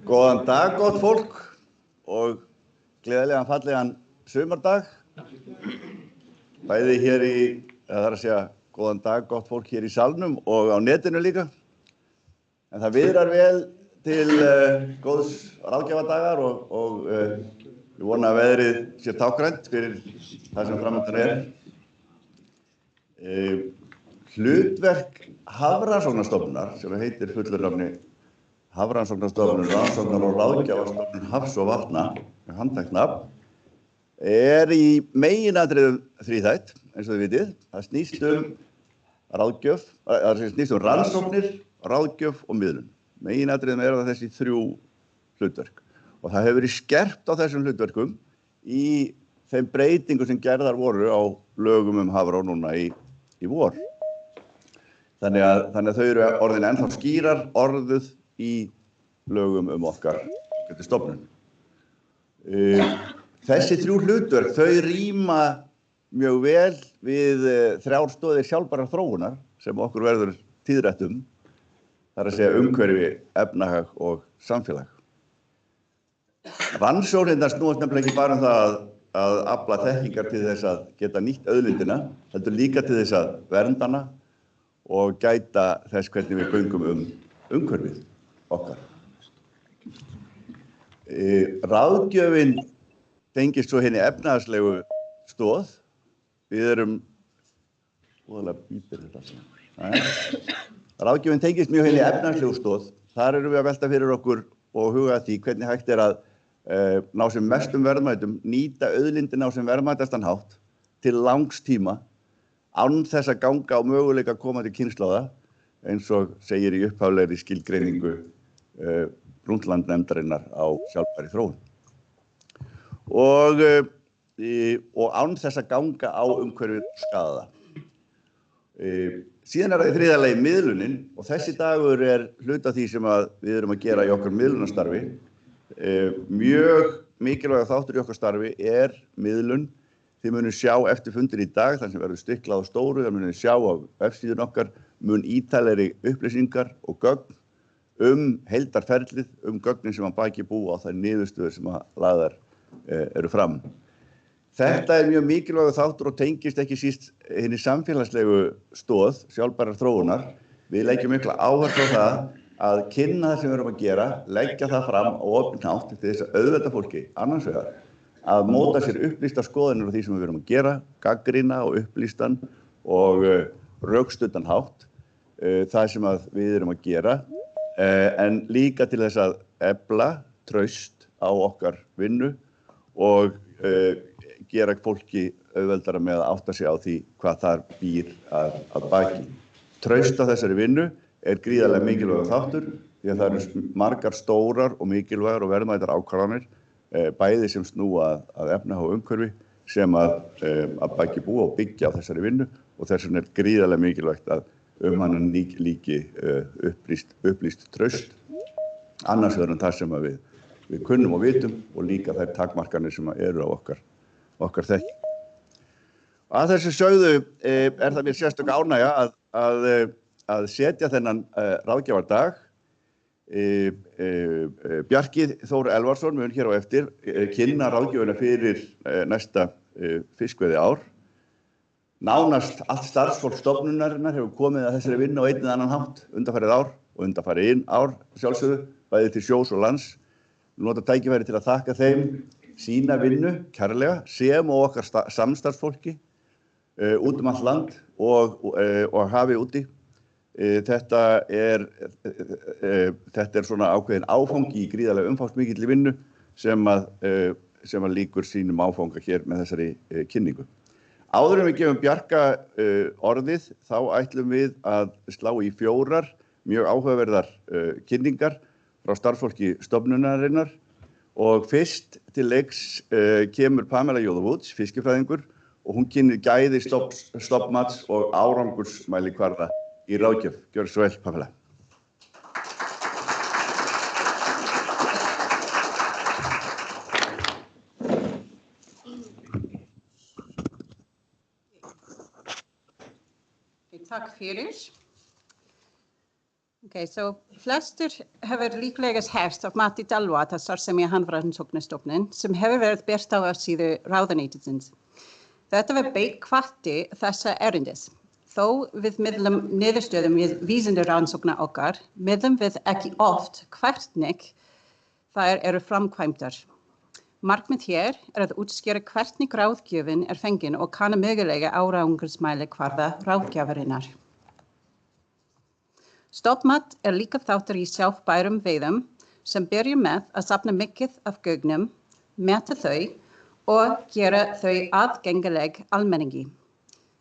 Góðan dag, gott fólk og gleðilegan fallegan sumardag. Bæði hér það að segja góðan dag, gott fólk hér í salnum og á netinu líka. En það viðrar vel til góðs ráðgjafadagar og ég vona að veðrið sé tákrænt fyrir það sem framundan Hlutverk Hafrannsóknastofnunar, sem heitir fullurnafni Hafrannsóknastofnun, Rannsóknar- og ráðgjafarstofnun hafs og vatna, með handhægt nafn, í meginatriðum þríþætt, eins og þið vitið. Það snýst ráðgjöf, það snýst rannsóknir, ráðgjöf og miðlun. Meginatriðum það þessi þrjú hlutverk. Og það hefur verið skerpt á þessum hlutverkum í þeim breytingum sem gerðar voru á lögum Hafró núna í vor. Þannig að þau eru orðin ennþá skýrar orðuð í lögum okkar stofnun. Þessi þrjú hlutverk, þau ríma mjög vel við þrjár stoðir sjálfbærrar þróunar sem okkur verður tíðrætt það er að segja umhverfi, efnahag og samfélag. Rannsóknirnar snúast nefnilega ekki bara það að afla þekkingar til þess að geta nýtt auðlindina, heldur líka til þess að vernda hana og gæta þess hvernig við göngum umhverfið okkar. Ráðgjöfin tengist svo hinni efnahagslegu stoð. Við erum Ráðgjöfin tengist mjög hinni efnahagslegu stoð. Þar erum við að velta fyrir okkur og huga að því hvernig hægt að ná sem mestum verðmætum, nýta auðlindina á sem verðmætastan hátt til langs tíma, án þess að ganga á möguleika komandi kynslóða, eins og segir í upphaflegri skilgreiningu Brundtland-nefndarinnar á sjálfbærri þróun. Og án þess að ganga á umhverfið skaða það. Síðan það í þriðja lagi miðlunin, og þessi dagur hluti af því sem við erum að gera í okkar miðlunarstarfi. Mjög mikilvægur þáttur í okkar starfi miðlun. Þið munið sjá eftir fundinn í dag, þar sem verður stiklað á stóru, þar munið sjá á vefsíðun okkar mun ítarlegri upplýsingar og gögn heildarferlið, gögnin sem að baki búa á þær niðurstöður sem lagðar eru fram. Þetta mjög mikilvægur þáttur og tengist ekki síst hinni samfélagslegu stoð, sjálfbærrar þróunar. Við leggjum mikla áherslu á það að kynna það sem við erum að gera, leggja það fram á opinn hátt til þess að auðvelda fólki annars vegar að móta sér upplýstar skoðanir á því sem við erum að gera, gagnrýna og upplýstan og rökstuddan hátt það sem við erum að gera, en líka til þess að efla traust á okkar vinnu og gera fólki auðveldara með að átta sig á því hvað þar býr að baki. Traust á þessari vinnu gríðarlega mikilvægur þáttur því að það eru margar stórar og mikilvægar og verðmætar ákvarðanir, bæði sem snúa að efnahag og umhverfi sem að baki búa og byggja á þessari vinnu og þess vegna gríðarlega mikilvægt að hana líki upplýst traust, annars vegar en það sem við kunnum og vitum og líka þær takmarkanir sem eru á okkar þekking. Að þessu sögðu það mér sérstök ánægja að setja þennan ráðgjafardag. Bjarki Þór Elvarsson mun hér á eftir kynna ráðgjöfina fyrir næsta fiskveiðiár. Nánast allt starfsfólk stofnunarinnar hefur komið að þessari vinnu á einn eða annan hátt undanfarið ár og undanfarið ár sjálfsögðu, bæði til sjós og lands. Nota tækifæri til að þakka þeim sína vinnu kærlega sem og okkar samstarfsfólki út allt land og hafi úti. Þetta svona ákveðin áfangi í gríðarlega umfangsmikilli vinnu sem að lýkur sínum áfanga hér með þessari kynningu. Áður en við gefum Bjarka orðið, þá ætlum við að slá í 4 mjög áhugaverðar kynningar frá starfsfólki stofnunarinnar og fyrst til leiks kemur Pamela Jóðavúts, fiskifræðingur, og hún kynnir gæði stofnmats og árangursmælikvarða í ráðgjöf. Gjörðu svo vel, Pamela. Takk fyrir. So flestir hefur líklegast heyrt af mati Dalvat að starfsemi Hafrannsóknastofnun sem hefur verið birt á síðu ráðuneytisins. Þetta var beint hvatti þessa erindis. Þó við miðlum niðurstöðum við vísindarannsókna okkar, miðlum við ekki oft hvernig þær eru framkvæmdar. Markmið hér að útskýra hvernig ráðgjöfin fengin og kanna mögulega árangursmælikvarða ráðgjafarinnar. Stofnmat líka þáttur í sjálfbærum veiðum sem byrja með að safna mikið af gögnum, meta þau og gera þau aðgengileg almenningi.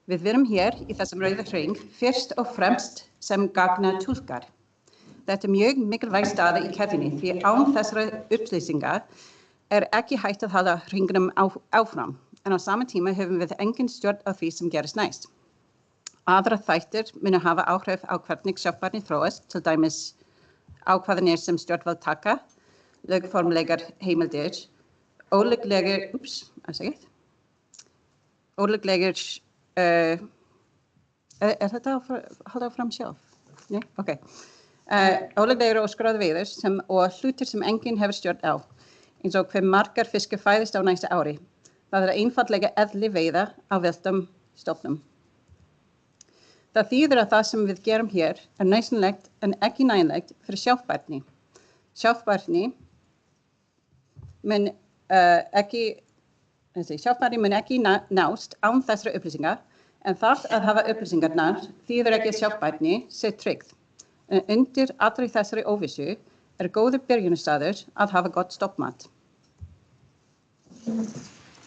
Við verum hér í þessum rauða hring fyrst og fremst sem gagnatúlkar. Þetta mjög mikilvæg staða í keðjunni því án þessara upplýsinga ekki hægt að halda hringnum áfram, en á sama tíma höfum við engin stjórn á því sem gerist næst. Aðra þættir munu hafa áhrif á hvernig sjálfbærni þróast, til dæmis ákvarðanir sem stjórnvöld taka, lögformlegar heimildir, ólíklegir þetta að halda áfram sjálf? Nei? Ok. Ólíklegir og skráðar veiðar og hlutir sem enginn hefur stjórn á, eins og hve margar fiskar fæðist á næsta ári. Það einfaldlega eðli veiða á villtum stofnum. Það þýðir að það sem við gerum hér nauðsynlegt en ekki nægilegt fyrir sjálfbærni. Sjálfbærni mun ekki nást án þessara upplýsinga, en það að hafa upplýsingarnar þýðir ekki að sjálfbærni sé tryggð. En undir allri þessari óvissu góður byrjunarstaður að hafa gott stofnmat.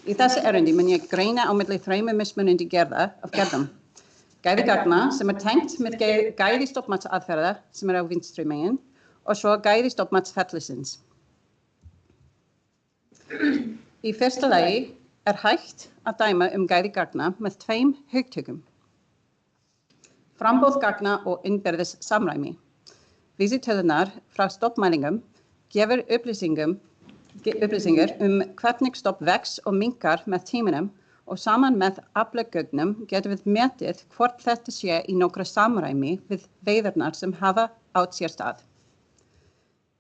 Í þessu erindi mun ég greina á milli þremur mismunandi gerðum. Gæði gagna sem tengt með gæði stofnmatsaðferða sem á vinstri megin og svo gæði stofnmatsferlisins. Í fyrsta lagi hægt að dæma gæði gagna með tveim hugtökum. Framboð gagna og innbyrðis samræmi. Vísitölunar frá stofnmælingum gefur upplýsingar hvernig stofn vex og minnkar með tímanum og saman með aflagögnum getum við metið hvort þetta sé í nokkra samræmi við veiðarnar sem hafa átt sér stað.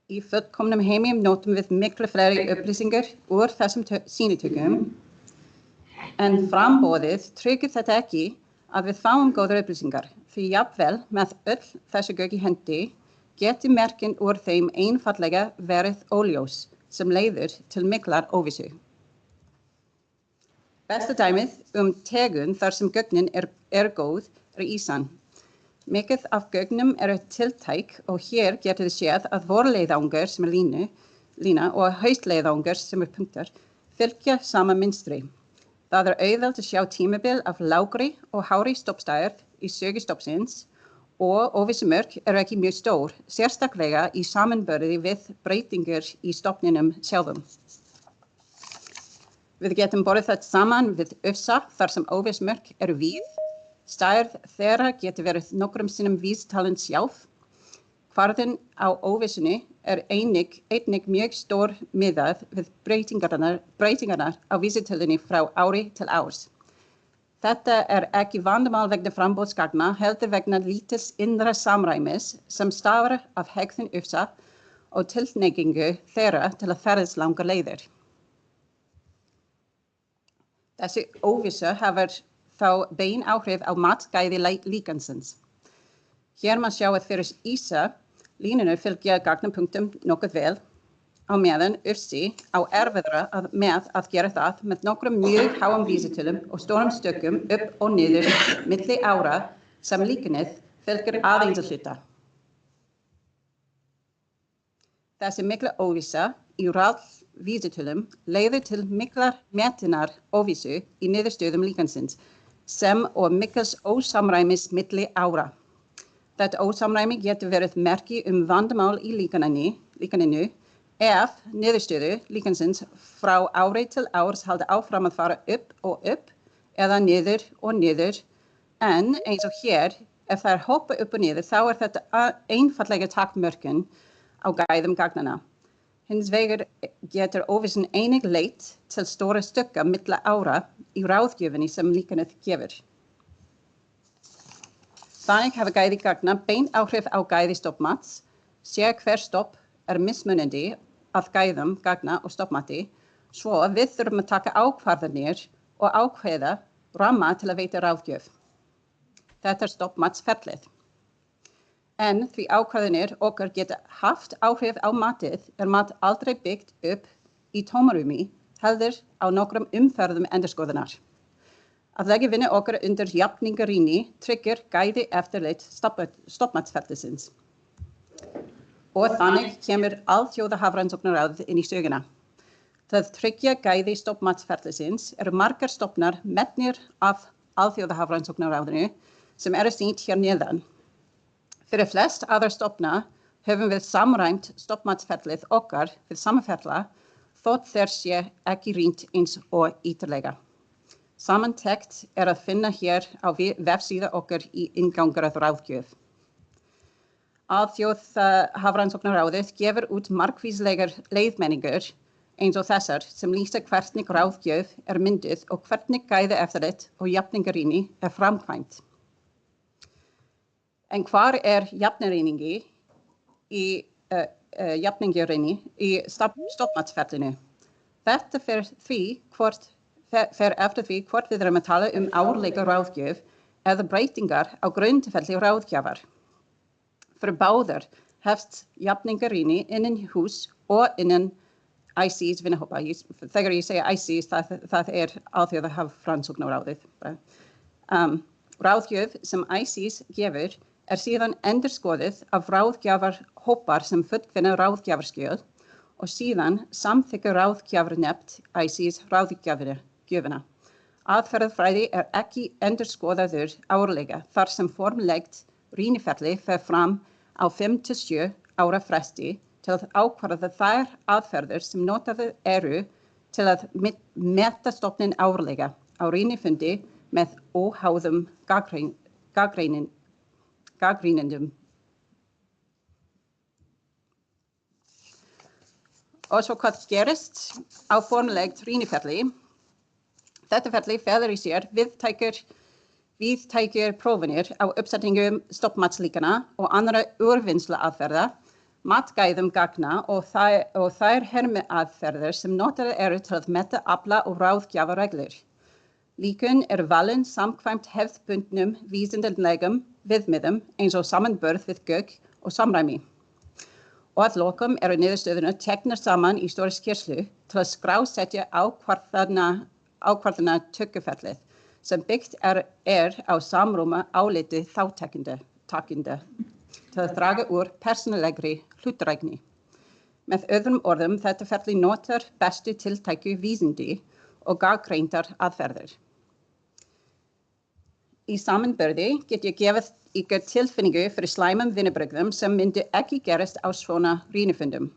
Í fullkomnum heimi notum við miklu fleiri upplýsingar úr þessum sýnitökum, en framboðið tryggir þetta ekki að við fáum góðar upplýsingar, því jafnvel með öll þessi gögn í hendi geti merkin úr þeim einfaldlega verið óljós sem leiðir til miklar óvissu. Besta dæmið tegund þar sem gögnin góð ýsan. Mikið af gögnum tiltæk og hér getur þið séð að vorleiðangur sem lína og haustleiðangur sem punktar fylgja sama mynstri. Það auðvelt að sjá tímabil af lágri og hárri stofnstærð í sögu stofnsins og óvissumörk ekki mjög stór, sérstaklega í samanburði við breytingar í stofninum sjálfum. Við getum borið þetta saman við ufsa þar sem óvissumörk víð. Stærð þeirra getur verið nokkrum sinnum vísitalinn sjálf. Kvarðinn á óvissunni einnig mjög stór miðað við breytingarnar á vísitölunni frá ári til árs. Þetta ekki vandamál vegna framboðsgagna, heldur vegna lítils innra samræmis sem stafar af hegðun ufsa og tilhneigingu þeirra til að ferðast langar leiðir. Þessi óvissa hefur þá bein áhrif á matgæði líkansins. Hér má sjá að fyrir ísa línurnar fylgja gagnapunktum nokkuð vel, á meðan ufsi á erfiðara með að gera það með nokkrum mjög háum vísitölum og stórum stökkum upp og niður milli ára sem líkanið fylgir aðeins að hluta. Þessi mikla óvissa í vísitölum leiðir til miklar metinnar óvissu í niðurstöðum líkansins sem og mikils ósamræmis milli ára. Þetta ósamræmi getur verið merki vandamál í líkaninu ef niðurstöðu líkansins frá ári til árs halda áfram að fara upp og upp eða niður og niður, en eins og hér, ef þær hoppa upp og niður þá þetta einfaldlega takmörkun á gæðum gagnanna. Hins vegar getur óvissan einnig leitt til stóra stökka milli ára í ráðgjöfinni sem líkanið gefur. Þannig hafa gæði gagna bein áhrif á gæði stoppmats, sé hver stopp mismunandi að gæðum gagna og stoppmati, svo við þurfum að taka ákvarðanir og ákveða ramma til að veita ráðgjöf. Þetta stoppmatsferlið. En því ákvarðanir okkar geta haft áhrif á matið mat aldrei byggt upp í tómarúmi, heldur á nokkrum umferðum endurskoðunar. Að leggja vinnu okkar undir jafningarýni tryggir gæði eftirlit stoppmatsferlisins. Og þannig kemur Alþjóðahafrannsóknaráðið inn í söguna. Til að tryggja gæði stoppmatsferlisins margar stofnar metnir af Alþjóðahafrannsóknaráðinu sem sýnt hér neðan. Fyrir flest aðra stofna höfum við samræmt stoppmatsferlið okkar við samferla þótt þeir sé ekki rýnt eins og ítarlega. Samantekt að finna hér á vefsíðu okkar í inngangur að ráðgjöf. Alþjóðahafrannsóknaráðið gefur út margvíslegar leiðbeiningar eins og þessar sem lýsa hvernig ráðgjöf mynduð og hvernig gæði eftirlit og jafningarýni framkvæmt. En hvar jafningarýni í stoppmatsferlinu? Þetta fer eftir því hvort við erum að tala árlega ráðgjöf eða breytingar á grundvelli ráðgjafar. Fyrir báðar hefst jafningarýni innan hús og innan ICES vinnuhópa. Þegar ég segja ICES, það Alþjóðahafrannsóknaráðið. Ráðgjöf sem ICES gefur síðan endurskoðuð af ráðgjafarhópar sem fullvinna ráðgjafarskjöl og síðan samþykkir ráðgjafarnefnd ICES ráðgjöfina. Aðferðafræði ekki endurskoðaður árlega þar sem formlegt rýniferli fer fram á 5 til 7 ára fresti til að ákvarða þær aðferðir sem notaðar til að meta stofninn árlega á rýnifundi með óháðum gagnrýnendum. Og svo hvað gerist á formlegt rýniferli? Þetta ferli felur í sér víðtækir prófanir á uppsetningum stoppmatslíkana og annarra úrvinnsluaðferða, matgæðum gagna og þær hermiaðferðir sem notaðar til að meta afla og ráðgjafarreglur. Líkun valin samkvæmt hefðbundnum vísindalegum viðmiðum eins og samanburð við gögn og samræmi. Og að lokum niðurstöðurnar teknar saman í stóra skýrslu til að skrásetja ákvarðanatökuferlið sem byggt á samrúma áliti þátttakenda til að draga úr persónulegri hlutdrægni. Með öðrum orðum, þetta ferli notar bestu tiltæku vísindi og gagnrýndar aðferðir. Í samanburði get ég gefið ykkur tilfinningu fyrir slæmum vinnubrögðum sem myndu ekki gerast á svona rýnifundum.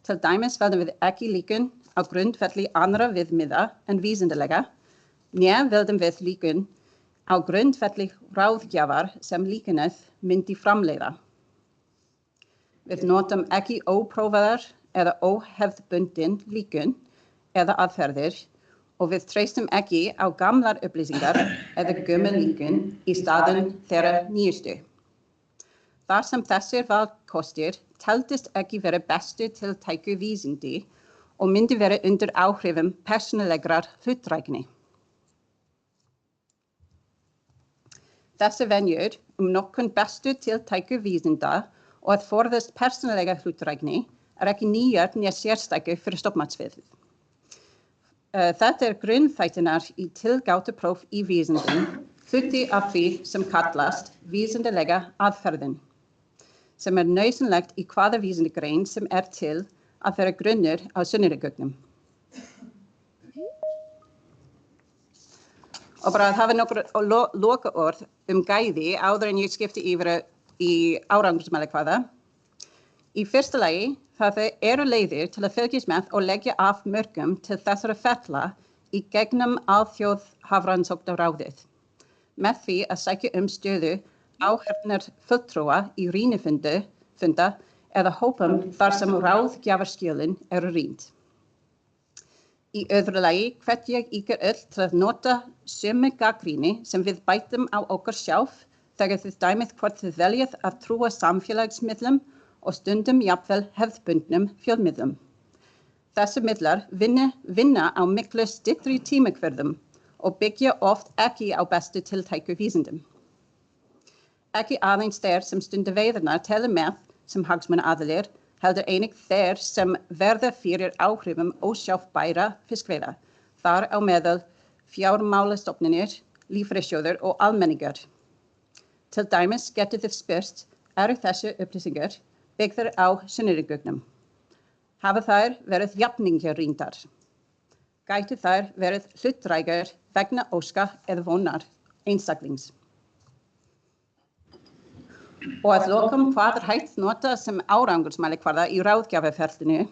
Til dæmis veldum við ekki líkun á grundvelli annarra viðmiða en vísindalega, né veldum við líkun á grundvelli ráðgjafar sem líkunið myndi framleiða. Við notum ekki óprófaðar eða óhefðbundin líkun eða aðferðir og við treystum ekki á gamlar upplýsingar eða gömul líkun í staðinn þeirra nýjustu. Þar sem þessir valkostir teldist ekki vera bestu tiltæku vísindi og myndi vera undir áhrifum persónulegrar hlutdrægni. Þessi venjur notkun bestu tiltæku vísinda og að forðast persónulega hlutdrægni ekki nýjar né sérstækar fyrir stoppmatsferlið. Þetta grunnþættirnar í tilgátupróf í vísindum, hluti af því sem kallast vísindalega aðferðin, sem nauðsynlegt í hvaða vísindagrein sem til að vera grunnur á sönnunargögnum. Og bara að hafa nokkur lokaorð gæði áður en ég skipti yfir í árangursmælikvarða. Í fyrsta lagi, það leiðir til að fylgjast með og leggja af mörkum til þessara ferla í gegnum Alþjóðahafrannsóknaráðið. Með því að sækja stöðu áheyrnarfulltrúa í rýnifunda eða hópum þar sem ráðgjafarskjölin rýnd. Í öðru lagi hvet ég ykkur öll til að nota sömu gagnrýni sem við beitum á okkur sjálf þegar þið dæmið hvort þið veljið að trúa samfélagsmiðlum og stundum jafnvel hefðbundnum fjölmiðlum. Þessi miðlar vinna á miklu styttri tímakvörðum og byggja oft ekki á bestu tiltæku vísindum. Ekki aðeins þeir sem stunda veiðarnar telja með sem hagsmunaaðilar, heldur einnig þeir sem verða fyrir áhrifum ósjálfbærra fiskveiða, þar á meðal fjármálastofnanir, lífeyrissjóðir og almenningur. Til dæmis getur þið spurt, eru þessi upplýsingar byggðar á sönnunargögnum? Hafa þær verið jafningar rýndar? Gætu þær verið hlutdrægar vegna óska eða vonar einstaklings? Og að lokum hvað hægt nota sem árangursmælikvarða í ráðgjafarferlinu.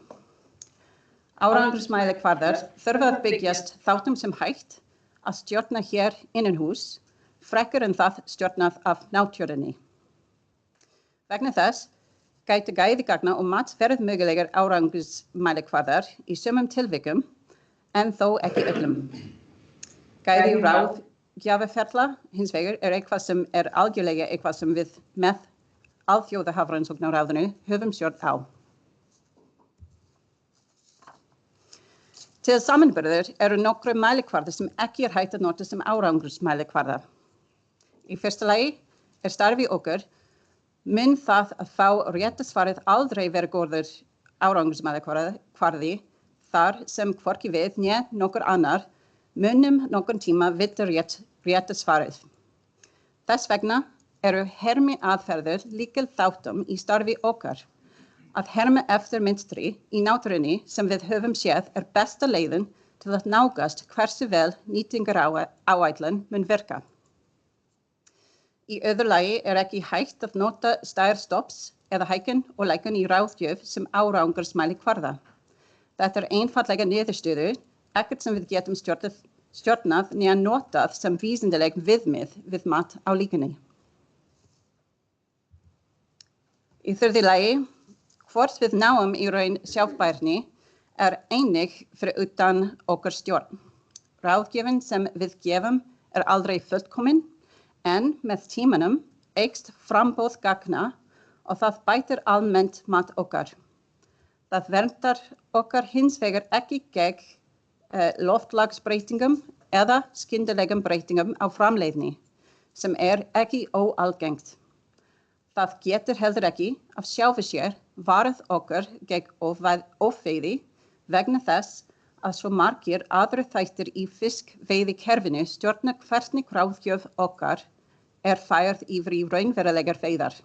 Árangursmælikvarðar þurfa að byggjast þáttum sem hægt að stjórna hér innanhús, frekar en það stjórnað af náttúrunni. Vegna þess gætu gæði gagna og mat verið mögulegar árangursmælikvarðar í sumum tilvikum, en þó ekki öllum. Gæði ráðgjafarferla hins vegar eitthvað sem algjörlega eitthvað sem við með Alþjóðahafrannsóknaráðinu höfum stjórn á. Til samanburðar eru nokkrir mælikvarðar sem ekki hægt að nota sem árangursmælikvarða. Í fyrsta lagi starfi okkar mun það að fá rétta svarið aldrei vera góður árangursmælikvarði þar sem hvorki við né nokkur annar munum nokkurn tíma vita rétta svarið. Þess vegna eru hermi aðferðir lykil þáttum í starfi okkar. Að herma eftir mynstri í náttúrunni sem við höfum séð besta leiðin til að nálgast hversu vel nýtingaráætlun mun virka. Í öðru lagi ekki hægt að nota stærðstofns eða hækkun og lækkun í ráðgjöf sem árangursmælikvarða. Þetta einfaldlega niðurstöðu, ekkert sem við getum stjórnað né notað sem vísindaleg viðmið við mat á líkunni. Í þriðja lagi, hvort við náum í raun sjálfbærni einnig fyrir utan okkar stjórn. Ráðgjöfin sem við gefum aldrei fullkomin, en með tímanum eykst framboð gagna og það bætir almennt mat okkar. Það verndar okkar hins vegar ekki gegn loftslagsbreytingum eða skyndilegum breytingum á framleiðni, sem ekki óalgengt. Það getur heldur ekki af sjálfu sér varið okkur gegn ofveiði vegna þess að svo margir aðrir þættir í fiskveiðikerfinu stjórna hvernig ráðgjöf okkar færð yfir í raunverulegar veiðar.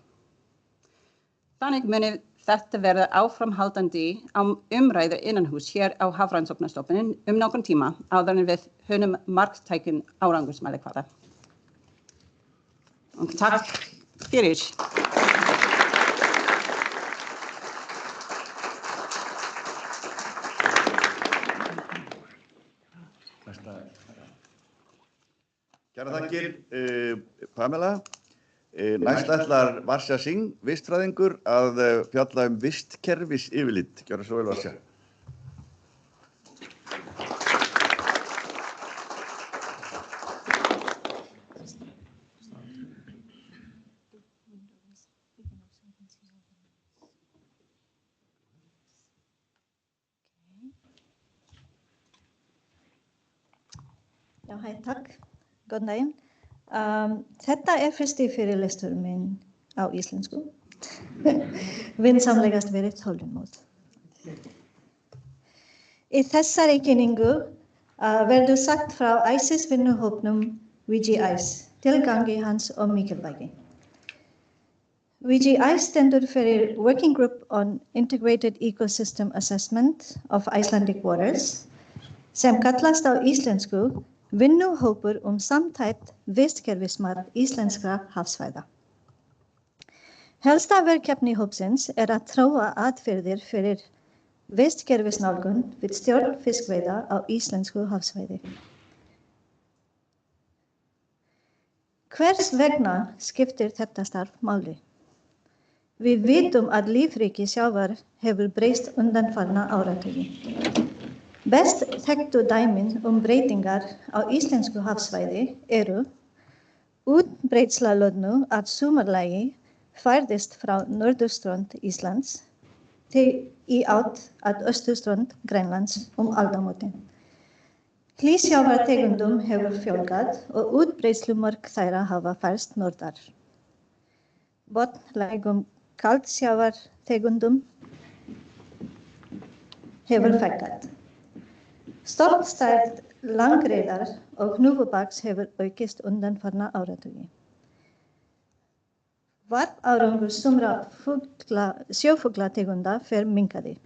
Þannig muni þetta verða áframhaldandi umræðu innanhús hér á Hafrannsóknastofnunin nokkurn tíma áður en við höfum marktækin árangursmælikvarða. Og takk fyrir. Kærar þakkir, Pamela. Næst ætlar Varsja Singh, vistfræðingur, að fjalla vistkerfis yfirlit. Gjörðu svo vel, Varsja. Já, hæ, takk. Góðan daginn. Þetta fyrsti fyrirlestur minn á íslensku. Vinsamlegast verið þolinmóð. Í þessari kynningu verður sagt frá ICES-vinnuhópnum WGICE, tilgangi hans og mikilvægi. WGICE stendur fyrir Working Group on Integrated Ecosystem Assessment of Icelandic Waters, sem kallast á íslensku vinnuhópur samtækt vistkerfismat íslenskra hafsvæða. Helsta verkefni hópsins að þróa aðferðir fyrir vistkerfisnálgun við stjórn fiskveiða á íslensku hafsvæði. Hvers vegna skiptir þetta starf máli? Við vitum að lífríki sjávar hefur breyst undanfarna áratugi. Best þekktu dæmin breytingar á íslensku hafsvæði eru Útbreiðsla loðnu að sumarlagi færðist frá norðurströnd Íslands í átt að austurströnd Grænlands aldamótin. Hlýsjávartegundum hefur fjölgað og útbreiðslumörk þeirra hafa færst norðar. Botnlægum kaldsjávartegundum hefur fækkað. Stofnstærð langreyðar og hnúfubaks hefur aukist undanfarna áratugi. Varpárangur sumra sjófuglategunda fer minnkandi.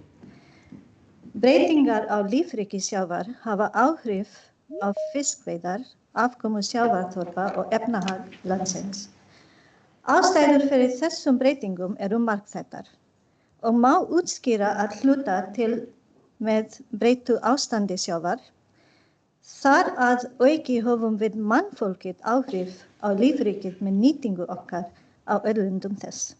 Breytingar á lífríki sjávar hafa áhrif á fiskveiðar, afkomu sjávarþorpa og efnahag landsins. Ástæður fyrir þessum breytingum eru margþættar og má útskýra að hluta til með breyttu ástandi sjávar. Þar að auki höfum við mannfólkið áhrif á lífríkið með nýtingu okkar á auðlindum þess.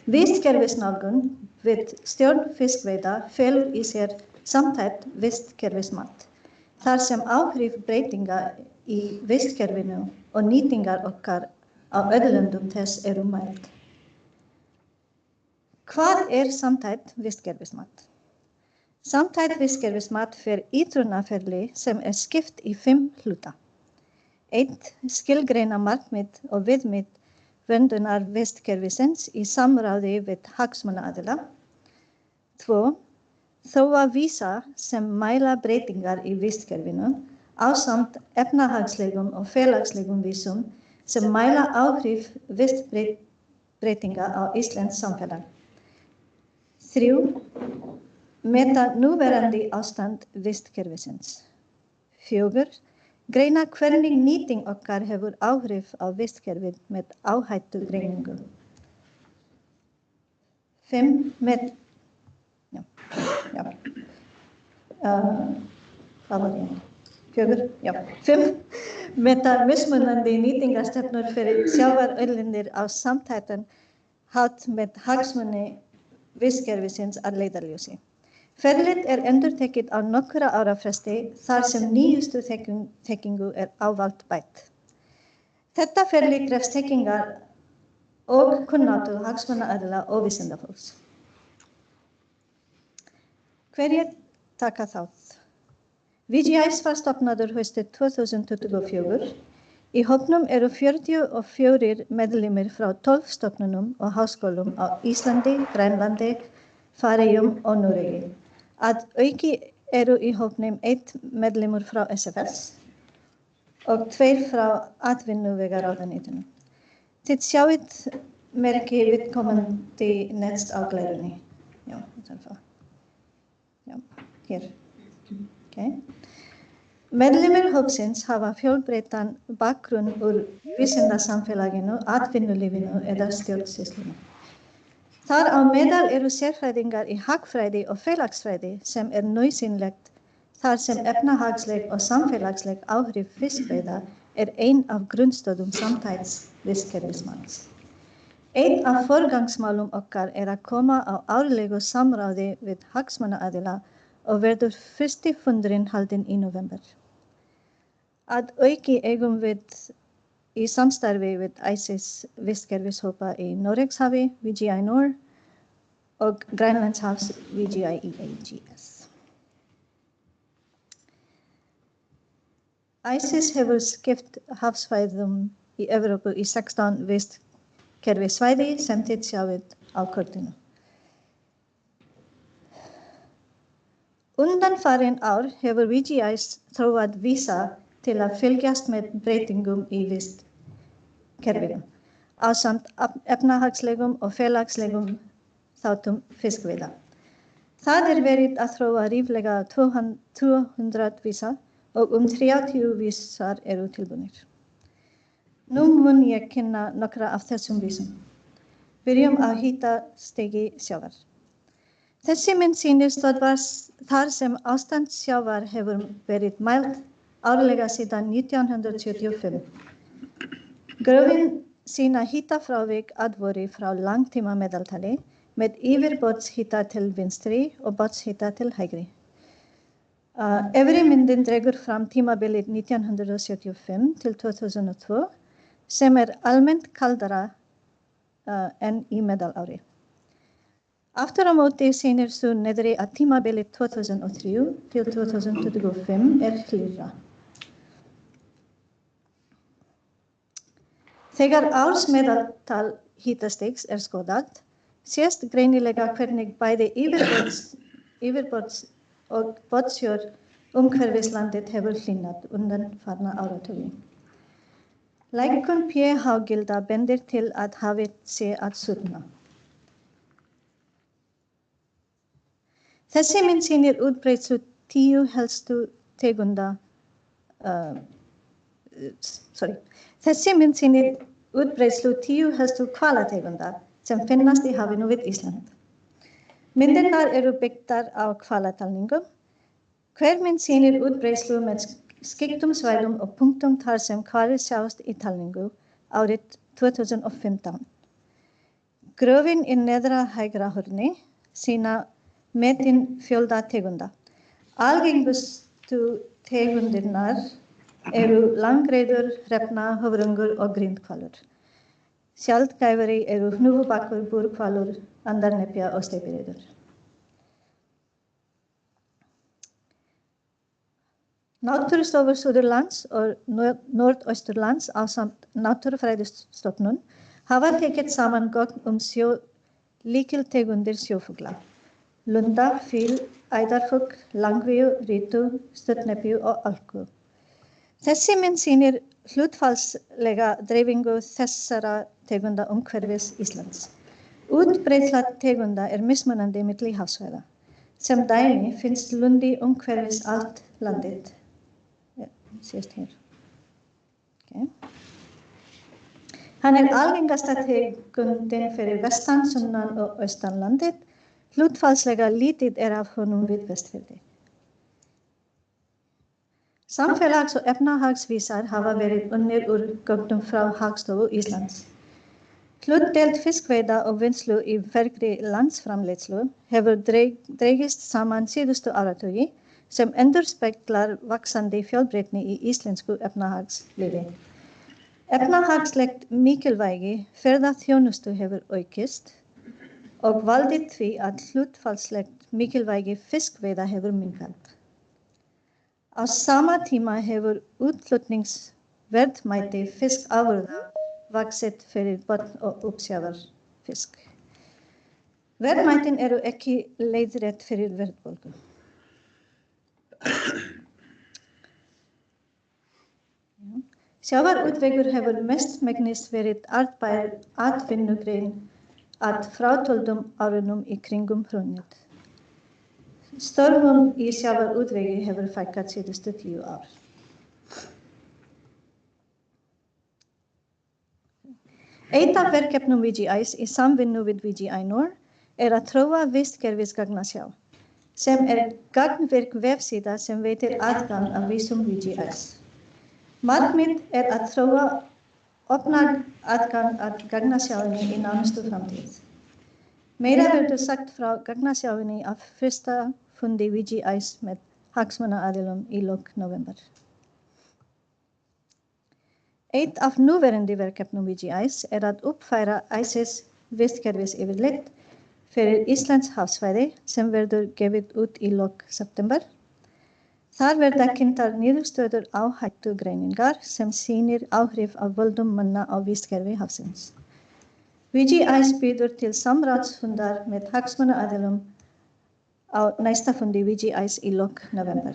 Vistkerfisnálgun við stjórn fiskveiða felur í sér samtækt vistkerfismat, þar sem áhrif breytinga í vistkerfinu og nýtingar okkar á auðlindum þess eru mæld. Hvað samtækt vistkerfismat? Samtækt vistkerfismat fer ítrunarferli sem skipt í 5 hluta. 1. Skilgreina markmið og viðmið verndunar vistkerfisins í samráði við hagsmunaaðila. 2. Þróa vísa sem mæla breytingar í vistkerfinu ásamt efnahagslegum og félagslegum vísum sem mæla áhrif vistbreytinga á íslenskt samfélag. 3. Meta núverandi ástand vistkerfisins. 4. Greina hvernig nýting okkar hefur áhrif á vistkerfið með áhættugreiningu. 5. Meta mismunandi nýtingarstefnur fyrir sjávarauðlindir á samtæktan hátt með hagsmuni vistkerfisins að leiðarljósi. Ferlið endurtekið á nokkra ára fresti þar sem nýjustu þekkingu ávallt bætt. Þetta ferli krefst þekkingar og kunnáttu hagsmunaaðila og vísindafólks. Hverjir taka þátt? VGIS var stofnaður haustið 2024. Í hópnum eru 44 meðlimir frá 12 stofnunum og háskólum á Íslandi, Grænlandi, Færeyjum og Noregi. Að auki eru í hópnum 1 meðlimur frá SFS og 2 frá atvinnuvegaráðuneytinu. Þið sjáið merki viðkomandi neðst á glærunni. Hér. Okay. Meðlimir hópsins hafa fjölbreyttan bakgrunn úr vísindasamfélaginu, atvinnulífinu eða stjórnsýslunni. Þar á meðal eru sérfræðingar í hagfræði og félagsfræði sem nauðsynlegt þar sem efnahagsleg og samfélagsleg áhrif fiskveiða ein af grunnstoðum samtæks vistkerfismats. Einn af forgangsmálum okkar að koma á árlegu samráði við hagsmunaaðila og verður fyrsti fundurinn haldinn í november. Að auki eigum við í samstarfi við ICES vistkerfishópa í Noregshafi, VGI Nor, og Grænlandshafs, VGI EAGS. ICES hefur skipt hafsvæðum í Evrópu í 16 vistkerfissvæði sem þið sjáið á kortinu. Undanfarin ár hefur VGIS þróað vísa til að fylgjast með breytingum í vistkerfinu, ásamt efnahagslegum og félagslegum þáttum fiskveiða. Það verið að þróa ríflega 200 vísa og 30 vísar eru tilbúnir. Nú mun ég kynna nokkra af þessum vísum. Byrjum á hitastigi sjávar. Þessi mynd sýnir stöðvar þar sem ástand sjávar hefur verið mælt árlega síðan 1975. Gröfin sýna hitafrávik að vori frá langtíma meðaltali með yfirborðshita til vinstri og botnshita til hægri. Efri myndin dregur fram tímabilið 1975 til 2002 sem almennt kaldara en í meðalári. Aftur á móti sýnir sú neðri að tímabilið 2003 til 2025 hlýrra. Þegar ársmeðaltal hitastigs skoðað, sést greinilega hvernig bæði yfirborðs og botnsjór umhverfis landið hefur hlýnað undanfarna áratugi. Lækkun pH-gilda bendir til að hafið sé að súrna. Þessi mynd sýnir útbreiðslu 10 helstu tegunda hvalategunda sem finnast í hafinu við Ísland. Myndirnar eru byggðar á hvalatalningum. Hver mynd sýnir útbreiðslu með skiktum svæðum og punktum þar sem hvalir sjást í talningu árið 2015. Gröfin í neðra hægra horni sýna metin fjölda tegunda. Algengustu tegundirnar eru langreyður, hrefna, höfrungur og grindhvalur. Sjaldgæfari eru hnúfubakkur, búrhvalur, andarnepja og steypireyður. Náttúrustofur Suðurlands og Norðausturlands ásamt Náttúrufræðistofnun hafa tekið saman gögn lykiltegundir sjófugla. Lunda, fíl, æðarfugl, langvíu, rítu, stuttnepju og álku. Þessi mynd sýnir hlutfallslega dreifingu þessara tegunda umhverfis Íslands. Útbreiðsla tegunda mismunandi milli hafsvæða. Sem dæmi finnst lundi umhverfis allt landið. Sést hér. Okay. Hann algengasta tegundin fyrir vestan, sunnan og austan landið. Hlutfallslega lítið af honum við Vestfirði. Samfélags- og efnahagsvísar hafa verið unnir úr gögnum frá Hagstofu Íslands. Hlutdeild fiskveiða og vinnslu í vergri landsframleiðslu hefur dregist saman síðustu áratugi sem endurspeglar vaxandi fjölbreytni í íslensku efnahagslífi. Efnahagslegt mikilvægi ferðaþjónustu hefur aukist og valdið því að hlutfallslegt mikilvægi fiskveiða hefur minnkað. Á sama tíma hefur útflutningsverðmæti fiskafurða vaxið fyrir botn- og uppsjávarfisk. Verðmætin eru ekki leiðrétt fyrir verðbólgu. Sjávarútvegur hefur mestmegnis verið arðbær atvinnugrein að frátöldum árunum í kringum hrunið. Störfum í sjávarútvegi hefur fækkað síðustu 10 ár. Eitt af verkefnum VGIs í samvinnu við VGI Nord að þróa vistkerfisgagnasjá, sem gagnvirk vefsíða sem veitir aðgang að vísum VGIs. Markmið að þróa opna aðgang að gagnasjáinni í nánustu framtíð. Meira verður sagt frá gagnasjáinni af fyrsta fundi VGIs með hagsmunaaðilum í lok november. Eitt af núverandi verkefnum VGIs að uppfæra ICES vistkerfis yfirlit fyrir Íslands hafsvæði sem verður gefið út í lok september. Þar verða kynntar niðurstöður áhættugreiningar sem sýnir áhrif af völdum manna á vistkerfi hafsins. VGIs býður til samráðsfundar með hagsmunaaðilum á næsta fundi VGIs í lok november.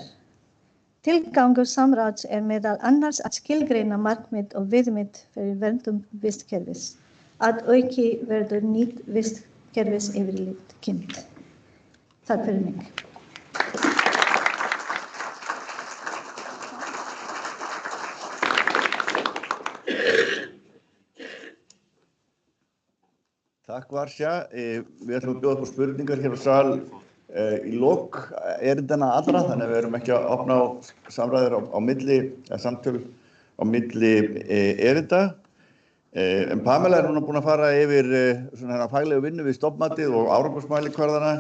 Tilgangur samráðs meðal annars að skilgreina markmið og viðmið fyrir verndun vistkerfis. Að auki verður nýtt vistkerfis yfirlit kynnt. Takk fyrir mig. Takk Varsja. Við ætlum að bjóða upp á spurningar hér á sal í lok erindanna allra, þannig að við erum ekki að opna á samræður á milli, samtöl á milli erinda. En Pamela núna búin að fara yfir svona faglegu vinnu við stofnmatið og árangursmælikvarðana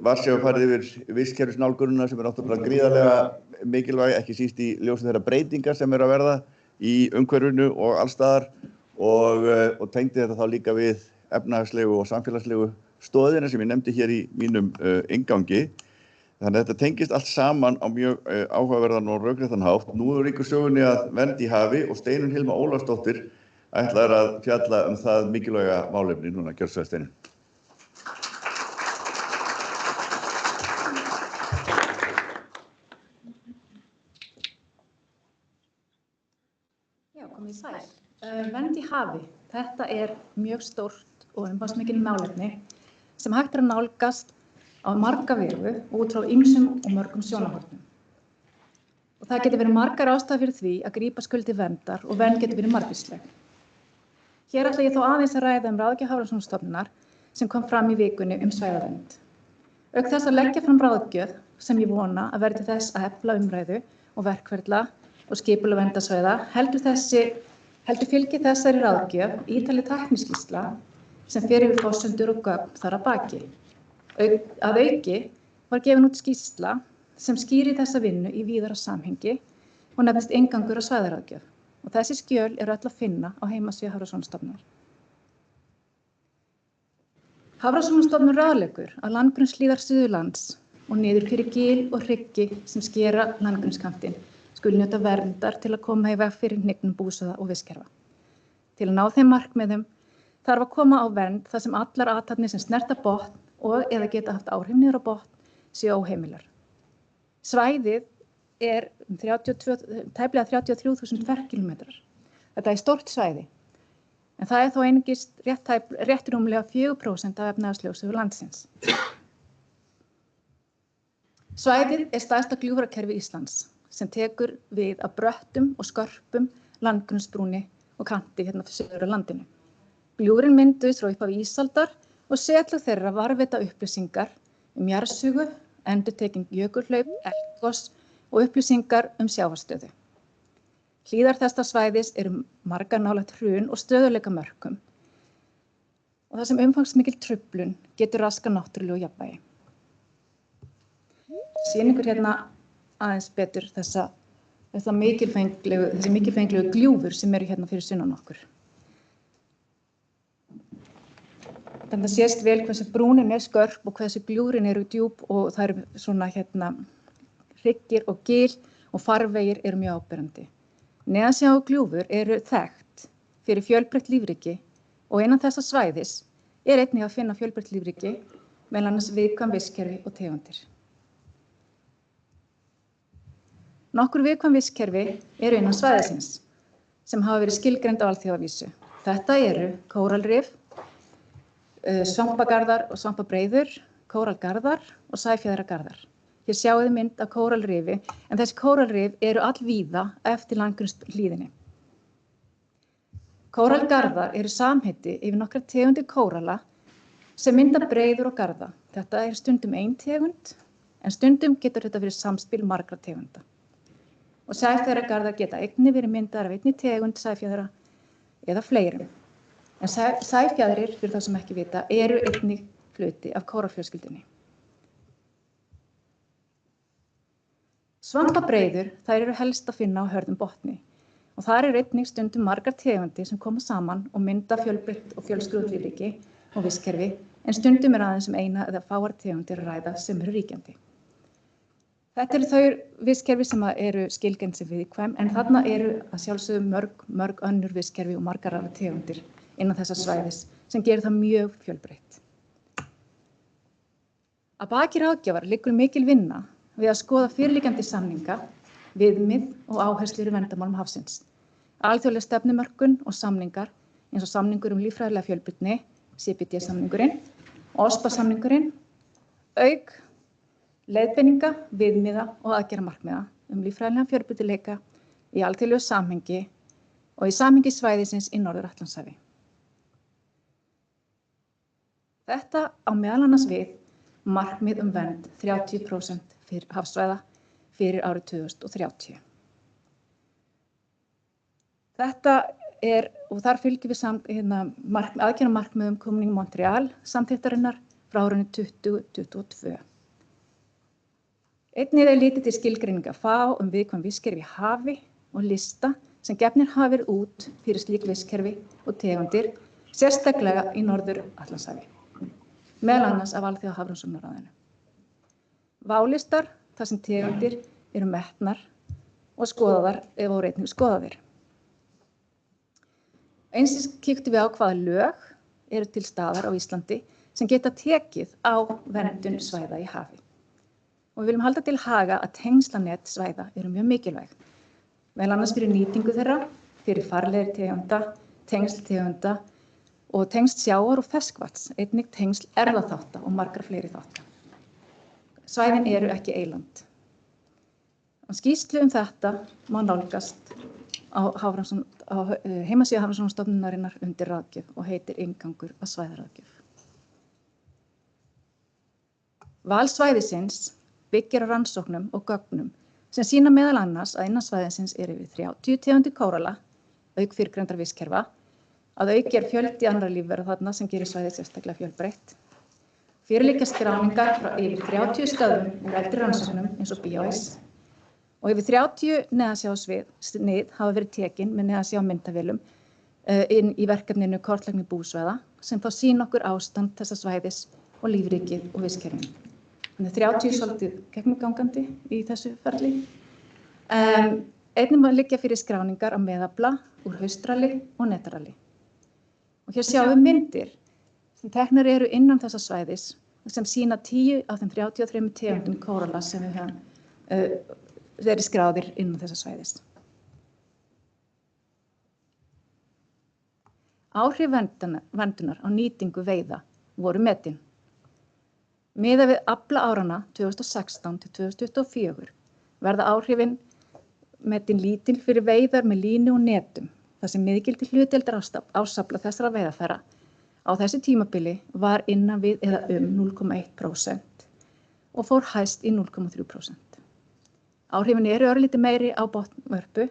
var sér að farið yfir vistkerfisnálgunina sem náttúrulega gríðarlega mikilvæg, ekki síst í ljósi þeirra breytingar sem að verða í umhverfinu og allstaðar og tengdi þetta þá líka við efnahagslegu og samfélagslegu stoðina sem ég nefndi hér í mínum inngangi. Þannig að þetta tengist allt saman á mjög áhugaverðan og rökréttan hátt. Nú er ykkur sögunni að vernd í hafi og Steinunn Hilma Ólafsdóttir ætlar að fjalla það mikilvæga málefni núna. Gjörðu svo vel, Steinunn. Já, komið sæl. Vernd í hafi. Þetta mjög stórt og umfangsmikið málefni sem hægt að nálgast á marga vegu og út frá ýmsum og mörgum sjónarhornum. Og það getur verið margar ástæður fyrir því að grípa skuldi verndar og vernd getur verið margvísleg. Hér ætla ég þó aðeins að ræða ráðgjöf Hafrannsóknastofnunar sem kom fram í vikunni svæðavernd. Auk þess að leggja fram ráðgjöf sem ég vona að verði þess að efla umræðu og verkferla og skipulag verndarsvæða heldur fylgi þessari ráðgjöf ítarleg tækniskýrsla sem fer yfir forsendur og gögn þar að baki. Að auki var gefin út skýrsla sem skýrir þessa vinnu í víðara samhengi og nefnist inngangur að svæðaráðgjöf. Og þessi skjöl öll að finna á heimasíðu Hafrannsóknastofnunar. Hafrannsóknastofnun ráðleggur að landgrunnshlíðar Suðurlands og niður fyrir gil og hryggi sem skera landgrunnskantinn skuli njóta verndar til að koma í veg fyrir hnignun búsvæða og vistkerfa. Til að ná þeim markmiðum þarf að koma á vernd þar sem allar athafnir sem snerta botn og eða geta haft áhrif niður á botn séu óheimilar. Svæðið tæplega 33.000 ferkílómetrar. Þetta stórt svæði, en það þó einungis rétt rúmlega 4% af efnahagslegu sögu landsins. Svæðið stærsta gljúfrakerfi Íslands sem tekur við af bröttum og skörpum landgrunnsbrúni og kanti hérna fyrir suður á landinu. Gljúfrin mynduðust frá upphafi ísaldar og setlag þeirra varðveita upplýsingar jarðsugu, endurtekin jökulhlaup, eldgos og upplýsingar sjávarstöðu. Hlíðar þessa svæðis eru margar nálægt hrun og stöðugleikamörkum og það sem umfangsmikil truflun getur raskað náttúrulegu jafnvægi. Sýn ykkur hérna aðeins betur þessi mikilfenglegu gljúfur sem eru hérna fyrir sunnan okkur. Þannig að sést vel hversu brúnin skörp og hversu gljúfrin eru djúp og það eru svona hryggir og gil og farvegir eru mjög áberandi. Neðansjá og gljúfur eru þekkt fyrir fjölbreytt lífríki og innan þessa svæðis einnig að finna fjölbreytt lífríki, meðal annars viðkvæm vistkerfi og tegundir. Nokkur viðkvæm vistkerfi eru innan svæðisins sem hafa verið skilgreind á alþjóðavísu. Þetta eru kóralrif, svampagarðar og svampabreiður, kóralgarðar og sæfjaðragarðar. Hér sjáið þið mynd af kóralrifi, en þessi kóralrif eru allvíða eftir landgrunnshlíðinni. Kóralgarðar eru samheiti yfir nokkrar tegundir kórala sem mynda breiður og garða. Þetta stundum ein tegund, en stundum getur þetta verið samspil margra tegunda. Og sæfjaðragarðar geta einnig verið myndaðar af einni tegund sæfjaðra eða fleirum. En sæfjaðrir, fyrir þá sem ekki vita, eru einnig hluti af kóralfjölskyldunni. Svampabreiður, þær eru helst að finna á hörðum botni og þar eru einnig stundum margar tegundir sem koma saman og mynda fjölbreytt og fjölskrúðugt lífríki og vistkerfi, en stundum aðeins eina eða fáar tegundir að ræða sem eru ríkjandi. Þetta eru þau vistkerfi sem eru skilgreind sem viðkvæm, en þarna eru að sjálfsögðu mörg önnur vistkerfi og margar aðrar tegundir innan þessa svæðis sem gerir það mjög fjölbreytt. Að baki ráðgjafar liggur mikil vinna við að skoða fyrirliggjandi samninga, viðmið og áherslur í verndarmálum hafsins. Alþjóðleg stefnumörkun og samningar eins og samningur líffræðilega fjölbreytni, CBD-samningurinn og OSPA-samningurinn, auk leiðbeininga, viðmiða og aðgerðamarkmiða líffræðilegan fjölbreytileika í alþjóðlegu samhengi og í samhengi svæðisins í Norður-Atlantshafi. Þetta á meðal annars við markmið vernd 30% fyrir hafsvæða fyrir árið 2030. Þetta og þar fylgjum við aðgerðamarkmiðum Kunming Montreal samþykktarinnar frá frá árinu 2022. Einnig er litið til skilgreininga FAO viðkvæm vistkerfi í hafi og lista sem gefnir hafa verið út fyrir slík vistkerfi og tegundir, sérstaklega í Norður-Atlantshafi, meðal annars af Alþjóðahafrannsóknaráðinu. Válistar þar sem tegundir eru metnar og skoðaðar eða voru einnig skoðaðir. Eins kíktum við á hvaða lög eru til staðar á Íslandi sem geta tekið á verndun svæða í hafi. Og við viljum halda til haga að tengslanet svæða eru mjög mikilvæg, meðal annars fyrir nýtingu þeirra, fyrir farlegir tegunda, tengsl tegunda og tengsl sjávar og ferskvatns, einnig tengsl erfðaþátta og margra fleiri þátta. Svæðin eru ekki eyland. Skýrslu þetta má nálgast á heimasíðu Hafrannsóknastofnunarinnar undir ráðgjöf og heitir Inngangur að svæðaráðgjöf. Val svæðisins byggir á rannsóknum og gögnum sem sýna meðal annars að innan svæðisins eru yfir 30 tegundir kóralla, auk fyrrgreindra vistkerfa, að auki fjöldi annarra lífvera þarna sem gerir svæðið sérstaklega fjölbreytt. Fyrir liggja skráningar frá yfir 30 stöðum úr eldri rannsóknum eins og BIOS og yfir 30 neðansjásnið hafa verið tekin með neðansjámyndavélum inn í verkefninu kortlagning búsvæða sem þá sýna okkur ástand þessa svæðis og lífríkið og vistkerfin. Þannig 30 svolítið gegnumgangandi í þessu ferli. Einnig má liggja fyrir skráningar á meðafla úr haustrali og netarali. Og hér sjáum við myndir sem teknar eru innan þessa svæðis sem sýna 10 af þeim 33 tegundum kóralla sem við höfum verið skráðir innan þessa svæðis. Áhrif verndunar á nýtingu veiða voru metin. Miðað við afla áranna 2016 til 2024 verða áhrifin metin lítil fyrir veiðar með línu og netum, þar sem miðgildi hlutdeildar ásafla þessara veiðarfæra á þessu tímabili var innan við eða 0,1% og fór hæst í 0,3%. Áhrifin eru örlítið meiri á botnvörpu,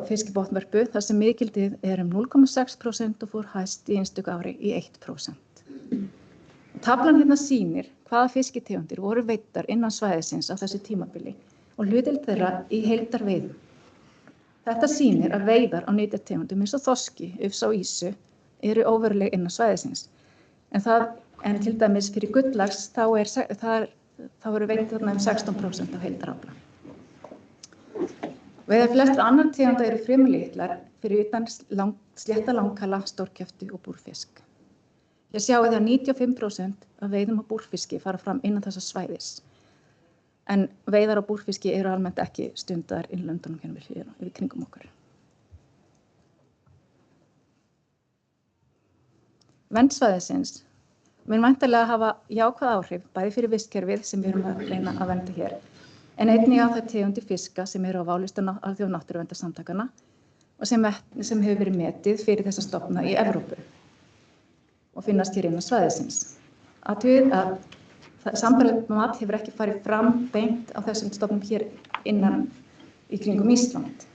fiskibotnvörpu, þar sem miðgildið er 0,6% og fór hæst í einstöku ári í 1%. Taflan hérna sýnir hvaða fiskitegundir voru veiddar innan svæðisins á þessu tímabili og hlutdeild þeirra í heildarveiðum. Þetta sýnir að veiðar á nytjategundum eins og þorski, ufsa og ýsu eru óveruleg innan svæðisins. En til dæmis fyrir gulllax þá eru veidd þarna 16% af heildarafla. Veiðar flestra annarra tegunda eru fremur litlar fyrir utan slétta langkala, stórkjöftu og búrfisk. Hér sjáum við að 95% af veiðum á búrfiski fara fram innan þessa svæðis. En veiðar á búrfiski eru almennt ekki stundaðar í löndunum hérna við kringum okkur. Vernd svæðisins mun væntanlega hafa jákvæð áhrif bæði fyrir vistkerfið sem við erum að reyna að vernda hér, en einnig á þær tegundir fiska sem eru á válista Alþjóðanáttúruverndarsamtakanna og sem hefur verið metið fyrir þessa stofna í Evrópu og finnast hér innan svæðisins. Athugið að sambærilegt mat hefur ekki farið fram beint á þessum stofnum hér innan í kringum Ísland.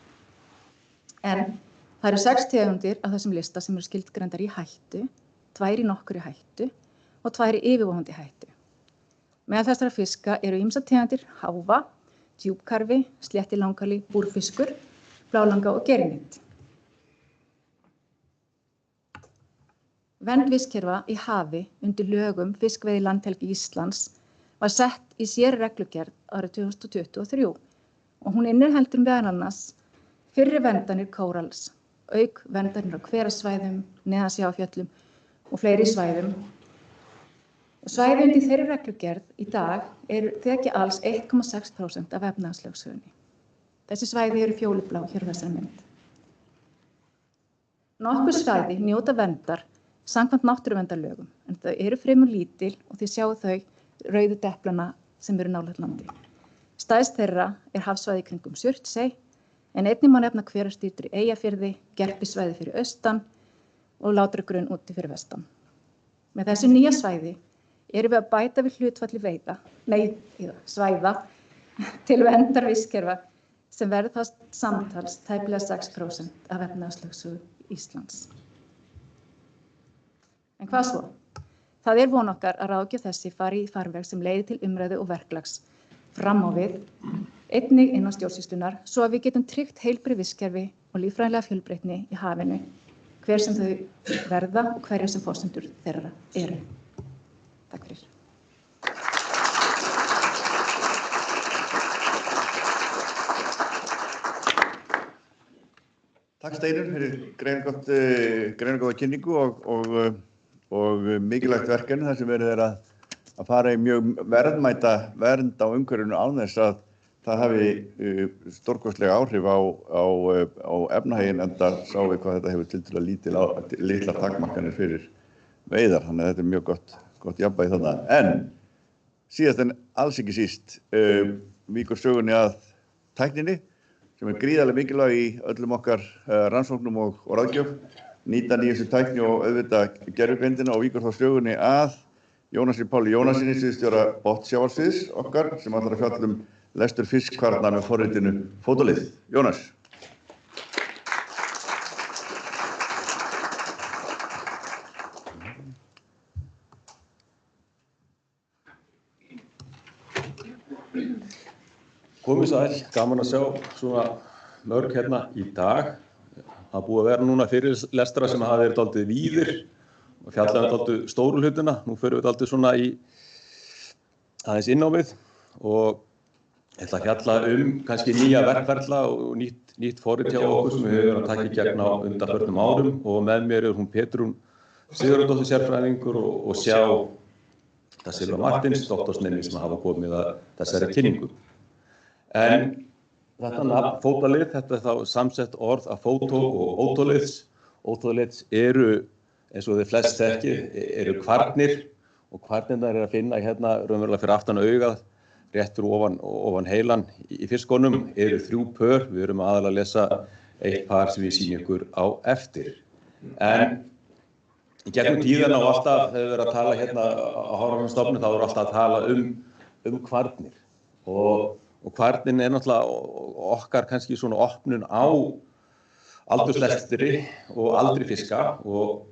En það eru 6 tegundir af þessum lista sem eru skilgreindar í hættu, 2 í nokkurri hættu og 2 í yfirvofandi hættu. Meðal þessara fiska eru ýmsar tegundir háfa, djúpkarfi, slétti langkali, búrfiskur, blálanga og gerinit. Vernd vistkerfa í hafi undir lögum Fiskveiðilandhelgi Íslands var sett í sérreglugerð árið 2023 og hún inniheldur meðal annars fyrri verndanir kóralls, auk verndanir á hverasvæðum, neðansjávarfjöllum og fleiri svæðum. Svæði undir þeirri reglugerð í dag þekja alls 1,6% af efnahagslögsögunni. Þessi svæði eru fjólublá hér á þessari mynd. Nokkur svæði njóta verndar samkvæmt náttúruverndarlögum, en þau eru fremur lítil og þið sjáu þau rauðu deplana sem eru nálægt landi. Stærst þeirra er hafsvæði kringum Surtsey, en einnig má nefna Hverastýtur í Eyjafirði, Gerpisvæði fyrir austan og Látragrunn úti fyrir vestan. Með þessu nýja svæði erum við að bæta við hlutfalli svæða til verndar vistkerfa sem verður það samtals tæplega 6% af efnahagslögsögu Íslands. En hvað svo? Það er von okkar að ráðgjöf þessi fari í farveg sem leiði til umræðu og verklags fram á við, einnig innan stjórnsýslunar, svo að við getum tryggt heilbrigð vistkerfi og líffræðilega fjölbreytni í hafinu, hver sem þau verða og hverjar sem forsendur þeirra eru. Takk fyrir. Takk Steinunn fyrir greinargóða kynningu og mikilvægt verkefni þar sem verið að fara í mjög verðmæta vernd á umhverfinu án þess að það hafi stórkostlega áhrif á efnahaginn, enda sáum við hvað þetta hefur tiltölulega litlar takmarkanir fyrir veiðar, þannig að þetta er mjög gott jafnvægi þarna. En síðast en alls ekki síst víkur sögunni að tækninni sem er gríðarlega mikilvæg í öllum okkar rannsóknum og ráðgjöf, nýta nýjustu tækni og auðvitað gervigreindina og víkur þá sögunni að Jónasi Páli Jónassyni, sviðsstjóra botnsjávarsviðs okkar, sem ætlar að fjalla lestur fiskkvarna með forritinu Fótolið. Jónas. Komið sæl, gaman að sjá svona mörg hérna í dag. Það búið að vera núna fyrirlestrar sem hafa verið dálítið víðir og fjallaði dálítið stóru hlutina. Nú förum við dálítið svona aðeins inn á við og ég ætla að fjalla kannski nýja verkferla og nýtt forrit hjá okkur sem við höfum verið að taka í gegn á undanförnum árum og með mér er hún Petrún Sigurðardóttir sérfræðingur og sjá Da Silva Martins, doktorsnemi sem hafa komið að þessari kynningu. En þetta nafn fótolið, þetta er þá samsett orð af fótó og ótoliðs. Ótoliðs eru, eins og þið flest þekki, eru kvarnir og kvarnirnar er að finna hérna raunverulega fyrir aftan augað, réttur ofan heilan í fiskunum, eru 3 pör. Við erum aðalega að lesa 1 par sem við sýnum ykkur á eftir. En í gegnum tíðina og alltaf hefur verið að tala hérna á Hafrannsóknastofnun, þá er alltaf að tala kvarnir. Og kvarnin er náttúrulega okkar kannski svona opnun á aldurslestri og aldri fiska og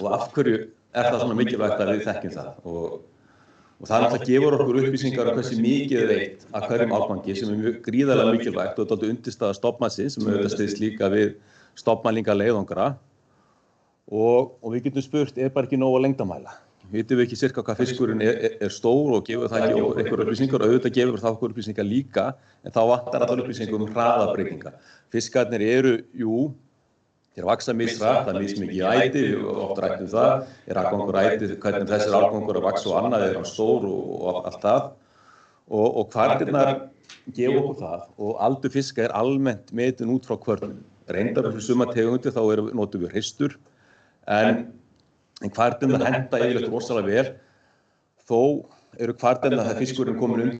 af hverju er það svona mikilvægt að við þekkjum það. Og það náttúrulega gefur okkur upplýsingar um hversu mikið er veitt af hverjum árgangi sem er mjög gríðarlega mikilvægt og þetta undirstaða stofnmannsins sem auðvitað styðst líka við stofnmælingaleiðangra. Og við getum spurt, er bara ekki nóg að lengdamæla? Vitum við ekki sirka hvað fiskurinn er stór og gefur það ekki einhverjar upplýsingar og auðvitað gefur það okkur upplýsingar líka, en þá vantar allar upplýsingar hraðabreytinga. Fiskarnir eru, þeir vaksa mishratt, það er mismikið í æti, við oft rættum það, er afgangur æti, hvernig þessir afgangur að vaksa og annað, er hann stór og allt það. Og kvarnirnar gefa okkur það og aldur fiska er almennt metin út frá kvörnum. Reyndar fyrir suma tegundir þá notum við hreistur, en kvarnirnar henta yfirleitt rosalega vel, þó eru kvarnirnar þegar fiskurinn komin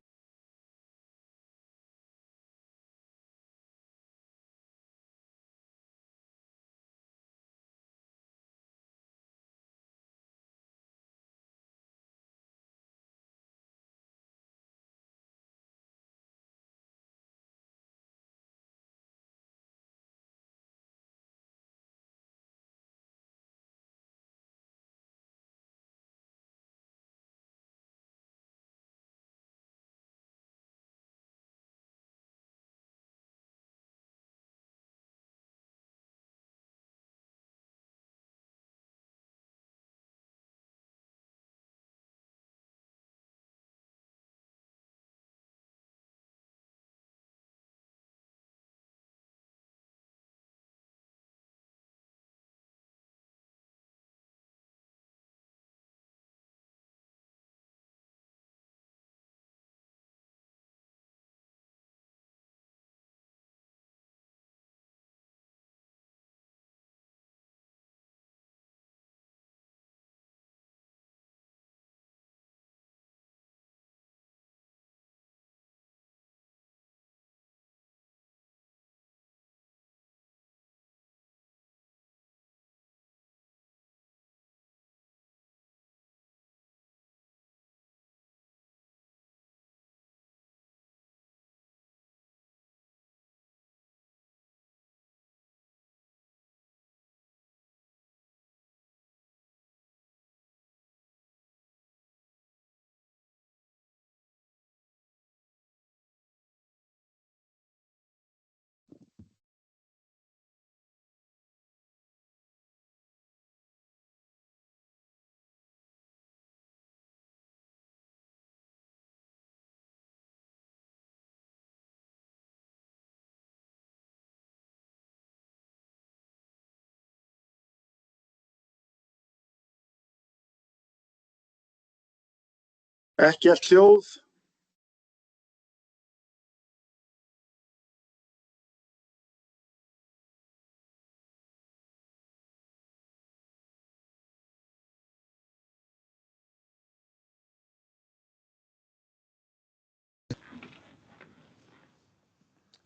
Ekkert hljóð.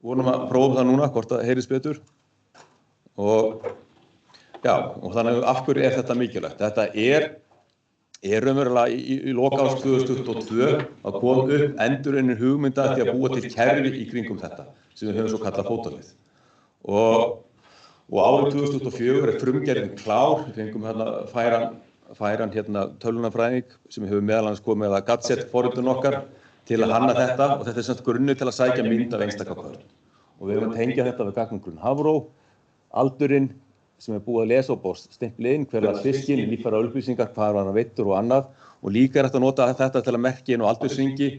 Vonum að prófa það núna, hvort það heyrist betur. Og þannig af hverju þetta mikilvægt? Þetta raunverulega í lok árs 2022 að koma upp endurunnin hugmynda til að búa til kerfi í kringum þetta, sem við höfum svo kallað fótalið. Og árið 2004 frumgerðin klár, við fengum færan tölvunarfræðing sem hefur meðal annars komið að gadget-forritun okkar til að hanna þetta, og þetta samt grunnur til að sækja mynd af einstaka kvörn. Og við erum að tengja þetta við gagnagrunn Hafró, aldurinn sem búið að lesa upp og stimpla inn hverja fiskinn, líffæra upplýsingar, hvað var hann veittur og annað, og líka hægt að nota þetta til að merkja inn á aldursringi,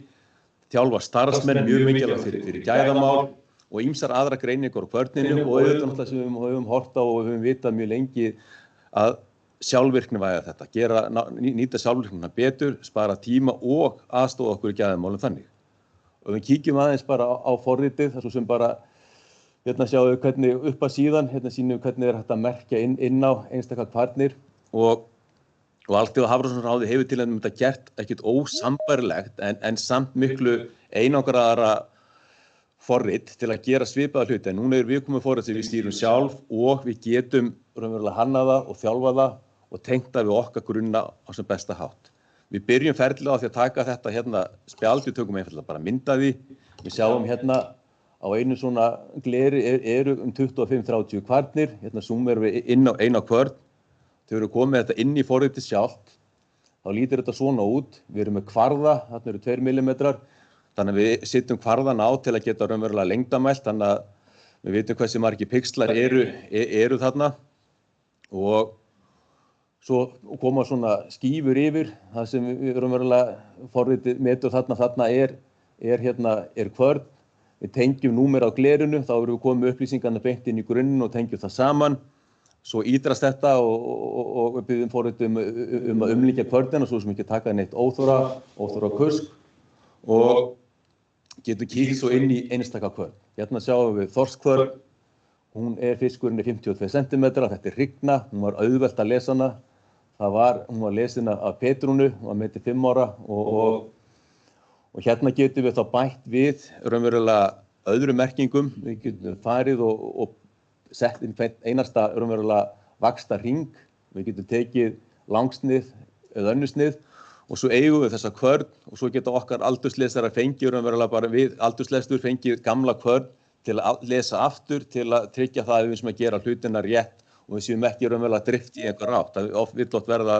þjálfa starfsmenn mjög mikilvægt fyrir gæðamál og ýmsar aðra greiningar á kvörninu, og auðvitað náttúrulega sem við höfum hort á og við höfum vitað mjög lengi að sjálfvirknivæða þetta, nýta sjálfvirknina betur, spara tíma og aðstoða okkur í gæðamálum þannig. Og við kíkjum aðeins bara á forritið, þar svo sem bara, hérna sjáum við hvernig upp að síðan, hérna sýnum við hvernig hægt að merkja inn á einstaka kvarnir, og Alþjóða Hafrannsóknaráðið hefur til að þetta gert ekkert ósambærilegt en samt miklu einangraðara forrit til að gera svipaða hluti. En núna við komið forrit sem við stýrum sjálf og við getum raunverulega hannað það og þjálfa það og tengt það við okkar grunna á sem besta hátt. Við byrjum ferðilega á því að taka þetta hérna spjald, við tökum einfaldlega bara mynda því. Við sjáum hérna á einu svona gleri eru 25-30 kvarnir, hérna zoomum við inn á eina kvörn. Þau eru komið þetta inn í forritið sjálft, þá lítur þetta svona út. Við erum með kvarða, þarna eru 2 mm, þannig að við setjum kvarðan á til að geta raunverulega lengdamælt, þannig að við vitum hversu margir pixlar eru þarna, og svo koma svona skífur yfir, það sem við raunverulega forritið metur þarna er kvörn. Við tengjum númer á glerinu, þá erum við komið upplýsingarna beint inn í grunninn og tengjum það saman. Svo ítrast þetta og við byggjum forritið að umlíkja kvörnina, svo sem ekki taka neitt óþóra kusk, og getum kíkt svo inn í einstaka kvörn. Hérna sjáum við þorskkvörn, fiskurinn 52 cm, þetta hrygna, hún var auðvelt að lesa hana. Hún var lesin af Petrúnu, hún var metið 5 ára, og hérna getum við þá bætt við raunverulega öðrum merkingum. Við getum farið og sett inn einasta raunverulega vaxta hring. Við getum tekið langsnið eða önnusnið, og svo eigum við þessa kvörn, og svo geta okkar aldurslesarar fengið raunverulega bara við aldurslestur fengið gamla kvörn til að lesa aftur, til að tryggja það að við sem að gera hlutina rétt og við séum ekki raunverulega drift í einhver átt. Það vill oft verða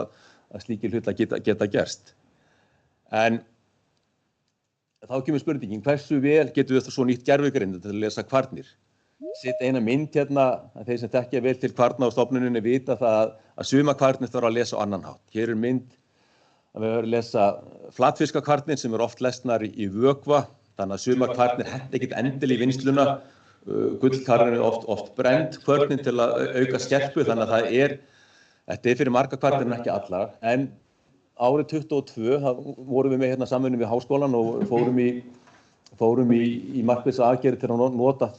að slíkir hlutir geta gerst. En þá kemur spurningin, hversu vel getum við svo nýtt gervigreind til að lesa kvarnir? Sitt eina mynd hérna, að þeir sem þekkja vel til kvarna á stofnuninni vita það að suma kvarnir þarf að lesa á annan hátt. Hér er mynd að við höfum að lesa flatfiskakvarnir sem eru oft lesnar í vökva, þannig að suma kvarnir henta ekkert endil í vinnsluna. Gullkarrin er oft brennd kvörnin til að auka skerpu, þannig að þetta fyrir marga kvarnir en ekki allar. En árið 2022 vorum við með hérna samvinnu við háskólann og fórum í markvissa aðgerðir til að nota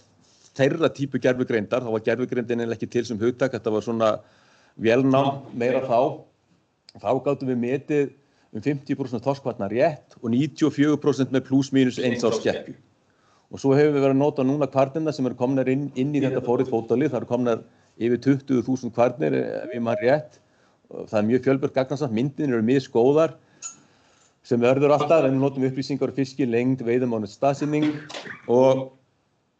þeirra típu gervigreindar. Þá var gervigreindin ekki til sem hugtak, þetta var svona vélnám meira þá. Þá gátum við metið 50% þorskkvarna rétt og 94% með pluss mínus 1 árs skerpu. Og svo hefur við verið að nota núna kvarnirna sem eru komnar inn í þetta forrit fótalið. Það eru komnar yfir 20.000 kvarnir, ef ég man rétt. Það er mjög fjölbreytt gagnasafn, myndin eru misgóðar sem verður alltaf, en við notum upplýsingar fiski, lengd, veiðimánu, staðsetning, og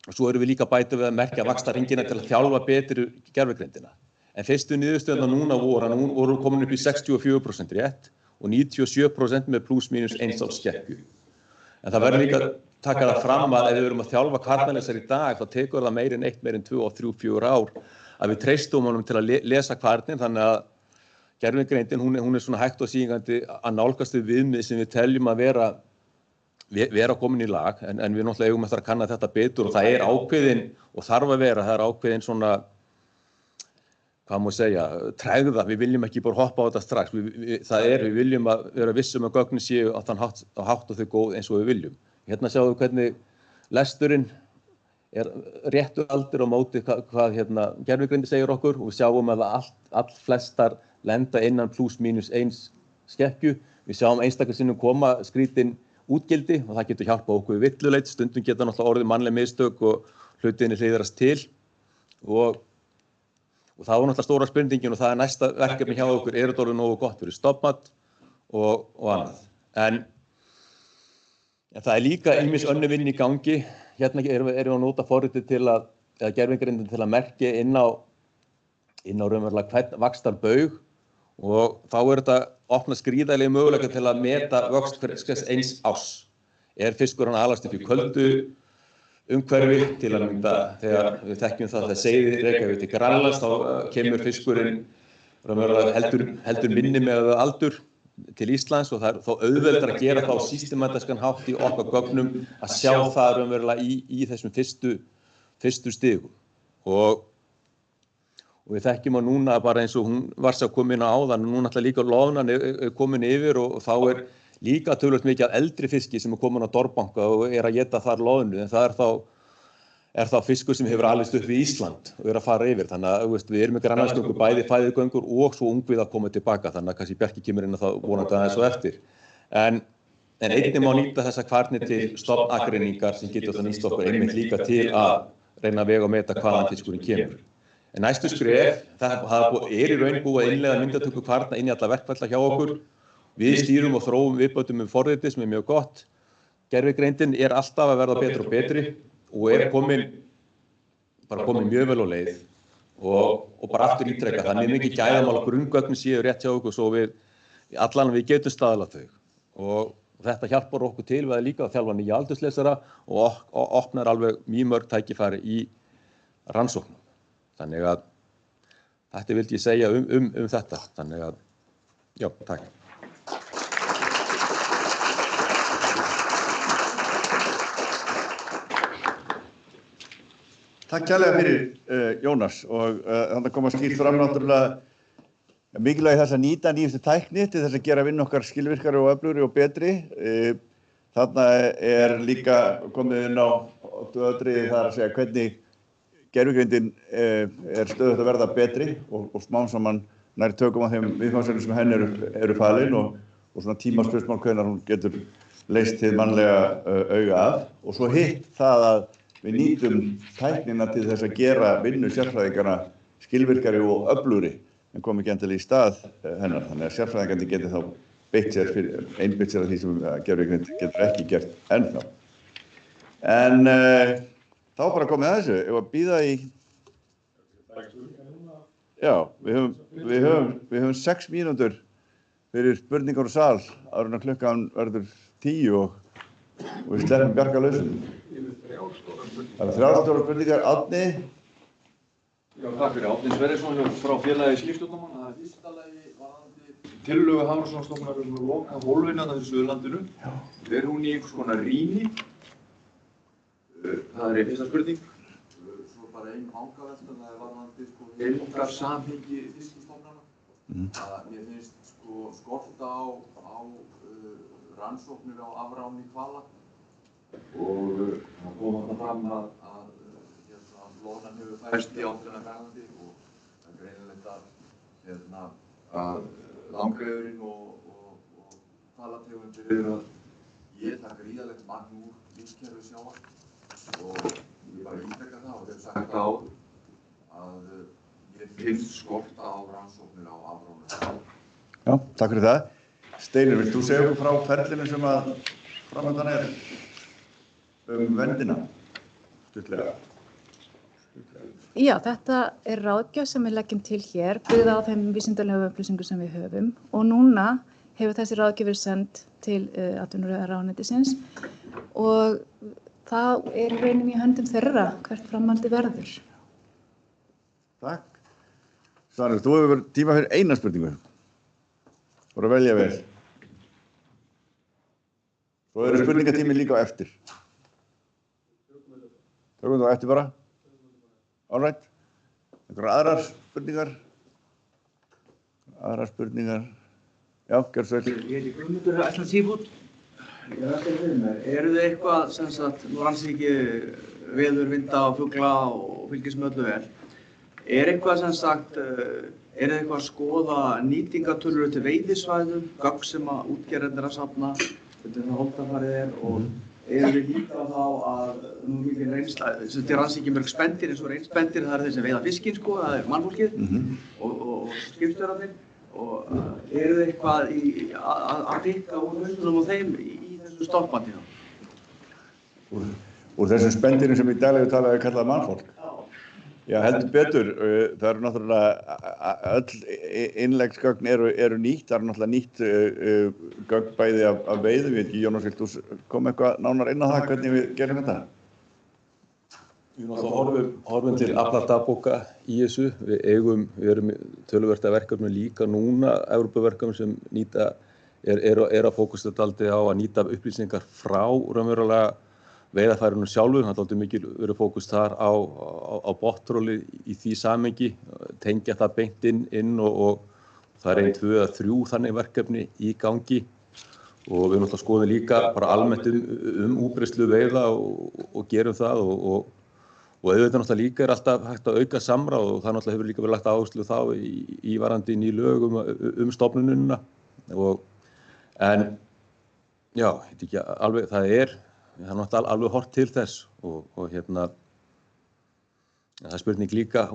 svo erum við líka bæta við að merkja vaxtarhringina til að þjálfa betur gervigreindina. En fyrstu niðurstöðuna núna voru komin upp í 64% rétt og 97% með pluss mínus 1 árs skerpu. En það verður líka að taka það fram að ef við erum að þjálfa kvarnalesar í dag, þá tekur það meir en 2, 3, 4 ár að við treystum honum til að lesa kvarnin, þannig að gervigreindin hún er svona hægt og sígandi að nálgast við viðmið sem við teljum að vera komin í lag, en við náttúrulega eigum eftir að kanna þetta betur, og það er ákveðin og þarf að vera, það er ákveðin svona, hvað má segja, tregða, við viljum ekki bara hoppa á þetta strax, við viljum að vera vissum að gögnin séu á hátt og þau góð eins og við viljum. Hérna sjáum við hvernig lesturinn réttur aldur á móti hvað gervigreindin segir okkur og við sjáum að all flestar lenda innan pluss mínus 1 skekkju. Við sjáum einstaklega sinnum koma skrítin útgildi og það getur hjálpað okkur við villuleit, stundum geta náttúrulega orðið mannleg mistök og hlutinni hliðrast til og það var náttúrulega stóra spurningin og það næsta verkefni hjá okkur, þetta orðið nógu gott fyrir stofnmat og annað. En það líka ýmis önnur vinna í gangi. Hérna erum við að nota forritið eða gervigreindin til að merkja inn á raunverulega hvern vaxtarbaug og þá þetta opna gríðarlega möguleika til að meta vöxt hvers eins árs. Fiskurinn að alast upp í köldu umhverfi til að mynda þegar við þekkjum það þegar seiðið reka við til Grænlands þá kemur fiskurinn raunverulega heldur minni með aldur til Íslands og það þó auðveldar að gera þá systematískan hátt í okkar gögnum að sjá það raunverulega í þessum fyrstu stigum og við þekkjum að núna bara eins og hún var að koma inn á áðan og núna ætla líka loðnan komin yfir og þá líka töluvert mikið af eldri fiski sem komin á Dorbanka og að éta þar loðnu en það er þá fiskur sem hefur alist upp við Ísland og að fara yfir. Þannig að við erum með grænlandsgöngur, bæði fæðugöngur og svo ungviði að koma tilbaka. Þannig að kannski Bjarki kemur inn að það vonandi aðeins og eftir. En einnig má nýta þessa kvarnir til stofnagreiningar sem getur það nýst okkur einmitt líka til að reyna að vega og meta hvaðan fiskurinn kemur. En næstu skref, það í raun búið að innleiða myndatöku kvarna inn í alla verkfalla hjá okkur. Við stýrum og þróum viðbótum forritið sem mjög gott. Gervigreindin alltaf að verða betri og betri. Og komin mjög vel á leið og bara aftur ítrekka þannig mikið gæðamál og grunngögnin séu rétt hjá okkur svo við getum staðlað þau og þetta hjálpar okkur til við að líka að þjálfa nýja aldurslesara og opnar alveg mjög mörg tækifæri í rannsóknum. Þannig að þetta vildi ég segja þetta. Þannig að, já, takk. Takk kærlega fyrir Jónas og þannig koma skýrt fram náttúrulega mikilvægi þess að nýta nýjustu tækni til þess að gera vinnu okkar skilvirkari og öflugri og betri. Þarna líka komið inn á döðatriði þar að segja hvernig gervigreindin stöðugt að verða betri og smám saman nær tökum á þeim viðfangsefnum sem henni eru falin og svona tímaspursmál hvenær hún getur leyst hið mannlega auga af og svo hitt það að við nýtum tæknina til þess að gera vinnu sérfræðingarna skilvirkari og öflugri en kom ekki endilega í stað hennar. Þannig að sérfræðingarnir geti þá einbeitt sér að því sem gervigreind getur ekki gert ennþá. En þá bara komið að þessu. Ef að bíða í... Já, við höfum 6 mínútur fyrir spurningar og sal áður en klukkan verður 10 og við sleppum Bjarka lausum. Það 3 stórar spurningar. Árni? Já, takk fyrir. Árni Sverrisson frá félagi skipstjórnarmanna. Það fyrsta lagi varðandi tillögu Hafrannsóknastofnunar að loka hólfinu þarna í Suðurlandinu. Hún í einhvers konar rýni? Það fyrsta spurning. Svo bara ein vangavelta, það varðandi heildarsamhengi fiskistofnanna. Mér finnst skorta á rannsóknir á afráni hvala. Og það kom þarna fram að loðnan hefur færst í áttina Grænlandi og það greinilegt að langreyðurinn og hvalategundir eru að éta gríðarlegt magn úr lífskerfi sjávar og ég bara ítreka það og hef sagt það áður að ég finnst skorta á rannsóknir á afráni. Já, takk fyrir það. Steinir, vilt þú segja okkur frá ferlinu sem að framöndan verndina? Stuttlega. Já, þetta ráðgjöf sem við leggjum til hér, byggða á þeim vísindalegu upplýsingum sem við höfum og núna hefur þessi ráðgjöf verið send til atvinnuvegaráðuneytisins og það í rauninni í höndum þeirra hvert framhaldi verður. Takk. Svanur, þú hefur tíma fyrir eina spurningu. Þú voru að velja vel. Svo eru spurningatími líka á eftir. Tökum þú á eftir bara. All right. Einhverjar aðrar spurningar? aðrar spurningar? Já, gjörðu svo vel. Ég heiti Guðmundur Iceland Seafood. Ég er alltaf við mér. Eru þið eitthvað, sem sagt, nú rannsið ekki veður, vinda og fugla og fylgist með öllu vel. Er eitthvað, sem sagt, er þið eitthvað að skoða nýtingatölur til veiðisvæðum, gögn sem að útgerðarnir að safna, hvernig það holtafarið og eru þið líka þá að, nú mikið reynsla, þetta er rannsið ekki mörg spendir eins og reynspendir, það þeir sem veiða fiskinn, sko, það mannfólkið og skipstjórarnir. Og eru þið eitthvað að pikka úr hausnum og þeim í þessu stoppmati þá? Úr þessum spendirum sem í daglegu tala er kallað mannfólk? Já, heldur betur. Það eru náttúrulega öll innleggsgögn eru nýtt. Það eru náttúrulega nýtt gögn bæði af veiðum. Ég veit ekki, Jónas, vilt þú koma eitthvað nánar inn á það hvernig við gerum þetta? Við náttúrulega horfum til afladagbóka í þessu. Við erum töluvert af verkefnum líka núna, Evrópuverkefnum sem er að fókusa dálítið á að nýta upplýsingar frá raunverulega veiðarfærunum sjálfur. Það er dálítið mikil verið fókus þar á botntrollið í því samhengi, tengja það beint inn og það er 1, 2 eða 3 þannig verkefni í gangi. Og við náttúrulega skoðum líka bara almennt útbreiðslu veiða og gerum það og auðvitað náttúrulega líka er alltaf hægt að auka samráð og það náttúrulega hefur líka verið lagt áherslu þá í varandi ný lög stofnunina. En já, ekki alveg, það er náttúrulega alveg horft til þess og það er spurning líka,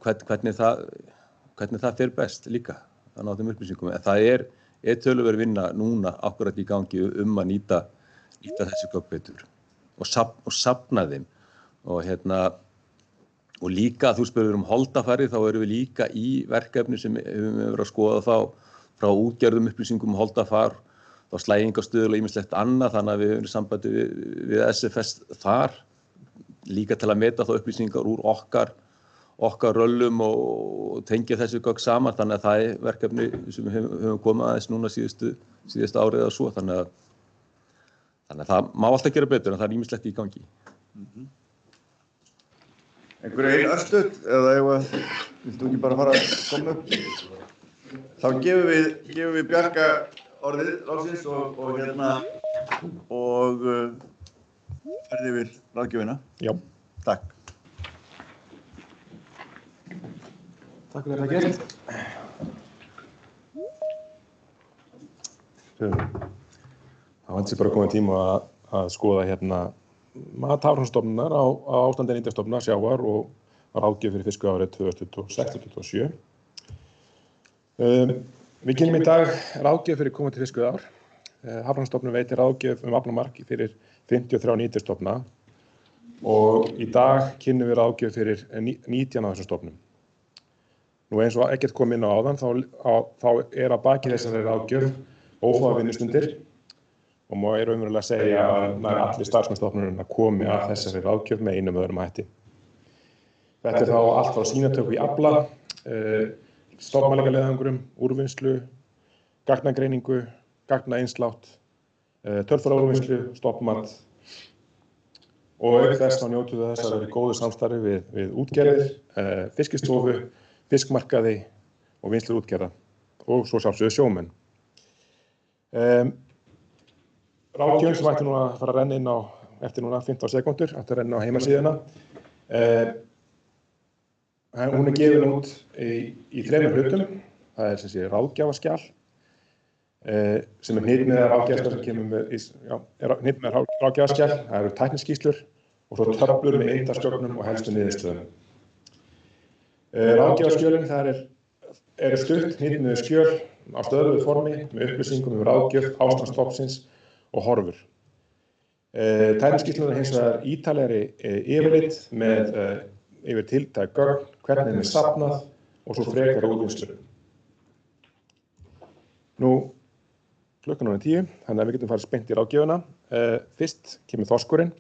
hvernig það fer best líka að ná þeim upplýsingum. En það er töluverð vinna núna akkurat í gangi að nýta þessi gögn betur og safna þeim. Og líka, þú spurðir holdafærið, þá erum við líka í verkefni sem við höfum verið að skoða þá frá útgerðum upplýsingum holdafar, þá slægingarstöðul og ýmislegt annað, þannig að við höfum sambandi við SFS þar, líka til að meta þá upplýsingar úr okkar röllum og tengja þessi gögn saman, þannig að það er verkefni sem við höfum komið aðeins núna síðustu árið eða svo, þannig að það má alltaf gera betur en það er ýmislegt í gangi. Einhverju einn örstuð eða viltu ekki bara fara að koma upp? Þá gefum við Bjarka orðið loksins og ferði yfir ráðgjöfina. Já. Takk. Takk fyrir þetta gert. Það vantar sér bara komið tíma að skoða mat Hafrannsóknastofnunar á ástandi nytjastofna sjávar og ráðgjöf fyrir fiskveiðiárið 2026-2027. Við kynnum í dag ráðgjöf fyrir komandi fiskveiðiár. Hafrannsóknastofnun veitir ráðgjöf aflamark fyrir 53 nytjastofna og í dag kynnum við ráðgjöf fyrir 19 af þessum stofnum. Nú eins og Eggert kom inn á áðan þá er að baki þessari ráðgjöf ófáar vinnustundir og má raunverulega segja að nær allir starfsmannastofnunina komi að þessari ráðgjöf með einum öðrum hætti. Þetta er þá allt frá sýnatöku í afla, stofnmælingaleiðangrum, úrvinnslu, gagnagreiningu, gagnaeinslátt, tölfræðiúrvinnslu, stoppmat og auk þess þá njótum við þess að vera í góðu samstarfi við útgerðir, Fiskistofu, fiskmarkaði og vinnslur útgerða og svo sjálfsögðu sjómenn. Ráðgjöf sem ætti núna að fara að renna inn á eftir núna 15 sekúndur, ætti að renna á heimasíðuna. Hún er gefin út í 3 hlutum. Það er sem sé ráðgjafarskjal sem er hnitmiðað ráðgjafarskjal sem kemur með hnitmiðað ráðgjafarskjal. Það eru tækniskýrslur og svo töflur með eindagstjórnum og helstu niðurstöðum. Ráðgjafarskjölin þar eru stutt hnitmiðuð skjöl á stöðluðu formi með upplýsingum ráðgjöf, ástand stofnsins og horfur. Tækniskýrslurnar hins vegar ítarlegri yfirlit með yfir tiltæk gögn, hvernig þeim er safnað og svo frekara útvinnslu. Nú, klukkan er 10, þannig að við getum farið beint í ráðgjöfina. Fyrst kemur þorskurinn.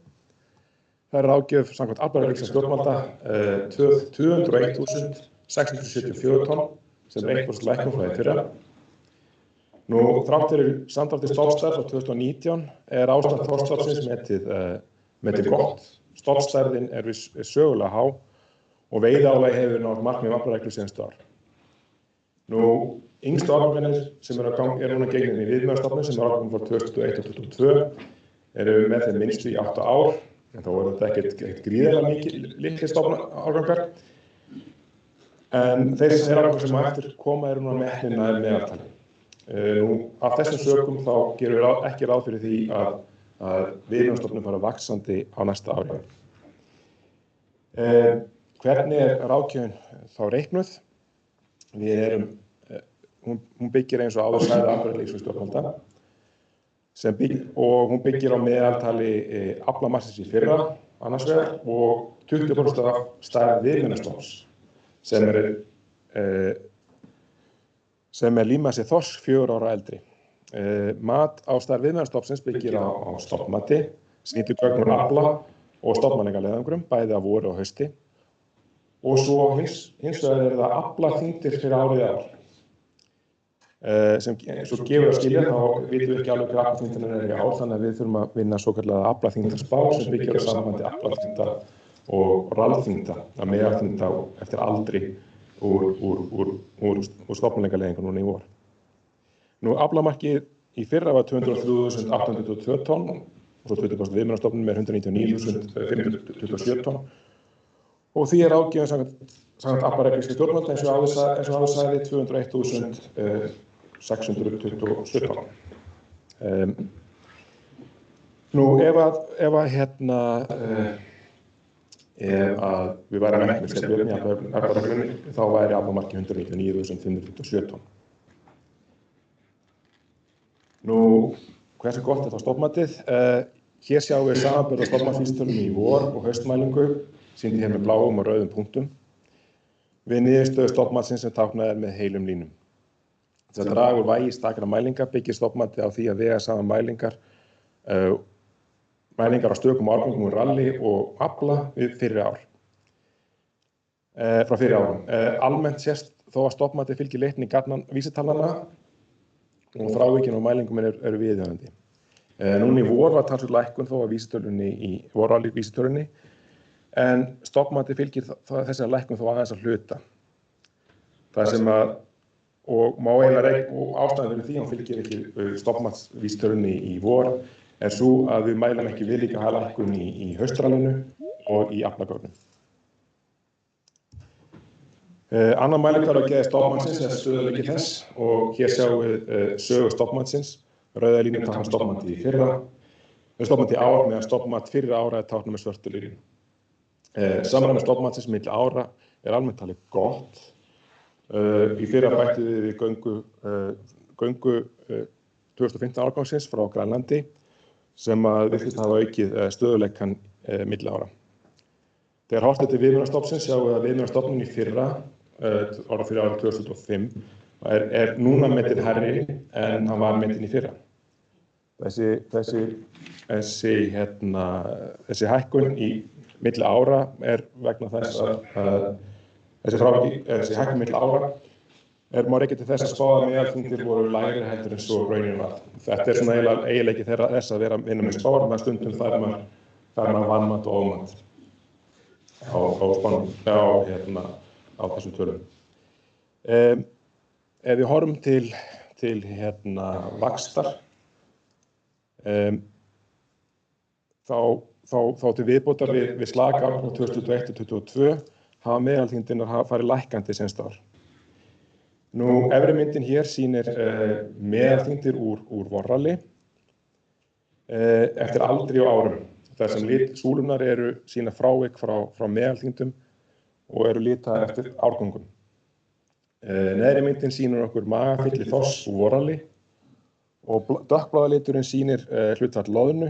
Það er ráðgjöf samkvæmt aflaverðsins stjórnvalda 201.674 tonn sem er 1% lækkun frá því fyrra. Nú, þrátt fyrir samdrátt í stofnstærð frá 2019 er ástand þorskstofnsins metið gott. Stofnstærðin er sögulega há og veiðiálagi hefur náð markmiðum aflareglu síðustu ár. Yngstu árgangarnir sem eru núna gengin í viðmiðunarstofnun sem árgangar frá 2001 og 2022 eru með þeim minnstu í 8 ár, en þá þetta ekkert gríðarlega mikið litlir árgangar. En þeir árgangar sem eftir koma eru núna metnir nær meðaltali. Af þessum sökum þá gerum við ekki ráð fyrir því að viðmiðunarstofnun fara vaxandi á næsta ári. Hvernig ráðgjöfin þá reiknuð? Hún byggir eins og áður sagði afbrigðis stjórnvalda og hún byggir á meðaltali aflamarksins í fyrra annars vegar og 20% af stærð viðmiðunarstofns sem lífmassi þorsk 4 ára eldri. Mat á stærð viðmiðunarstofnsins byggir á stofnmati, snýtugögnum afla og stofnmælingarleiðangrum, bæði á vori og hausti. Og svo hins vegar það aflaþyngdir fyrir árið ár. Sem svo gefur að skilja, þá vitum við ekki alveg hver aflaþyngdirnar eru í ár, þannig að við þurfum að vinna svokallaða aflaþyngdarspá sem byggir á sambandi aflaþyngda og rallþyngda, að meðalþyngda eftir aldri úr stofnmælingarleiðingu núna í vor. Aflamarkið í fyrra var 203.822 tonn og svo 20% viðmiðunarstofnun með 199.527 tonn. Og því ráðgjöfin samkvæmt aflareiknings stjórnvalda eins og áður sagði 201.627 tonn. Ef við værum ekki með stefnum í aflareikningi þá væri aflamarkið 199.527 tonn. Hversu gott þá stofnmatið? Hér sjáum við samanburð á stofnmatsvísitölum í vor og haustmælingu, sýndi hér með bláum og rauðum punktum, við niðurstöðu stofnmatsins sem táknað með heilum línum. Þess að draga úr vægi stakra mælinga byggir stofnmatið á því að vega saman mælingar á stökum árgöngum úr ralli og afla við frá fyrri árum. Almennt sést þó að stofnmatið fylgir leitni vísitalnanna og frávikin og mælingum eru viðhöfandi. Núna í vor var talsvert lækkun þó að vorralli vísitölunni, en stofnmatið fylgir þessari lækkun þó aðeins að hluta. Það sem og ástæðan fyrir því hann fylgir ekki stofnmatsvísitölunni í vor er svo að við mælum ekki viðlíka lækkun í haustrallinu og í aflagögnum. Annar mælikvarði á geði stofnmatsins er stöðugleiki þess og hér sjáum við sögu stofnmatsins. Rauða línur táknar stofnmatið í fyrra, stofnmatið í ár meðan stofnmat fyrir ára er táknað með svörtu línum. Samræmi stofnmatsins milli ára er almennt talið gott. Í fyrra bættum við göngu 2015 árgangsins frá Grænlandi sem virtist hafa aukið stöðugleikann milli ára. Þegar horft er til viðmiðunarstofnsins sjáum við að viðmiðunarstofnun í fyrra, fyrir árið 2005, er núna metinn hærri en hann var metinn í fyrra. Þessi hækkun í milli ára er vegna þess að þessi hækkun milli ára má rekja til þess að spáðar meðalþyngdir voru lægri heldur en svo raunin var. Þetta er svona eiginleiki þess að vera að vinna með spár, með stundum þar maður vanmat og ofmat á þessum tölum. Ef við horfum til vaxtar, þá til viðbótar við slaka ár frá 2021 til 2022 hafa meðalþyngdirnar farið lækkandi seinstu ár. Efri myndin hér sýnir meðalþyngdir úr vorralli eftir aldri og árum. Þar sem súlurnar sýna frávik frá meðalþyngdum og eru litaðar eftir árgöngum. Neðri myndin sýnir okkur magafylli þorsks úr vorralli og dökkbláa liturinn sýnir hlutfall loðnu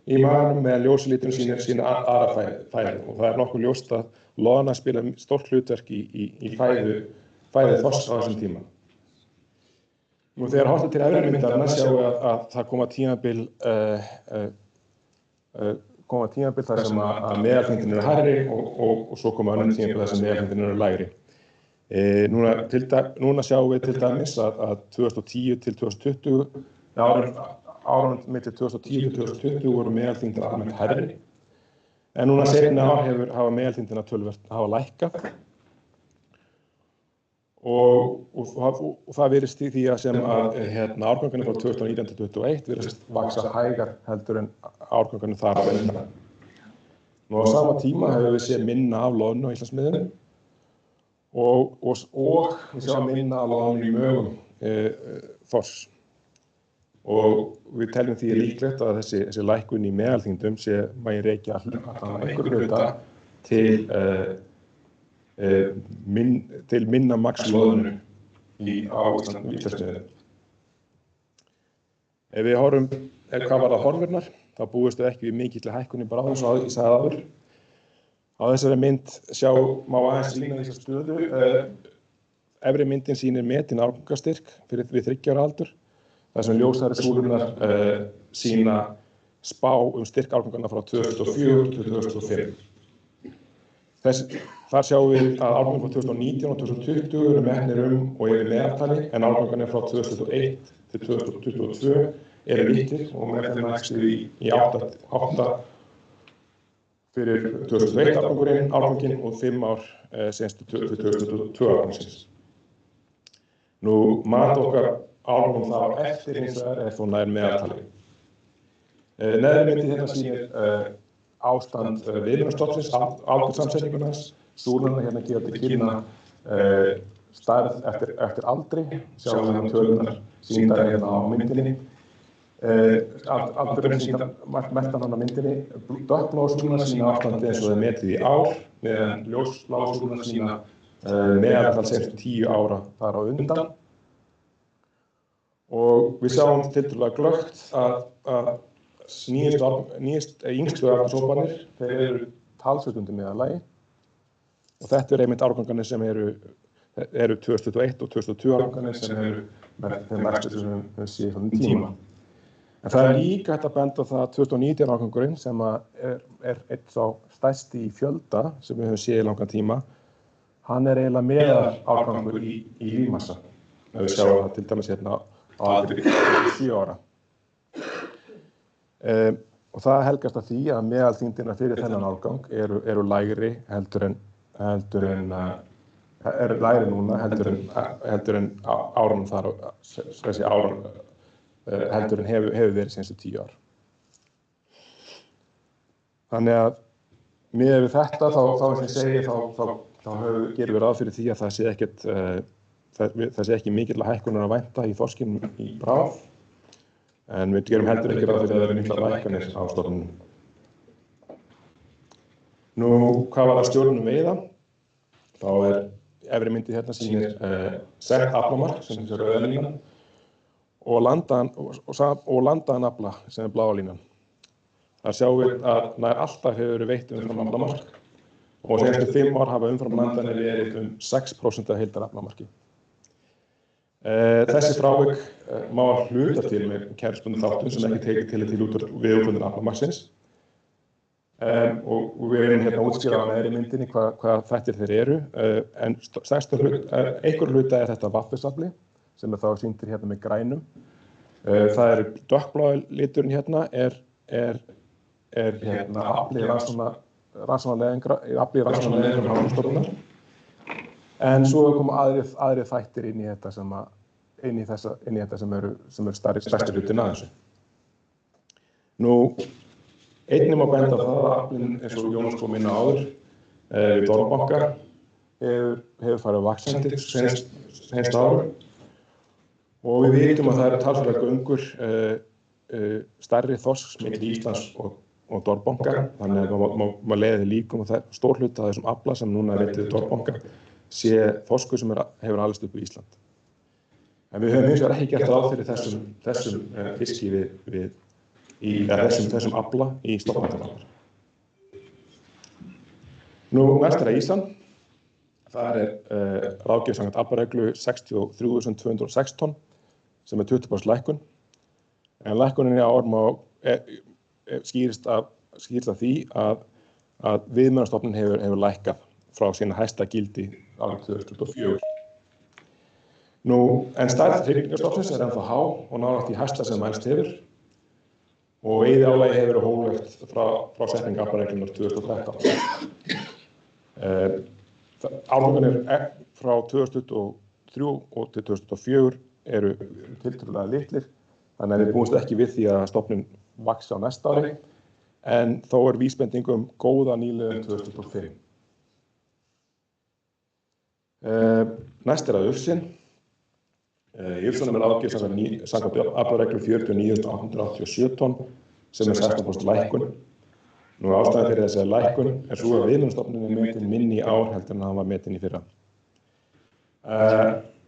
í maganum meðan ljósi liturinn sýnir aðra fæðu og það er nokkuð ljóst að loðna spila stórt hlutverk í fæðu þorsks á þessum tíma. Þegar horft er til efri myndarinnar sjáum við að það koma tímabil þar sem að meðalþyngdin eru hærri og svo koma önnur tímabil þar sem meðalþyngdin eru lægri. Núna sjáum við til dæmis að 2010 til 2020, árunum milli 2010 til 2020 voru meðalþyngdir almennt hærri, en núna seinni ár hafa meðalþyngdirnar töluvert hafa lækkað og það virðist í því að sem að árgangarnir frá 2019 til 2021 virðist vaksa hægar heldur en árgangarnir þar á undan. Nú á sama tíma hefur við séð minna af loðnu á Íslandsmiðum og við sjáum minna af loðnu í mögum þorsks. Og við teljum því líklegt að þessi lækkun í meðalþyngdum megi rekja einhver hluta til minna magsloðnu á Íslandsmiðum. Ef við horfum hvað var það horfurnar, þá búist við ekki við mikilli hækkun í bráð, eins og ég sagði áður. Á þessari mynd má aðeins sýna þessa stöðu. Efri myndin sýnir metinn árgangastyrk við 30 ára aldur. Það sem ljósari súlurnar sýna spá styrk árganganna frá 2004 til 2005. Þar sjáum við að árgangar frá 2019 og 2020 eru metnir og yfir meðaltali, en árgangarnir frá 2001 til 2022 eru litlir og með þeim næstu í 8 fyrir 2001 árganginn og 5 ár senstu 2022 árgangsins. Nú, mat okkar árgangum þar á eftir hins vegar þó nær meðaltali. Neðri myndi sýnir ástand viðmiðunarstofnsins, aldurssamsetningunnar, súlurnar gefa til kynna stærð eftir aldri, sjáum við tölunar sýndar á myndinni. Aldurinn sýndar merktan á myndinni, dökkbláu súlurnar sýna ástandi eins og það metið í ár, meðan ljósbláu súlurnar sýna meðaltal senstu 10 ára þar á undan. Og við sjáum tiltölulega glöggt að yngstu aldurshóparnir, þeir eru talsvert undir meðallagi og þetta einmitt árgangarnir sem eru 2021 og 2022 árgangarnir sem eru þeir merktu sem við séum frá þeim tíma. En það líka hægt að benda á það að 2019 árgangurinn sem er eitt sá stærsti í fjölda sem við höfum séð í langan tíma, hann eiginlega meðal árgangur í lífmassa. Við sjáum það til dæmis á aldri 7 ára. Og það helgast af því að meðalþyngdina fyrir þennan árgang eru lægri lægri núna heldur en árunum þar þessi árun heldur en hefur verið síðustu 10 ár. Þannig að miðað við þetta þá gerum við ráð fyrir því að það sé ekki mikilvæg hækkunar að vænta í þorskinum í bráð, en við gerum heldur ekki ráð fyrir að það eru miklar lækkanir á stofninum. Nú, hvað var að stjórnum veiða? Þá efri myndið sýnir sett aflamark, sem er rauða línan, og landaðan afla, sem er bláa línan. Það sjáum við að nær alltaf hefur verið veitt umfram aflamark og senstu 5 ár hafa umfram landanir verið 6% af heildaraflamarki. Þessi frávik má hluta til með kerfisbundnum þáttum sem ekki tekið til við úthlutun aflamarksins. Og við erum að útskýra á neðri myndinni hvað þættir þeir eru, en einhver hluta þetta vaffinsafli sem þá sýndir með grænum. Það dökkblái liturinn afli rannsóknarleiðangrar hafrannsóknastofnunar, en svo koma aðrir þættir inn í þetta sem eru stærsti hlutin að þessu. Nú, einnig má benda á það að aflinn, eins og Jónas kom inn á áður, við Dorbanka hefur farið vaxandi seinustu árum og við vitum að það eru talsverðar göngur stærri þorsks milli Íslands og Dorbanka, þannig að maður leiðir líkum að stór hluta af þessum afla sem núna veitir við Dorbanka sé þorskur sem hefur alist upp í Ísland. En við höfum hins vegar ekki gert ráð fyrir þessum fiski þessum afla í stofnættaraflar. Nú, næst ísan. Það ráðgjöf samkvæmt aflareglu 63.206 tonn, sem 20% lækkun. En lækkunin í ár skýrist af því að viðmiðunarstofnun hefur lækkað frá sína hæsta gildi árið 2004. Nú, en stærð hrygningarstofnsins ennþá há og nálægt í hæsta sem mælst hefur og veiðiálagi hefur verið hóflegt frá setningu aflareglunar 2013. Árgangarnir frá 2021 2003 og til 2004 eru tiltölulega litlir, þannig að við búumst ekki við því að stofninn vaxi á næsta ári, en þó vísbending góða nýliðun 2005. Næst að ufsinn. Í ufsunum ráðgjöf samkvæmt aflareglu 49.887 tonn sem 16% lækkun. Nú ástæðan fyrir þessari lækkun sú að viðmiðunarstofninn metin minni í ár heldur en hann var metin í fyrra.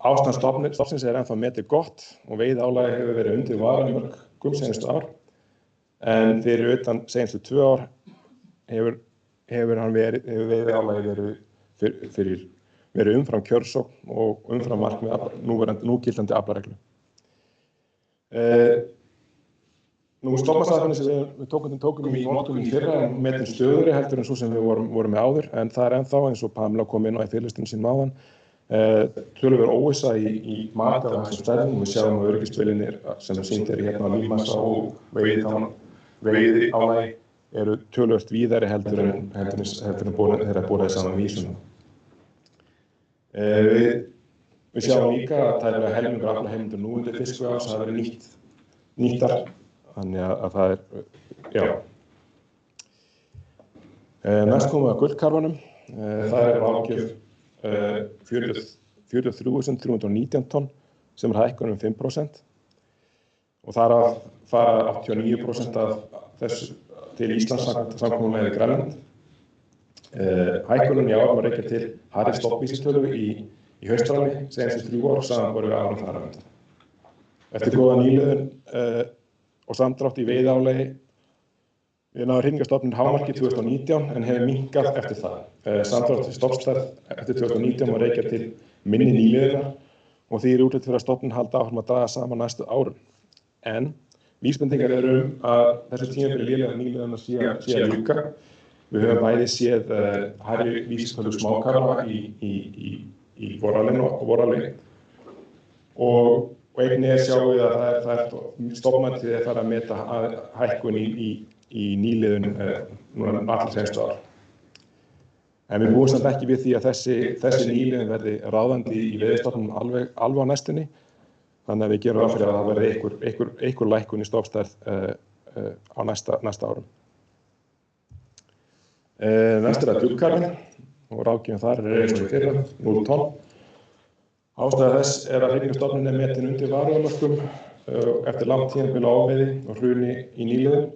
Ástand stofnsins ennþá metið gott og veiðiálagið hefur verið undir varamörkum seinustu ár, en fyrir utan seinustu 2 ár hefur veiðiálagið verið umfram kjörsókn og umfram markmið núgildandi aflareglu. Stofnstærðin sem við tókum í notkun í fyrra metin stöðugri heldur en svo sem við vorum með áður, en það ennþá, eins og Pamela kom inn á í fyrirlestunum sín áðan, töluverð óvissa í mati á þessum stærðum. Við sjáum að öryggisspilinir sem sýnd hérna lífmassa og veiðiálagi eru töluvert víðari heldur en þeirra borðið saman vísunum. Við sjáum líka að tæplega helmingur aflaheimildir nú undir fiskveiðiárs hafa verið nýttar, þannig að það Næst komum við að gullkarfanum. Það ráðgjöf 43.319 tonn sem hækkun 5%, og þar af fara 89% af þessu til Íslands samkomulagið við Grænland. Hækkunin í ár má rekja til hærri stofnvísitölu í haustráni seinustu 3 ár samanborið við árin þar á undan. Eftir góða nýliðun og samdrátt í veiðiálagi náði hrygningarstofninn hámarki 2019 en hefur minnkað eftir það. Samdrátt í stofnstærð eftir 2019 má rekja til minni nýliðunar og því útlit fyrir að stofninn halda áfram að draga saman næstu árum. En vísbendingar eru að þessi tímabili nýliðunar sé að ljúka. Við höfum bæði séð hærri vísitölu smákarfa í vorrali og einnig sjáum við að það er stofnmæntið að fara að meta hækkun í nýliðun allir seinustu ár. En við búumst ekki við því að þessi nýliðun verði ráðandi í veiðistofnum alveg á næstunni, þannig að við gerum ráð fyrir að það verði einhver lækkun í stofnstærð á næsta árum. Næst að djúpkarfinn og ráðgjöfin þar eins og í fyrra, 0 tonn. Ástæða þess að hrygningarstofninn metin undir varúðarmörkum eftir langt tímabil á ofveiði og hruni í nýliðun.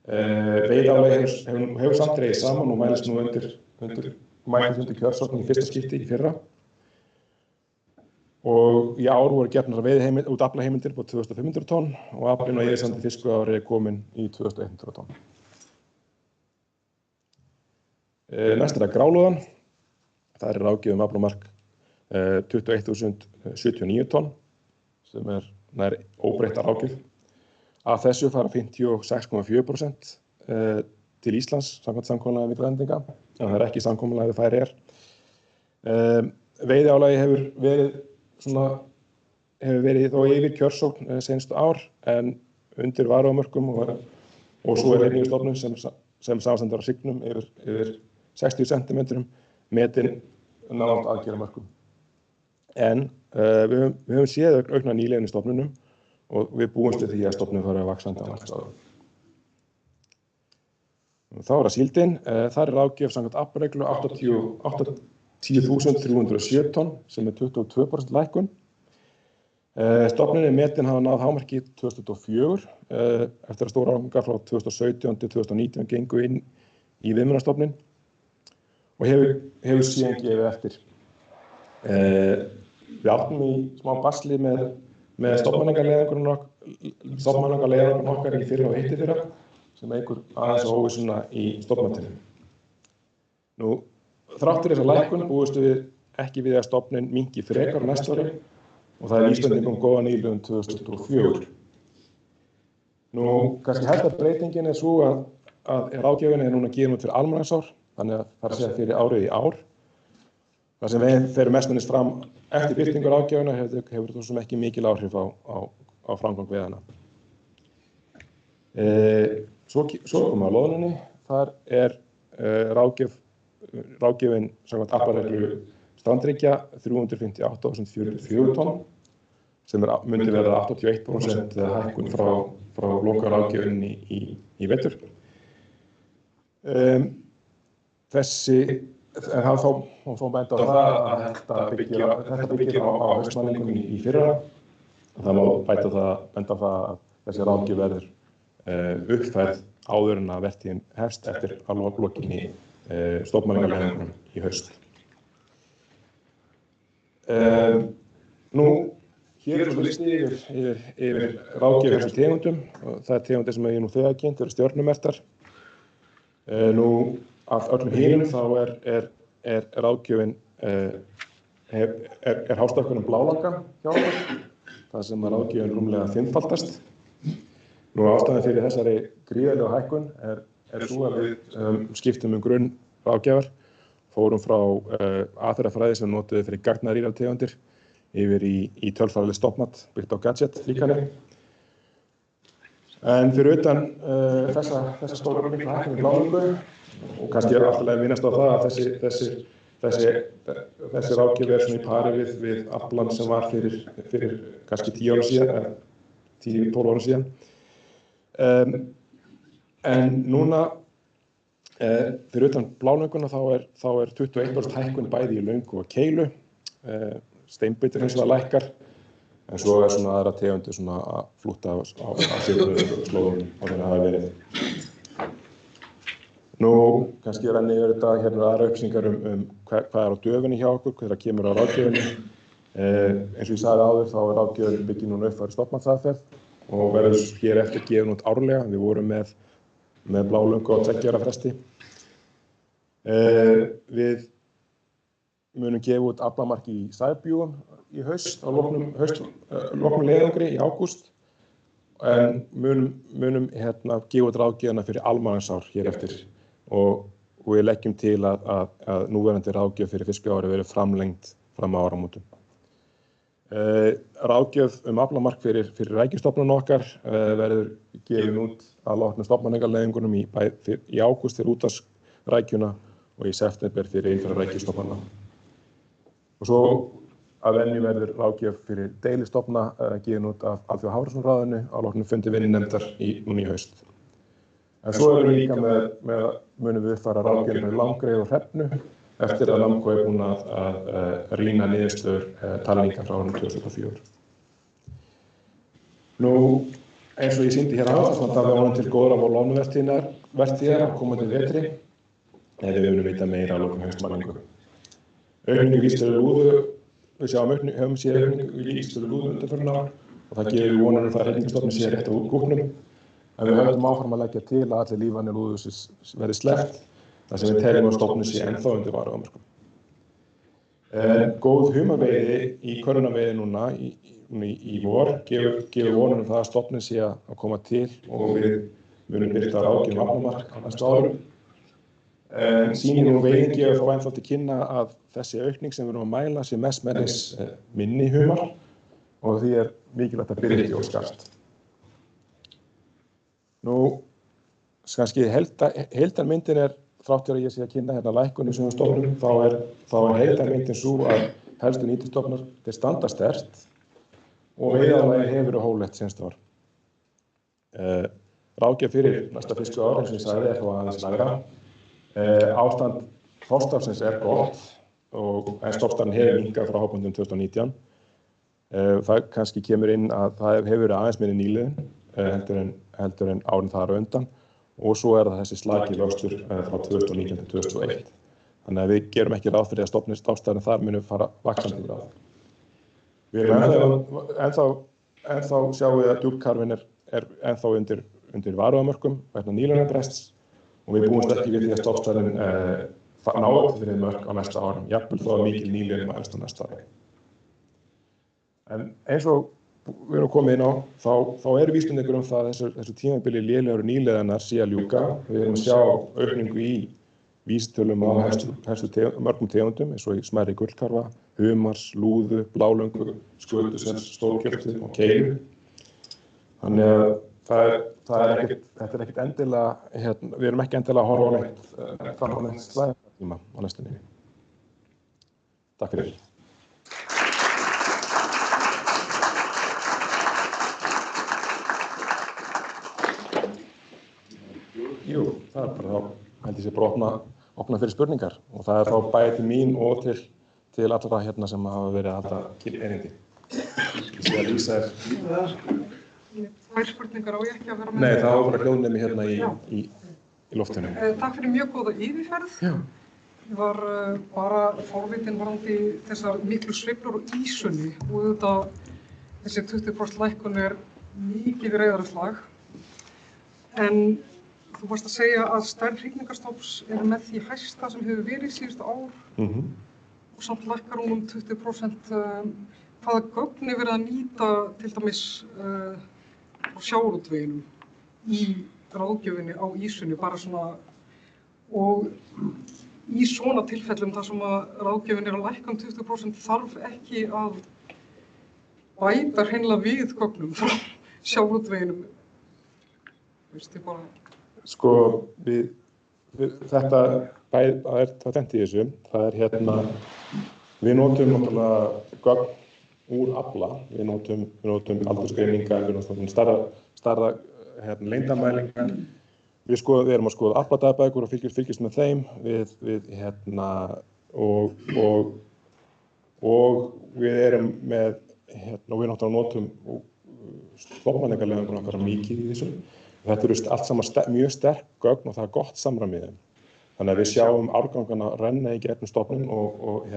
Veiðiálagið hefur samt dregið saman og mælist nú undir kjörsókn í fyrsta skipti í fyrra. Og í ár voru gefnar út aflaheimildir på 2500 tonn og aflinn á yfirstandandi fiskveiðiári komin í 2100 tonn. Næst að grálúðan. Það ráðgjöf aflamark 21.079 tonn sem nær óbreytta ráðgjöf. Af þessu fara 56,4% til Íslands samkvæmt samkomulagi við Grænlendinga, en það ekki samkomulagi við Færeyjar. Veiðiálagi hefur verið þó yfir kjörsókn seinustu ár en undir varúðarmörkum og svo hrygningarstofninn sem samanstendur af hrygnum yfir 60 cm metin nálægt aðgerðamörkum. En við höfum séð aukna nýliðun í stofninum og við búumst við því að stofninn fari að vaxandi á næsta ári. Þá það síldin. Þar ráðgjöf samkvæmt aflareglu 10.307 tonn sem 22% lækkun. Stofninn metin hafa náð hámarki 2004 eftir að stóra árangar frá 2017 til 2019 gengu inn í viðmiðunarstofninn og hefur síðan gefið eftir. Við áttum í smá basli með stofnmælingarleiðangurinn okkar í fyrra og hitti fyrra sem eykur aðeins á óvissuna í stofnmæntinu. Nú, þráttur þessa lækkun búumst við ekki við að stofninn minnki frekar næsta ári og það vísbending góða nýliðun 2024. Nú, kannski helsta breytingin svo að ráðgjöfin núna gefin út fyrir almanaksár, þannig að það segja fyrir árið í ár. Það sem við ferum mestmennist fram eftir birtingu ráðgjöfina hefur svo sem ekki mikil áhrif á framgang veiðanna. Svo komum við að loðnunni. Þar ráðgjöfin samkvæmt aflareglu strandríkja 358.044 tonn, sem myndi verða 81% hækkun frá lokaráðgjöfinni í vetur. En þá benda á það að þetta byggir á haustmælingunni í fyrra. Það má benda á það að þessi ráðgjöf verður uppfærð áður en að vertíðin hefst eftir að lokinni stofnmælingarleiðangrinum í haust. Hér er svo listi yfir ráðgjöf þessum tegundum. Það er tegundir sem ég nú þegar kynnt, eru stjörnumerktar. Af öllum hinum þá er ráðgjöfin hástökkunum blálaka hjá okkur, það sem að ráðgjöfin rúmlega fimmfaldast. Ástæðan fyrir þessari gríðarlegu hækkun er svo að við skiptum grunn ráðgjafar, fórum frá aðferðafræði sem notuðu fyrir gagnarýrar tegundir yfir í tölfræðilegt stofnmat byggt á gadget líkanir. En fyrir utan þessa stóru mikla hækkun í blálöku, og kannski alltaf minnast á það að þessi ráðgjöf er svona í pari við aflann sem var fyrir kannski 10 ára síðan, 10-12 ára síðan. En núna, fyrir utan blálönguna, þá er 21% hækkun bæði í löngu og keilu. Steinbeitur hins vegar lækkar, en svo er svona aðra tegundir svona að flútta á svipuðum slóðum á þeirra hafa verið. Kannski renni yfir þetta hérna aðra upplýsingar hvað er á döfinni hjá okkur, hvað það kemur á ráðgjöfinni. Eins og ég sagði áður, þá er ráðgjöfin byggð núna uppfærð stofnmatsaðferð og verður hér eftir gefin út árlega. Við vorum með blálöngu á 2 ára fresti. Við munum gefa út aflamark í sæbjúgum í haust, á loknum leiðangri í ágúst, en munum gefa út ráðgjöfina fyrir almanaksár hér eftir og við leggjum til að núverandi ráðgjöf fyrir fiskveiðiári verði framlengd fram á áramótum. Ráðgjöf aflamark fyrir rækjustofnun okkar verður gefin út að loknum stofnmælingarleiðangunum í ágúst fyrir útvarpsrækjuna og í september fyrir innfæra rækjustofnana. Og svo að venju verður ráðgjöf fyrir deilistofna gefin út af Alþjóðahafrannsóknaráðinu á loknum fundi vinninefndar núna í haust. En svo erum við líka munum við uppfæra ráðgjöf með Langreyði og Hrefnu eftir að Namco er búin að rýna niðurstöður talninga frá árinu 2004. Eins og ég sýndi hér áðan, þá er vonandi til góðra og loðnuvertíðar á komandi vetri, eða við munum vita meira á lokum haustmælingu. Aukningu í vísitölu lúðu, við höfum séð aukningu í vísitölu lúðu undanfarin ár og það gefur vonir það að hrygningarstofninn sé rétt á gúknum. En við höfum áfram að leggja til að allir lífvænir lúðus verði sleppt, þar sem við teljum að stofninn sé ennþá undir varuhámörkum. Góð humarveiði í körfunaveiði núna í vor gefur vonir það að stofninn sé að koma til og við munum birta ráðgjöf aflamark á næstu árum. Sýningin og veiðin gefur þá ennþá til kynna að þessi aukning sem við erum að mæla sé mestmegnis minni humar og því er mikilvægt að byrja ekki óskart. Kannski heildarmyndin er, þrátt fyrir að ég sé að kynna hérna lækkun í sumum stofnum, þá er heildarmyndin svo að helstu nýtistofnar þeir standa sterkt og veiðarlagið hefur verið hóflegt síðasta ár. Ráðgjöf fyrir næsta fiskveiðiár, eins og ég sagði, er þó aðeins lægra. Ástand þorskstofnsins er gott en stofnstærðin hefur minnkað frá hápunktum 2019. Það kannski kemur inn að það hefur verið aðeins minni nýliðun heldur en árin þar á undan og svo er það þessi slaki vöxtur frá 2019 til 2001. Þannig að við gerum ekki ráð fyrir að stofnstærðin þar muni fara vaxandi ráð. Við erum ennþá sjáum við að djúpkarfinn er ennþá undir varuhámörkum vegna nýliðunarbrests og við búumst ekki við því að stofnstærðin ná upp fyrir mörk á næsta árum, jafnvel þó að mikil nýliðun mælist á næsta ári. En eins og við erum komið inn á, þá eru vísbendingar það að þessu tímabili lélegur nýliðanar sé að ljúka. Við erum að sjá aukningu í vísitölum á mörgum tegundum, eins og í smærri gullkarfa, humars, lúðu, blálöngu, skötusels, stórkjöltu og keilu. Þannig að þetta er ekkert endilega, við erum ekki endilega að horfa á neitt fram á neitt slæðartíma á næstunni. Takk fyrir. Jú, það bara þá held ég sé bara opna fyrir spurningar og það þá bæði til mín og til allra hérna sem hafa verið að halda erindi. Ég sé að Lísa Tvær spurningar á ég ekki að vera með. Nei, það var bara hljóðnemi hérna í loftinu. Takk fyrir mjög góða yfirferð. Já. Ég var bara forvitin varðandi þessar miklu sveiflur á ísunni og auðvitað þessi 20% lækkun mikið reiðarslag. En þú varst að segja að stærð hrygningarstofns með því hæsta sem hefur verið síðustu ár og samt lækkar hún 20%. Hvaða gögn verið að nýta til dæmis á sjávarútveginum í ráðgjöfinni á ísunni bara svona og í svona tilfellum þar sem að ráðgjöfin að lækka 20% þarf ekki að bæta hreinlega við gögnum frá sjávarútveginum. Veistu bara... Sko, þetta það tvennt í þessu. Það hérna, við notum náttúrulega gögn úr afla. Við notum aldursgreiningar, við notum stærra lengdarmælingar. Við erum að skoða afladagbækur og fylgjast með þeim og við erum með og við náttúrulega notum stofnmælingarleiðangur okkar mikið í þessu. Þetta eru allt saman mjög sterk gögn og það er gott samræmi í þeim. Þannig að við sjáum árgangana renna í gegnum stofnun og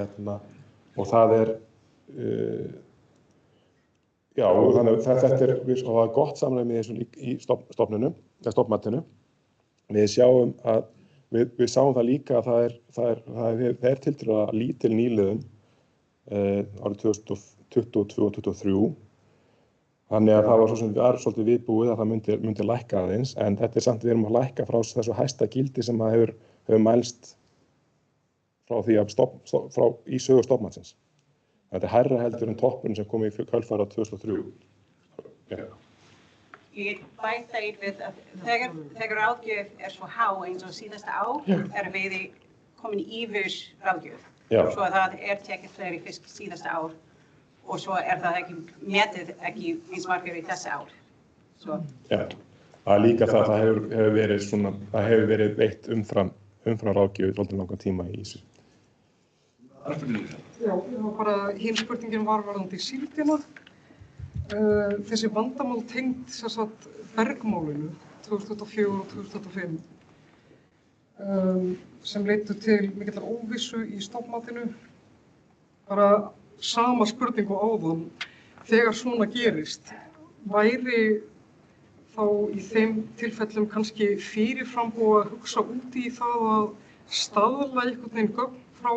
það er þannig að þetta er gott samræmi í stofnunum, eða stofnmatinu. Við sjáum að við sáum það líka að það er tiltölulega lítil nýliðun árið 2022 og 2023. Þannig að það var svolítið viðbúið að það myndi lækka aðeins, en þetta er samt við erum að lækka frá þessu hæsta gildi sem hefur mælst frá því í sögu stofnmatsins. Þetta er hærra heldur en toppurinn sem kom í kjölfarið á 2003. Ja. Ég bæta við að þegar ráðgjöf svo há eins og síðasta ár við komin yfir ráðgjöf. Svo það tekið fleiri fisk síðasta ár. Og svo það ekki metið ekki eins margir í þessi ár. Já, það er líka það hefur verið veitt umfram ráðgjöf svolítið langan tíma í þessu. Já, bara hin spurningin var varðandi síldina. Þessi vandamál tengd bergmálinu 2004 og 2005 sem leiddu til mikillar óvissu í stofnmatinu. Bara sama spurningu áðan, þegar svona gerist, væri þá í þeim tilfellum kannski fyrirfram búið að hugsa út í það að staðla einhvern veginn gögn frá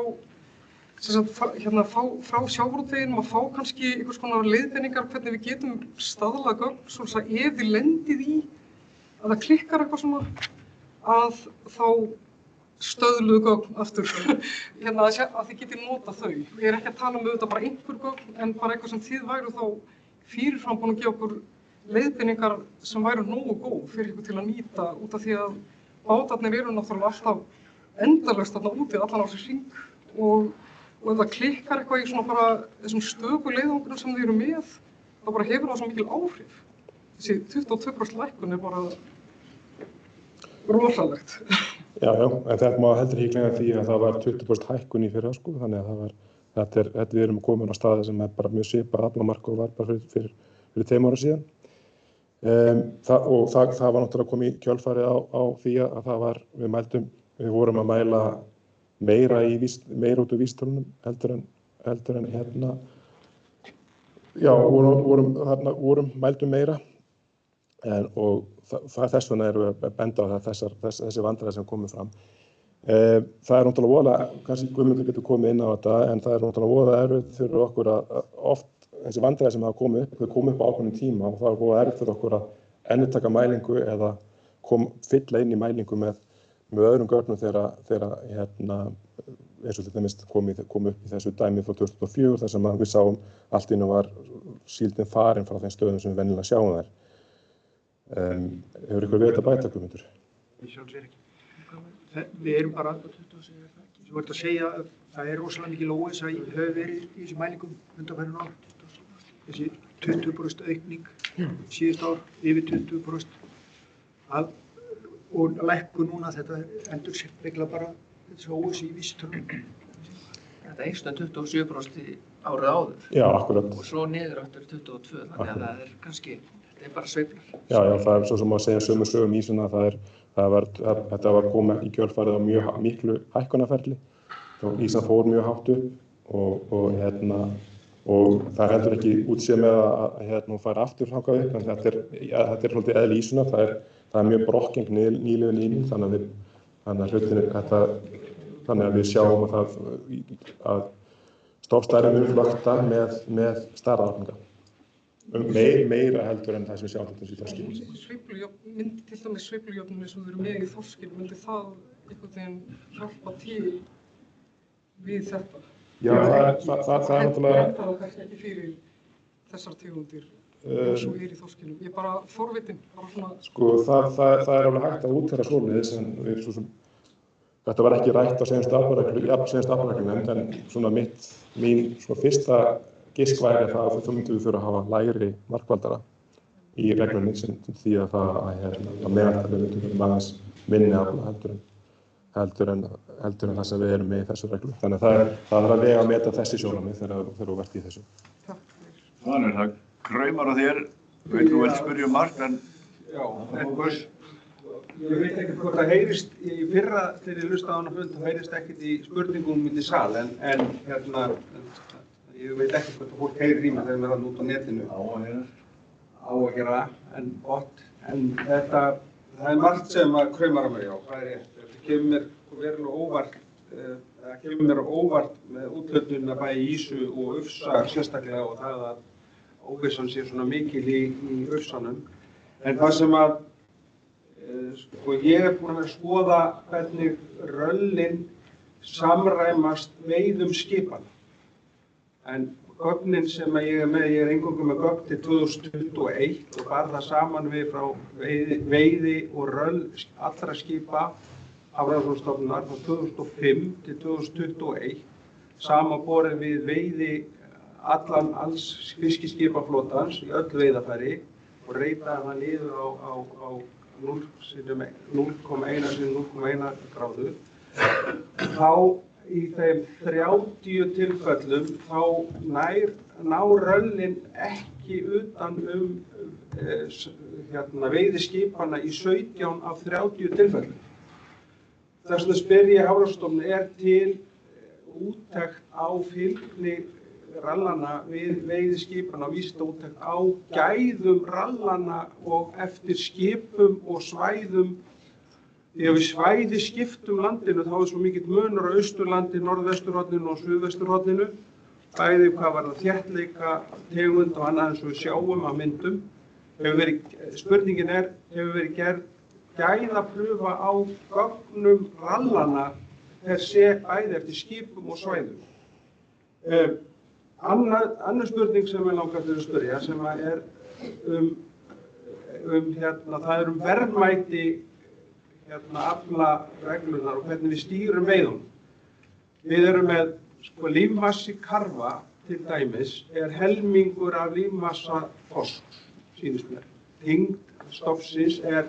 sjávarútveginum að fá kannski einhvers konar leiðbeiningar hvernig við getum staðlað gögn svo að ef við lendið í að það klikkar eitthvað svona að þá stöðluðu gögn aftur að þið getið notað þau. Ég er ekki að tala auðvitað bara einhver gögn en bara eitthvað sem þið væru þá fyrirfram búin að gefa okkur leiðbeiningar sem væru nógu góð fyrir ykkur til að nýta út af því að bátarnir eru náttúrulega alltaf endalaust þarna úti allan á sér hring og ef það klikkar eitthvað í svona bara þessum stöku leiðangrum sem þið eru með þá bara hefur það svo mikil áhrif. Þessi 22% lækkun bara rosalegt. Já, en þetta má heldur ekki gleyma því að það var 20% hækkun í fyrra þannig að við erum komin á staði sem bara mjög svipað aflamark og var bara fyrir 2 ára síðan. Það var náttúrulega komið í kjölfarið á því að það var, við vorum að mæla meira út úr vísitölunum heldur en mældum meira og þess vegna erum við að benda á þessi vandræði sem komið fram. Það er náttúrulega voðalega, kannski Guðmundur getur komið inn á þetta, en það er náttúrulega voðalega erfitt fyrir okkur að oft þessi vandræði sem hafa komið upp á ákveðnum tíma og það er voðalega erfitt fyrir okkur að endurtaka mælingu eða fylla inn í mælingu með öðrum gögnum þegar eins og til dæmis kom upp í þessu dæmi frá 2004 þar sem við sáum allt í einu var síldin farin frá þeim stöðum sem við venjulega sjáum þær. Hefur ykkur verið að bæta, Guðmundur? Ég sjálfsög ekki. við erum bara, þú ert að segja að það er rosalega mikið lói sem hefur verið í þessum mælingum undanfarin ár. Þessi 20% aukning síðust ár, yfir 20%. Og lækkun núna, þetta endurspeglar bara þessi óvissu í vísitölunum. Þetta eykst 27% árið áður. Já, akkurat. Og svo niður aftur 22, þannig að það er kannski, þetta er bara sveiflar. Já, það er svo sem að segja sömu sögum í svona að þetta var komið í kjölfarið á mjög miklu hækkunarferli. Ísland fór mjög hátt upp og það heldur ekki útséð með að fara aftur þangað upp, en þetta er svolítið eðli ísuna, það er mjög brokkeng nýliðun í þannig að við sjáum að stofnstærðin mun flökta með stærðarafninga. Meira heldur en það sem við sjáum til þessu í þorskinu. Til dæmis sveiflujöfnunni sem við erum með í þorskinu, myndi það einhvern veginn hjálpa til við þetta? Já, það er náttúrulega... Það er kannski ekki fyrir þessar tegundir eins og í þorskinu. Ég er bara forvitin, bara svona... Sko, það er alveg hægt að útfæra svoleiðis, en þetta var ekki rætt á seinustu aflareglunefnd, en svona mín fyrsta gisk væri það að þú myndir þurfa að hafa lægri markvaldara í reglunni sem því að meðaltalið myndir vera aðeins minni afla heldur en það sem við erum með í þessu reglu. Þannig að það er að vega að meta þessi sjónarmið þegar þú ert í þessu. Þannig það kraumar á þér, þú vilt spyrja margt, en einhvers. Ég veit ekki hvort það heyrist í fyrra þegar ég hlustaði á hana fund, það heyrist ekkert í spurningum milli sal, en ég veit ekki hvort fólk heyrir í mig þegar við erum út á netinu. Á að gera, en gott. En það er margt sem að kraumar á mig á, það er rétt. Þetta kemur mér verulega óvart með úthlutun að bæði ýsu og ufsa sérstaklega, og það að óvissan sé svona mikil í ufsanum. En það sem að ég er búinn að vera að skoða hvernig röllin samræmast veiðum skipanna. En gögnin sem ég er með, ég er eingöngu með gögn til 2021 og bar það saman við frá veiði og röll allra skipa Hafrannsóknastofnunar frá 2005 til 2021, samanborið við veiði alls fiskiskipaflotans í öll veiðarfæri og reytaði það niður á 0,1 sinni 0,1 gráðu. Þá í þeim 30 tilfellum þá ná röllin ekki utan veiðiskipana í 17 af 30 tilfellum. Þess vegna spyr ég Hafrannsóknastofnun, til úttekt á fylgni rallana við veiðiskipana, vísindaúttekt á gæðum rallana og eftir skipum og svæðum. Því að við svæði skiptum landinu þá er svo mikill munur á Austurlandi, Norðvesturhorninu og Suðvesturhorninu. Bæði hvað var það þéttleika, tegund og annað eins og við sjáum af myndum. Spurningin hefur verið gerð gæðaprufa á gögnum rallana per se bæði eftir skipum og svæðum. Annar spurning sem ég langar til að spyrja sem er það er verðmæti aflareglunar og hvernig við stýrum veiðunum. Við erum með lífmassi karfa til dæmis er helmingur af lífmassa þorsks, sýnist mér. Þyngd stofnsins er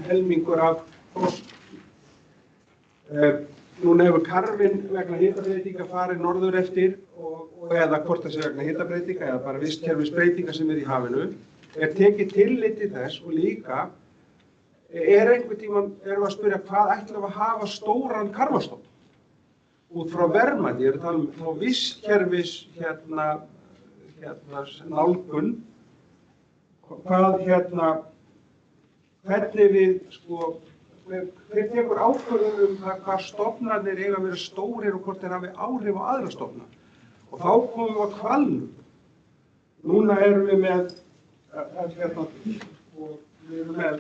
helmingur af þorsk. Núna hefur karfinn vegna hitabreytinga farið norður eftir eða hvort það sé vegna hitabreytinga eða bara vistkerfisbreytinga sem í hafinu, tekið tillit til þess og líka einhvern tímann erum við að spyrja hvað ætlum við að hafa stóran karfastofn út frá verðmæti, ég er að tala þá vistkerfis nálgun, hvernig við hver tekur ákvörðun hvað stofnarnir eiga að vera stórir og hvort þeir hafi áhrif á aðra stofna. Og þá komum við að hvalnum. Núna erum við með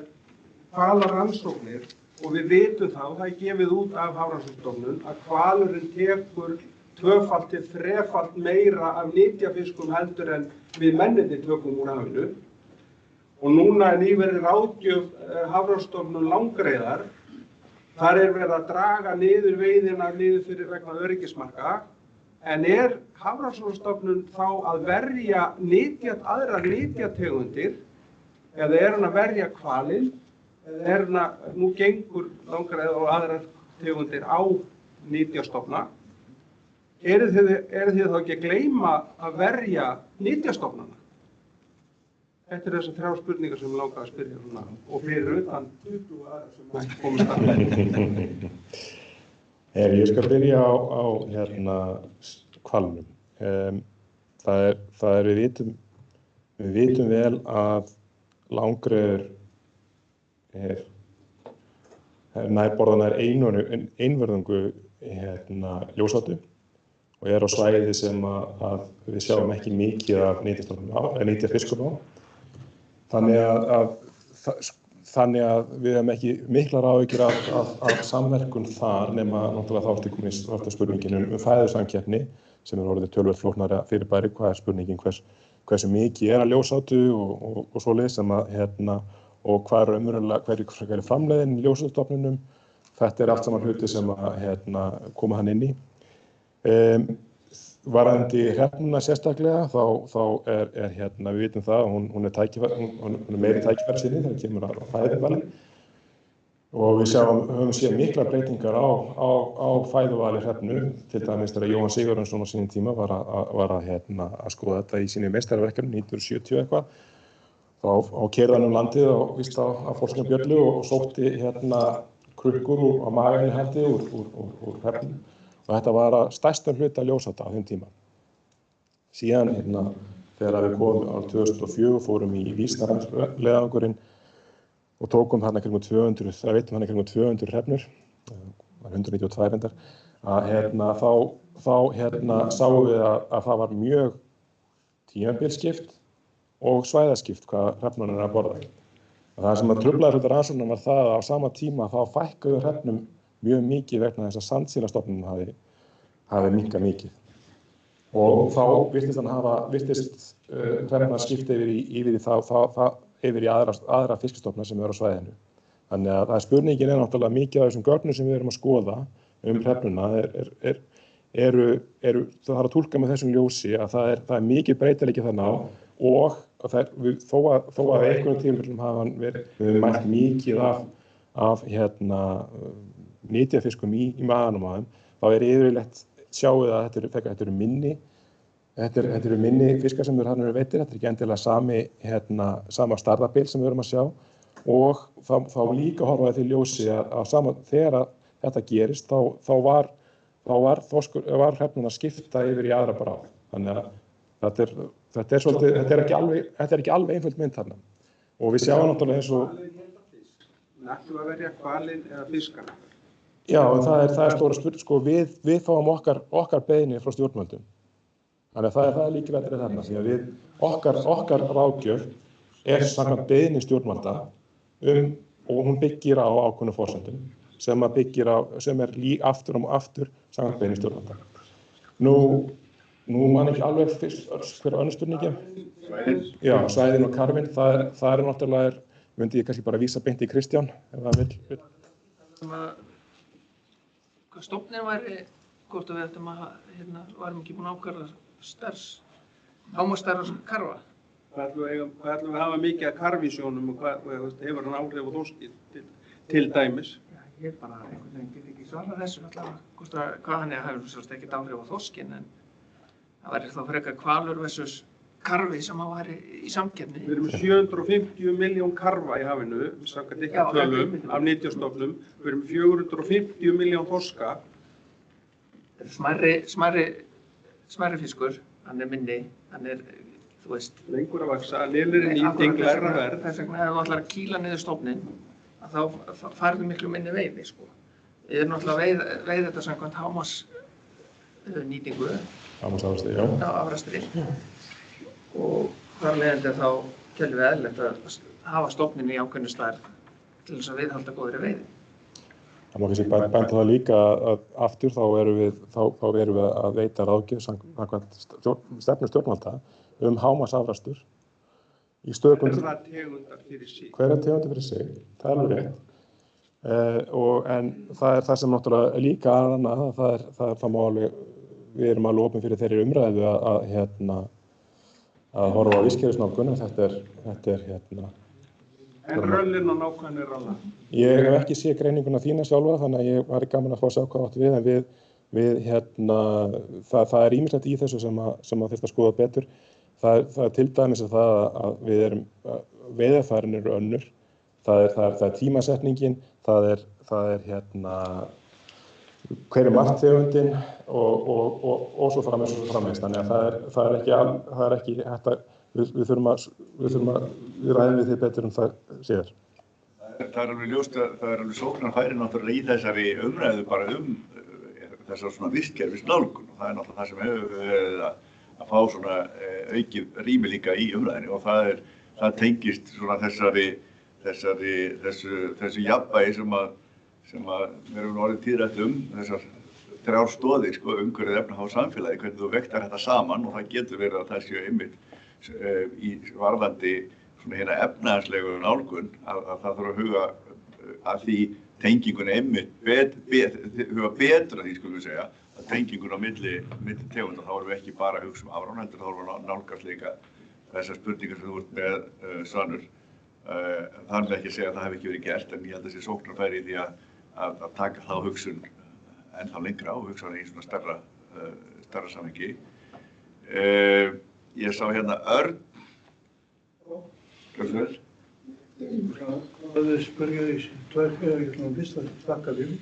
hvalarannsóknir og við vitum það er gefið út af Hafrannsóknastofnun að hvalurinn tekur 2-falt til 3-falt meira af nytjafiskum heldur en við mennirnir tökum úr hafinu. Og núna nýverið ráðgjöf Hafrannsóknastofnun langreyðar Þar verið að draga niður veiðina niður fyrir vegna öryggismarka, en Hafrannsóknastofnun þá að verja aðrar nytjategundir, eða hann að verja hvalinn, eða hann að nú gengur langar og aðrar tegundir á nytjastofna? Eru þið þá ekki að gleyma að verja nytjastofnana? Þetta þessar 3 spurningar sem langar að spyrja svona, og fyrir utan 20 aðra sem ekki komist að. Ég skal byrja á hvalnum. Við vitum vel að langreyður nærborðanar einvörðungu ljósátu og á svæði sem að við sjáum ekki mikið af nytjafiskum á. Þannig að við hefum ekki miklar áhyggjur af samverkun þar nema náttúrulega þá ertu spurningin fæðusamkeppni sem orðið töluvert flóknara fyrirbæri, hvað spurningin hversu mikið að ljósátu og svoleiðis sem að og hvað hverju framleiðin í ljósastofnunum. Þetta allt saman hluti sem að koma hann inn í. Varðandi hrefnuna sérstaklega, þá við vitum það að hún er meiri tækifærissinni þegar kemur að fæðuvali og við höfum séð miklar breytingar á fæðuvali hrefnu, til dæmis þegar Jóhann Sigurjónsson á sínum tíma var að skoða þetta í sínu meistaraverkefni 1970 eitthvað. Þá keyrði hann landið og víst á Fólkingabjöllu og sótti krukkur á maganum haldi úr hrefnu. Og þetta var að stærstum hluta ljósáta á þeim tíma. Síðan þegar við komum á 2004 fórum í vísindaleiðangurinn og tókum hann kringum 200, það veitum hann kringum 200 hrefnur, 192 reyndar, þá sáum við að það var mjög tímabilskipt og svæðaskipt hvað hrefnunum að borða. Það sem að truflaði hluta rannsóknar var það að á sama tíma þá fækkuðu hrefnum mjög mikið vegna þess að sandsílastofnum hafi minnkað mikið. Og þá virtist hrefna skipta yfir í aðra fiskistofna sem eru á svæðinu. Þannig að spurningin náttúrulega mikið af þessum gögnum sem við erum að skoða hrefnuna það að túlka með þessum ljósi að það er mikið breytileiki þarna á og þó að einhverjum tímaföllum hafa við mælt mikið af nytjafiskum í maganum á þeim, þá yfirleitt sjáum við að þetta eru minni fiskar sem eru veiddir, þetta ekki endilega sama stærðarbil sem við erum að sjá og þá líka horfa því ljósi að þegar þetta gerist þá var hrefnuna að skipta yfir í aðra bráð. Þannig að þetta er ekki alveg einföld mynd þarna. Og við sjáum náttúrulega eins og Ætlum að verja hvalinn eða fiskana? Já, það er stóra spurning. Við fáum okkar beiðni frá stjórnvöldum. Þannig að það er líkilættir þarna. Því að okkar ráðgjöf samkvæmt beiðni stjórnvalda og hún byggir á ákveðnum forsendum sem er aftur og aftur samkvæmt beiðni stjórnvalda. Nú man ekki alveg hver önnur spurningin. Já, svæðin og karfinn, það er náttúrulega myndi ég kannski bara vísa beint í Kristján ef það vill. Hvað stofninn væri, hvort við ættum varum ekki búin að ákvarða hámarksstærðar karfa? Hvað ætlum við að hafa mikið af karfi í sjónum og hefur hann áhrif á þorski til dæmis? Ég bara einhvern veginn get ekki svarað þessu allavega, hvað hann hefur svolítið ekkert áhrif á þorskin, en það væri þá frekar hvalur versus karfi sem að væri í samkeppni. Við erum með 750 miljón karfa í hafinu, samkvæmt ykkar tölum af nytjastofnum. Við erum með 450 miljón þorska. Þetta er smærri fiskur, hann er minni, hann er, þú veist. Lengur að vaksa, lélegri nýting, lægra verð. Þess vegna ef þú ætlar að kýla niður stofninn, þá færðu miklu minni veiði, sko. Við erum náttúrulega að veiða þetta samkvæmt hámarksnýtingu. Hámarksafrastri, já. Já, afrastri. Og þar leiðandi þá teljum við eðlilegt að hafa stofninn í ákveðnu stærð til þess að viðhalda góðri veiði. Það má kannski benda það líka að aftur þá erum við að veita ráðgjöf samkvæmt stefnu stjórnvalda hámarksafrastur í stöðum. Hverra tegundar fyrir sig? Hverra tegundar fyrir sig, það er alveg rétt. En það það sem náttúrulega líka annað, það má alveg, við erum alveg opin fyrir þeirri umræðu að horfa á vistkerfisnálgun, þetta er En röllin og nákvæmni ralla? Ég hef ekki séð greininguna þína sjálfa, þannig að ég var gaman að fá að sjá hvað átt við, en það ýmislegt í þessu sem þyrfti að skoða betur. Það til dæmis að við erum, veiðarfærin eru önnur, það er tímasetningin, það er hver marktegundin og svo framvegis, þannig að það er ekki hægt að við þurfum að ræða við þið betur það síðar. Það er alveg ljóst að það er alveg sóknarfæri náttúrulega í þessari umræðu bara þessar svona vistkerfisnálgun og það er náttúrulega það sem hefur verið að fá svona aukið rými líka í umræðinni og það tengist svona þessu jafnvægi sem við erum orðið tíðrætt þessar þrjár stoðir, umhverfið, efnahag og samfélagi, hvernig þú vektar þetta saman og það getur verið að það séu einmitt í varðandi svona hérna efnahagslegu nálgun að það þarf að huga að því tengingunni einmitt huga betra því skulum við segja að tengingun á milli tegunda þá erum við ekki bara að hugsa afrán heldur þá erum við að nálgast líka þessar spurningar sem þú ert með Svanur þar með ekki að segja að það hef ekki verið gert en ég held að þessi sóknarfæri í því að taka þá hugsun ennþá lengra og hugsa í svona stærra samhengi ég sá hérna Örn Hversu vel? Það spyrja því tvær fyrir ég ætla fyrst að þakka fyrir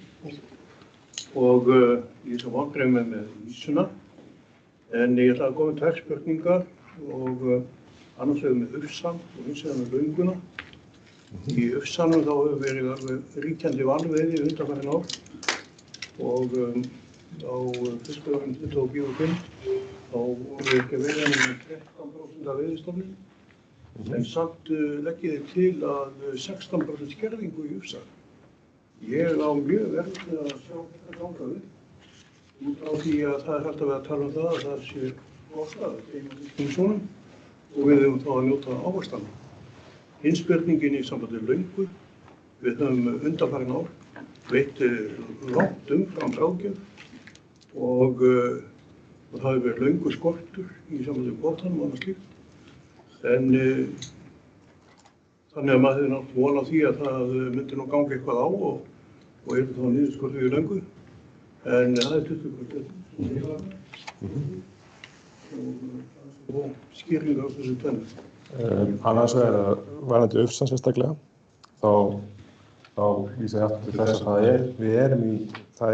og ég ætla að vonbreið með ísuna en ég ætla að koma með tvær spurningar og annars vegar með ufsann og hins vegar með lönguna. Í ufsannum þá hefur verið alveg ríkjandi valveiði undanfarin ár og á fiskveiðunum 2025 þá voru ekki að vera með 13% af veiðistofnum en samt leggið þið til að 16% skerðingu í ufsa. Ég á mjög erfitt að sjá þetta ganga upp út á því að það hægt að vera að tala það að það sé kostnaður einum fiskveiðunum og við höfum þá að njóta ávaxtanna. Hins spurningin í sambandi löngu, við höfum undanfarin ár veitt langt umfram ráðgjöf og það hefur verið löngu skortur í sambandi bótanum og annað slíkt. En þannig að maður hefði nátt von á því að það myndi nú ganga eitthvað á og yrði þá niðurskortur í löngu. En það er 20% og skýringar á þessu tvennu. Annars vegar varðandi ufsann sérstaklega, þá vísa ég aftur til þess að það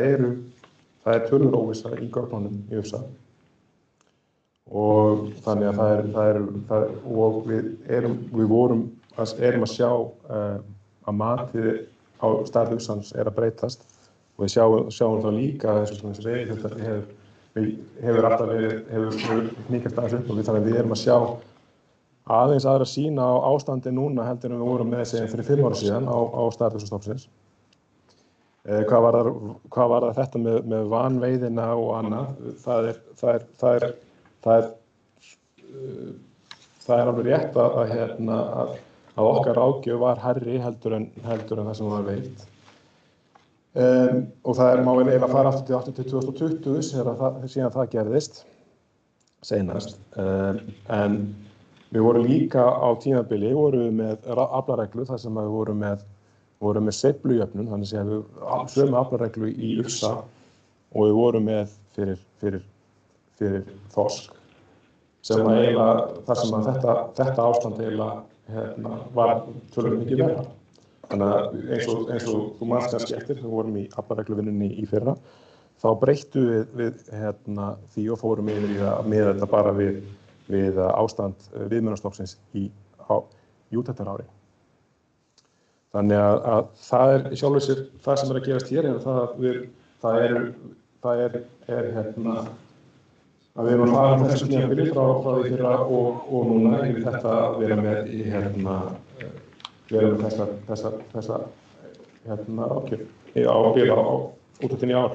er tölur óvissa í gögnunum í ufsa og þannig að og við erum að sjá að matið á stærð ufsans er að breytast og við sjáum þá líka að þessu veiði hefur alltaf hefur hnikast aðeins upp og þannig að við erum að sjá aðeins aðra sýn á ástandi núna heldur en við vorum með segjum fyrir 5 ára síðan á stærð ufsastofnsins. Hvað var þetta með vanveiðina og annað, það er alveg rétt að okkar ráðgjöf var hærri heldur en það sem var veitt. Og það má eiginlega fara aftur til 2020 síðan það gerðist seinast. En við vorum líka á tímabili, vorum við með aflareglu þar sem við vorum með sveiflujöfnun, þannig að við sömu aflareglu í ufsa og við vorum með fyrir þorsk sem þar sem þetta ástand var töluvert mikið verra. Þannig að eins og þú manst kannski eftir, við vorum í aflaregluvinnunni í fyrra, þá breyttum við því og fórum yfir í það með þetta bara við ástand viðmiðunarstofnsins í úttektarári. Þannig að það er sjálfur sér það sem er að gerast hér það er að við erum að fara þessu tímabili frá því fyrra og núna yfir þetta að vera með í þessa ákjöf á úttektinni í ár.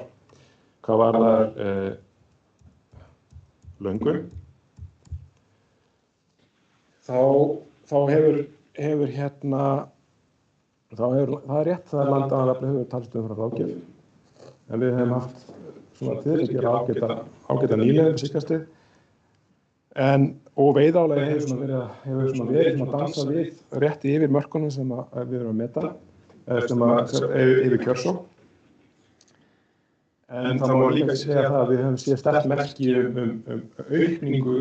Hvað var það löngun? Þá hefur Það er rétt, það landafli hefur talist frá ráðgjöf, en við hefum haft svona til að gera ágæta nýlega síðkastið, og veiðálega hefur verið að dansa við rétt yfir mörkunum sem við erum að meta, yfir kjörsókn. En það má líka segja það að við höfum séð sterkt merki aukningu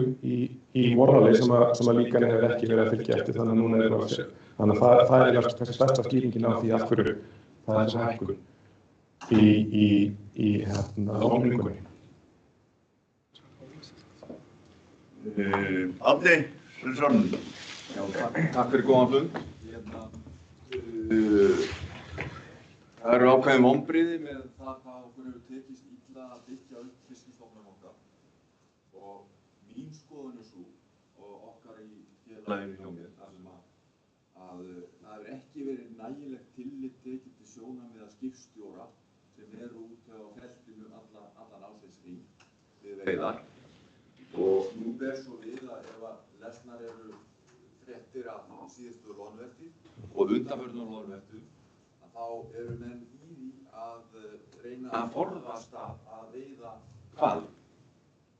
í morali sem að líkan hefur ekki verið að fylgja eftir, þannig að núna erum við að segja. Þannig að það er kannski stærsta skýringin á því af hverju það er þessi hækkun í áminningunni. Árni Sveinsson. Já, takk fyrir góðan fund. Það eru ákveðin vonbrigði með það hvað okkur hefur tekist illa að byggja upp fiskistofnum okkar. Og mín skoðun er sú, og okkar í félaginu hjá mér, þar sem að það hefur ekki verið nægilegt tillit tekið til sjónarmiða skipstjóra sem eru úti á feltinu allan ársins hring við veiðar. Og nú ber svo við að ef að lesnar eru fréttir af síðustu loðnuvertíð og undanförnum loðnuvertíð, þá eru menn í því að reyna að forðast að veiða hval.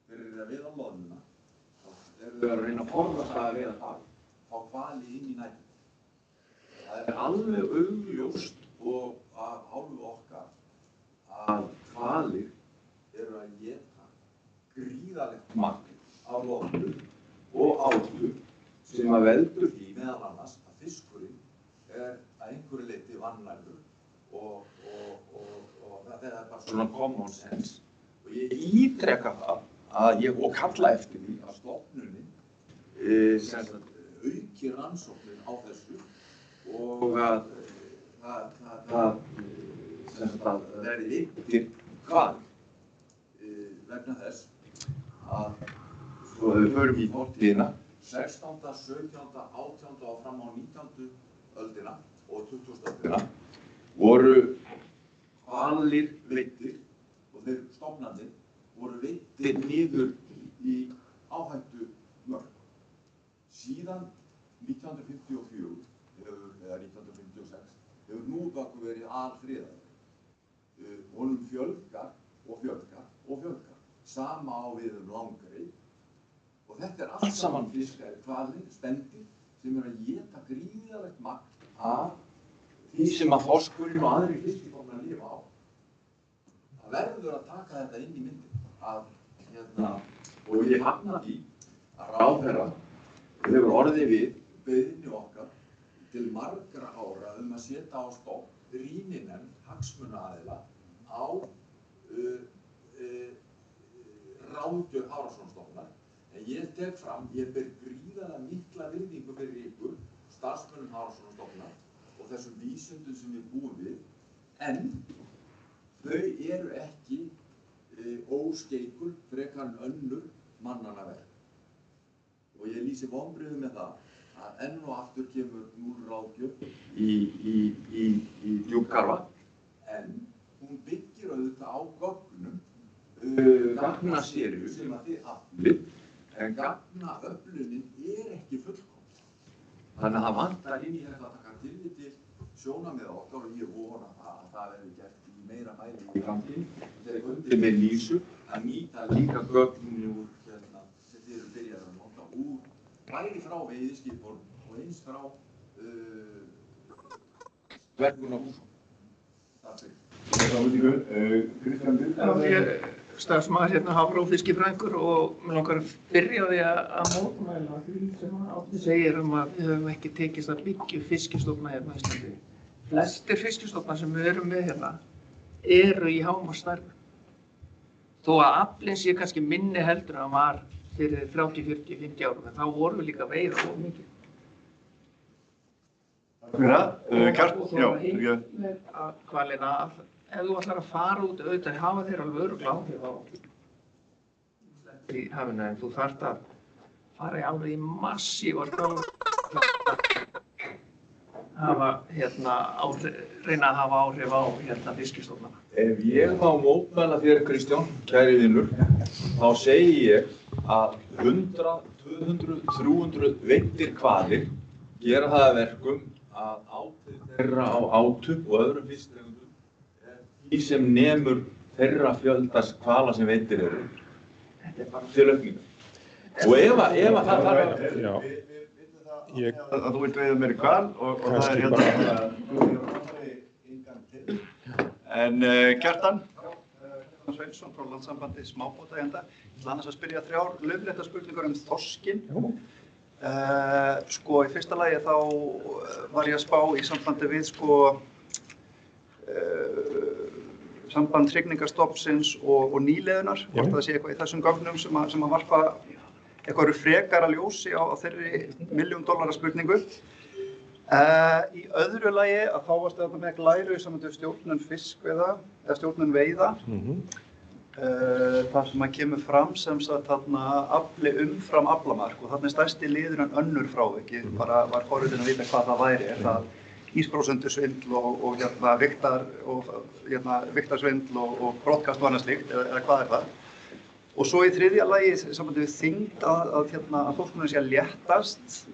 Þeir eru að veiða loðnuna, þá eru þeir að reyna að forðast að veiða hval, fá hvali inn í nætið. Það er alveg augljóst og af hálfu okkar að hvalir eru að éta gríðarlegt magn af loðnu og átu sem að veldur því meðal annars að fiskurinn er að einhverju leyti vannærður og það er bara svona common sense. Og ég ítreka það að ég og kalla eftir því að stofnunin auki rannsóknin á þessu og að það verði yttir hval vegna þess að svo við förum í fortíðina 16., 17., 18. og fram á 19. öldina og 20. öldina voru hvalir veiddir og þeir stofnarnir voru veiddir niður í áhættu mörk. Síðan 1954 eða 1956 hefur hnúðbakkur verið alfriðaður. Honum fjölgar og fjölgar og fjölgar. Sama á við langreið. Og þetta er allt saman fiskar, hvalir, spendir sem eru að éta gríðarlegt magn af því sem að þorskurinn og aðrir fiskistofnar lifa á. Það verður að taka þetta inn í myndin. Og ég hafna því að ráðherra hefur orðið við beiðni okkar til margra ára að setja á stofn rýninefnd hagsmunaaðila á ráðgjöf Hafrannsóknastofnunar. En ég tek fram, ég ber gríðarlega mikla virðingu fyrir ykkur, starfsmönnum Hafrannsóknastofnunar og þessum vísindum sem við búum við, en þau eru ekki óskeikul frekar en önnur mannanna verk. Og ég lýsi vonbrigðum með það að enn og aftur kemur núllráðgjöf í Djúpkarfa, en hún byggir auðvitað á gögnum, gagnaseríu sem að þið aflið, en gagnaöflunin er ekki fullkomn. Þannig að það vantar inn í þetta að taka tillit til sjónarmiða okkar og ég vona að það verði gert í meira mæli í framtíð. Þeir eru undir með lýsu að nýta líka gögnin úr sem þið eru byrjað að nota úr bæði frá veiðiskipunum og eins frá verkun á húsum. Takk fyrir. Kristján starfsmaður hérna Hafró fiskifræðingur og mér langar að byrja á því að mótmæla því sem Árni segir að við höfum ekki tekist að byggja fiskistofna hérna á Íslandi. Flestir fiskistofnar sem við erum með hérna eru í hámarksstærð. Þó að aflinn sé kannski minni heldur en hann var fyrir 30, 40, 50 árum, en þá vorum við líka að veiða of mikið. Takk fyrir það. Hvalina, ef þú ætlar að fara út auðvitað hafa þeir alveg örugglega áhrif á í hafinu, en þú þarft að fara alveg í massívar reyna að hafa áhrif á fiskistofnana. Ef ég má mótmæla þér, Kristján, kæri vinur, þá segi ég að 100, 200, 300 veiddir hvalir gera það að verkum að átið þeirra á átum og öðrum fisktegundum því sem nemur þeirra fjöldas hvala sem veitir eru. Þetta bara til aukningar. Og ef það þarf að... Að þú vilt veiða meiri hval og það En Kjartan Sveinsson frá Landssambandi smábátaeigenda. Ég ætla annars að spyrja 3 laufléttar spurningar þorskinn. Í fyrsta lagi þá var ég að spá í sambandi við samband hrygningarstofnsins og nýliðunar, hvort það sé eitthvað í þessum gögnum sem að varpa eitthvað frekara ljósi á þeirri $1 milljón spurningu. Í öðru lagi að þá varstu þarna með glæru í sambandi við stjórnun fiskveiða eða stjórnun veiða. Það sem að kemur fram sem sagt þarna afli umfram aflamark og þarna stærsti liður en önnur frávik. Ég bara var forvitin að vita hvað það væri. Er það ísprósentusvindl og vigtarsvindl og brottkast og annað slíkt eða hvað er það? Og svo í þriðja lagi sambandi við þyngd að þorsknum sé að léttast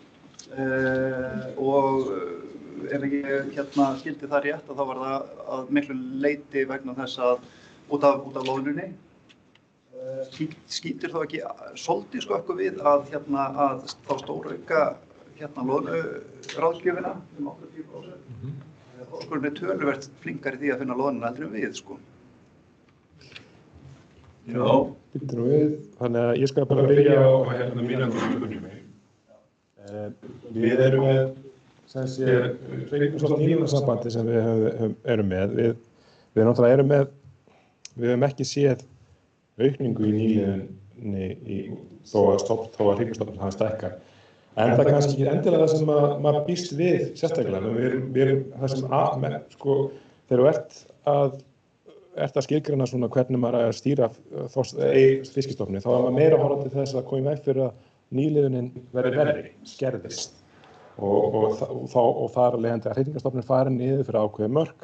og ef ég skildi það rétt að þá var það að miklu leyti vegna þess að út af loðnunni. Skýtur þá ekki svolítið skökku við að þá stórauka loðnuráðgjöfina 80%. Þorskurinn er töluvert flinkari því að finna loðnuna heldur en við, Já, býttu nú við. Þannig að ég skal bara byrja á mína spurningu. Við erum með nýliðunarsambandi sem við erum með. Við náttúrulega erum með, við höfum ekki séð aukningu í nýliðunni þó að hrygningarstofninn hafi stækkað. En það er kannski ekki endilega það sem maður býst við sérstaklega. Við erum það sem þegar þú ert að skilgreina svona hvernig maður er að stýra fiskistofni, þá er maður meira að horfa til þess að koma í veg fyrir að nýliðunin verði skerðist. Og þar að leiðandi að hrygningarstofninn fari niður fyrir ákveðið mörk,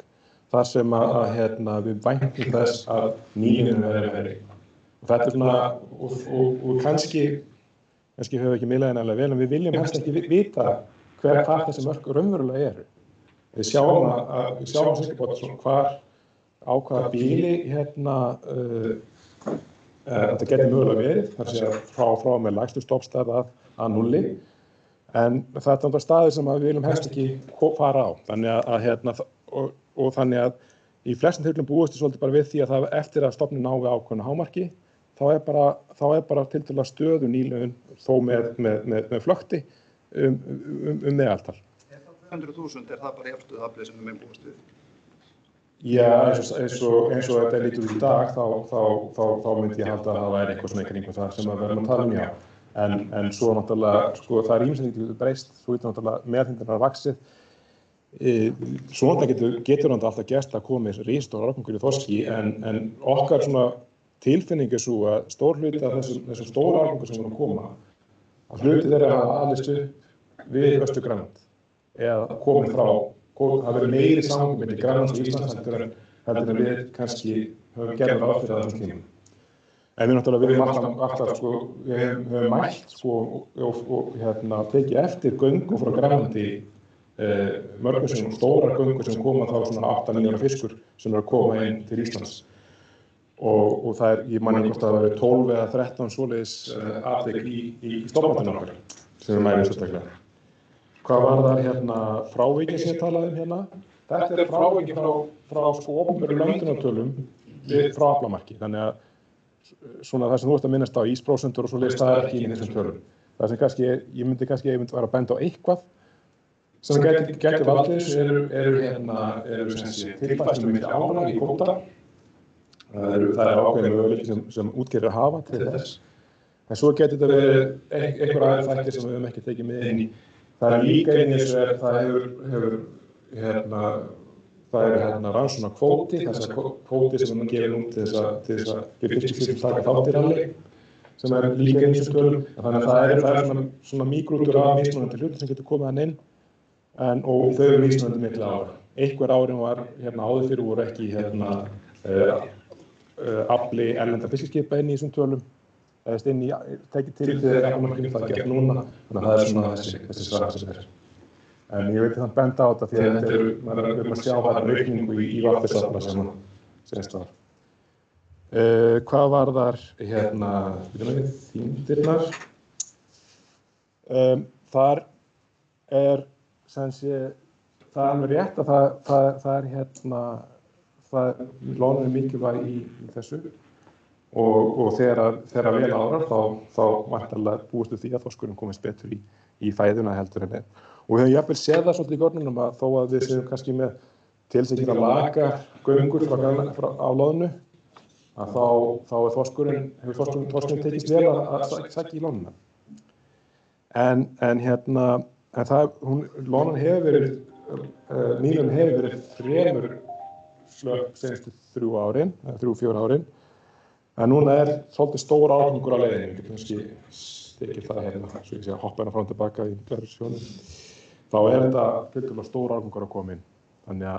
þar sem við væntum þess að nýliðunin verði. Og þetta er svona, og kannski höfum við ekki miðlaðið nægilega vel, en við viljum helst ekki vita hvað þessi mörk raunverulega eru. Við sjáum sikkert á hvaða bíli þetta getur mögulega verið, þar sé að frá með lægstu stoppstærð að 0, en þetta er náttúrulega staðir sem við viljum helst ekki fara á. Þannig að í flestum tilfellum búist svolítið bara við því að það eftir að stofninn ná við ákveðnu hámarki, þá er bara tiltölulega stöðu nýliðun þó með flökti meðaltal. Er það 500.000, er það bara jafnstöðu aflið sem við megum búast við? Já, eins og þetta lítur út í dag, þá myndi ég halda að það væri eitthvað svona kringum það sem við verðum að tala já. En svo náttúrulega, það er ýmislegt getur breyst, svo getur náttúrulega meðalhundurnar vaxið. Svona getur náttúrulega alltaf gerst að komið risastór árgangur í þorski, en okkar svona tilfinning er svo að stór hluti af þessum stóru árgangur sem voru að koma, að hluti þeirra hafa alist upp við Austur-Grænland eða komið frá. Það verður meiri samgöngur milli Grænlands og Íslands heldur en við kannski höfum gerð ráð fyrir þessum tímum. En við náttúrulega höfum mælt og tekið eftir göngu frá Grænlandi mörgum sem stórar göngur sem koma þá svona 8 milljóna fiskur sem eru að koma inn til Íslands. Og það ég man ekki hvort að það verður 12 eða 13 svoleiðis atvik í stofnmatinu okkar sem við mælum sérstaklega. Hvað var það frávikin sem ég talaði Þetta er frávikin frá opinberum löndunartölum frá aflamarki. Þannig að svona það sem þú ert að minnast á ísprósentur og svoleiðis, það er ekki í þessum tölum. Það sem kannski, ég myndi vera að benda á eitthvað sem gæti valdið þessu eru tilfærslur milli álag í kvóta. Það er ákveðin möguleiki sem útgerðir hafa til þess. En svo getur þetta verið einhver aðeins þættir sem við höfum ekki tekið með inn í. Það er líka inn í þessu það er rannsóknar kvóti, þessar kvóti sem við gefum út til þess að fiskiskip taka þátt í ralli, sem er líka inn í þessu tölum. Þannig að það er svona mígrútur af mismunandi hlutir sem getur komið hann inn, og þau eru mismunandi miklu ára. Einhver árin var áður fyrir voru ekki afli erlendra fiskiskipa inn í þessum tölum, tekið til þegar aflamarkinu það gert núna, þannig að það er svona þessi svara sem er. En ég veit þannig benda á þetta því að maður er að sjá þarna aukningu í varpsafla sem sést var. Hvað varðar þýndirnar? Þar er sem sé, það er alveg rétt að loðnan er mikilvæg í þessu og þegar vel árar þá væntanlega búist við því að þorskurinn komist betur í fæðuna heldur en og við höfum jafnvel séð það svolítið í gornunum að þó að við séum kannski með til þess að gera laka göngur á loðnu að þá hefur þorskurinn tekist vel að sækja í loðnuna. En loðnan hefur verið, nýlun hefur verið fremur slöpp senastu 3-4 árin. En núna er svolítið stór árangur á leiðinni, við getum kannski stekið það svo ég sé að hoppa hérna frá og tilbaka í sjónum. Þá er þetta tiltölulega stór árangur að koma inn. Þannig að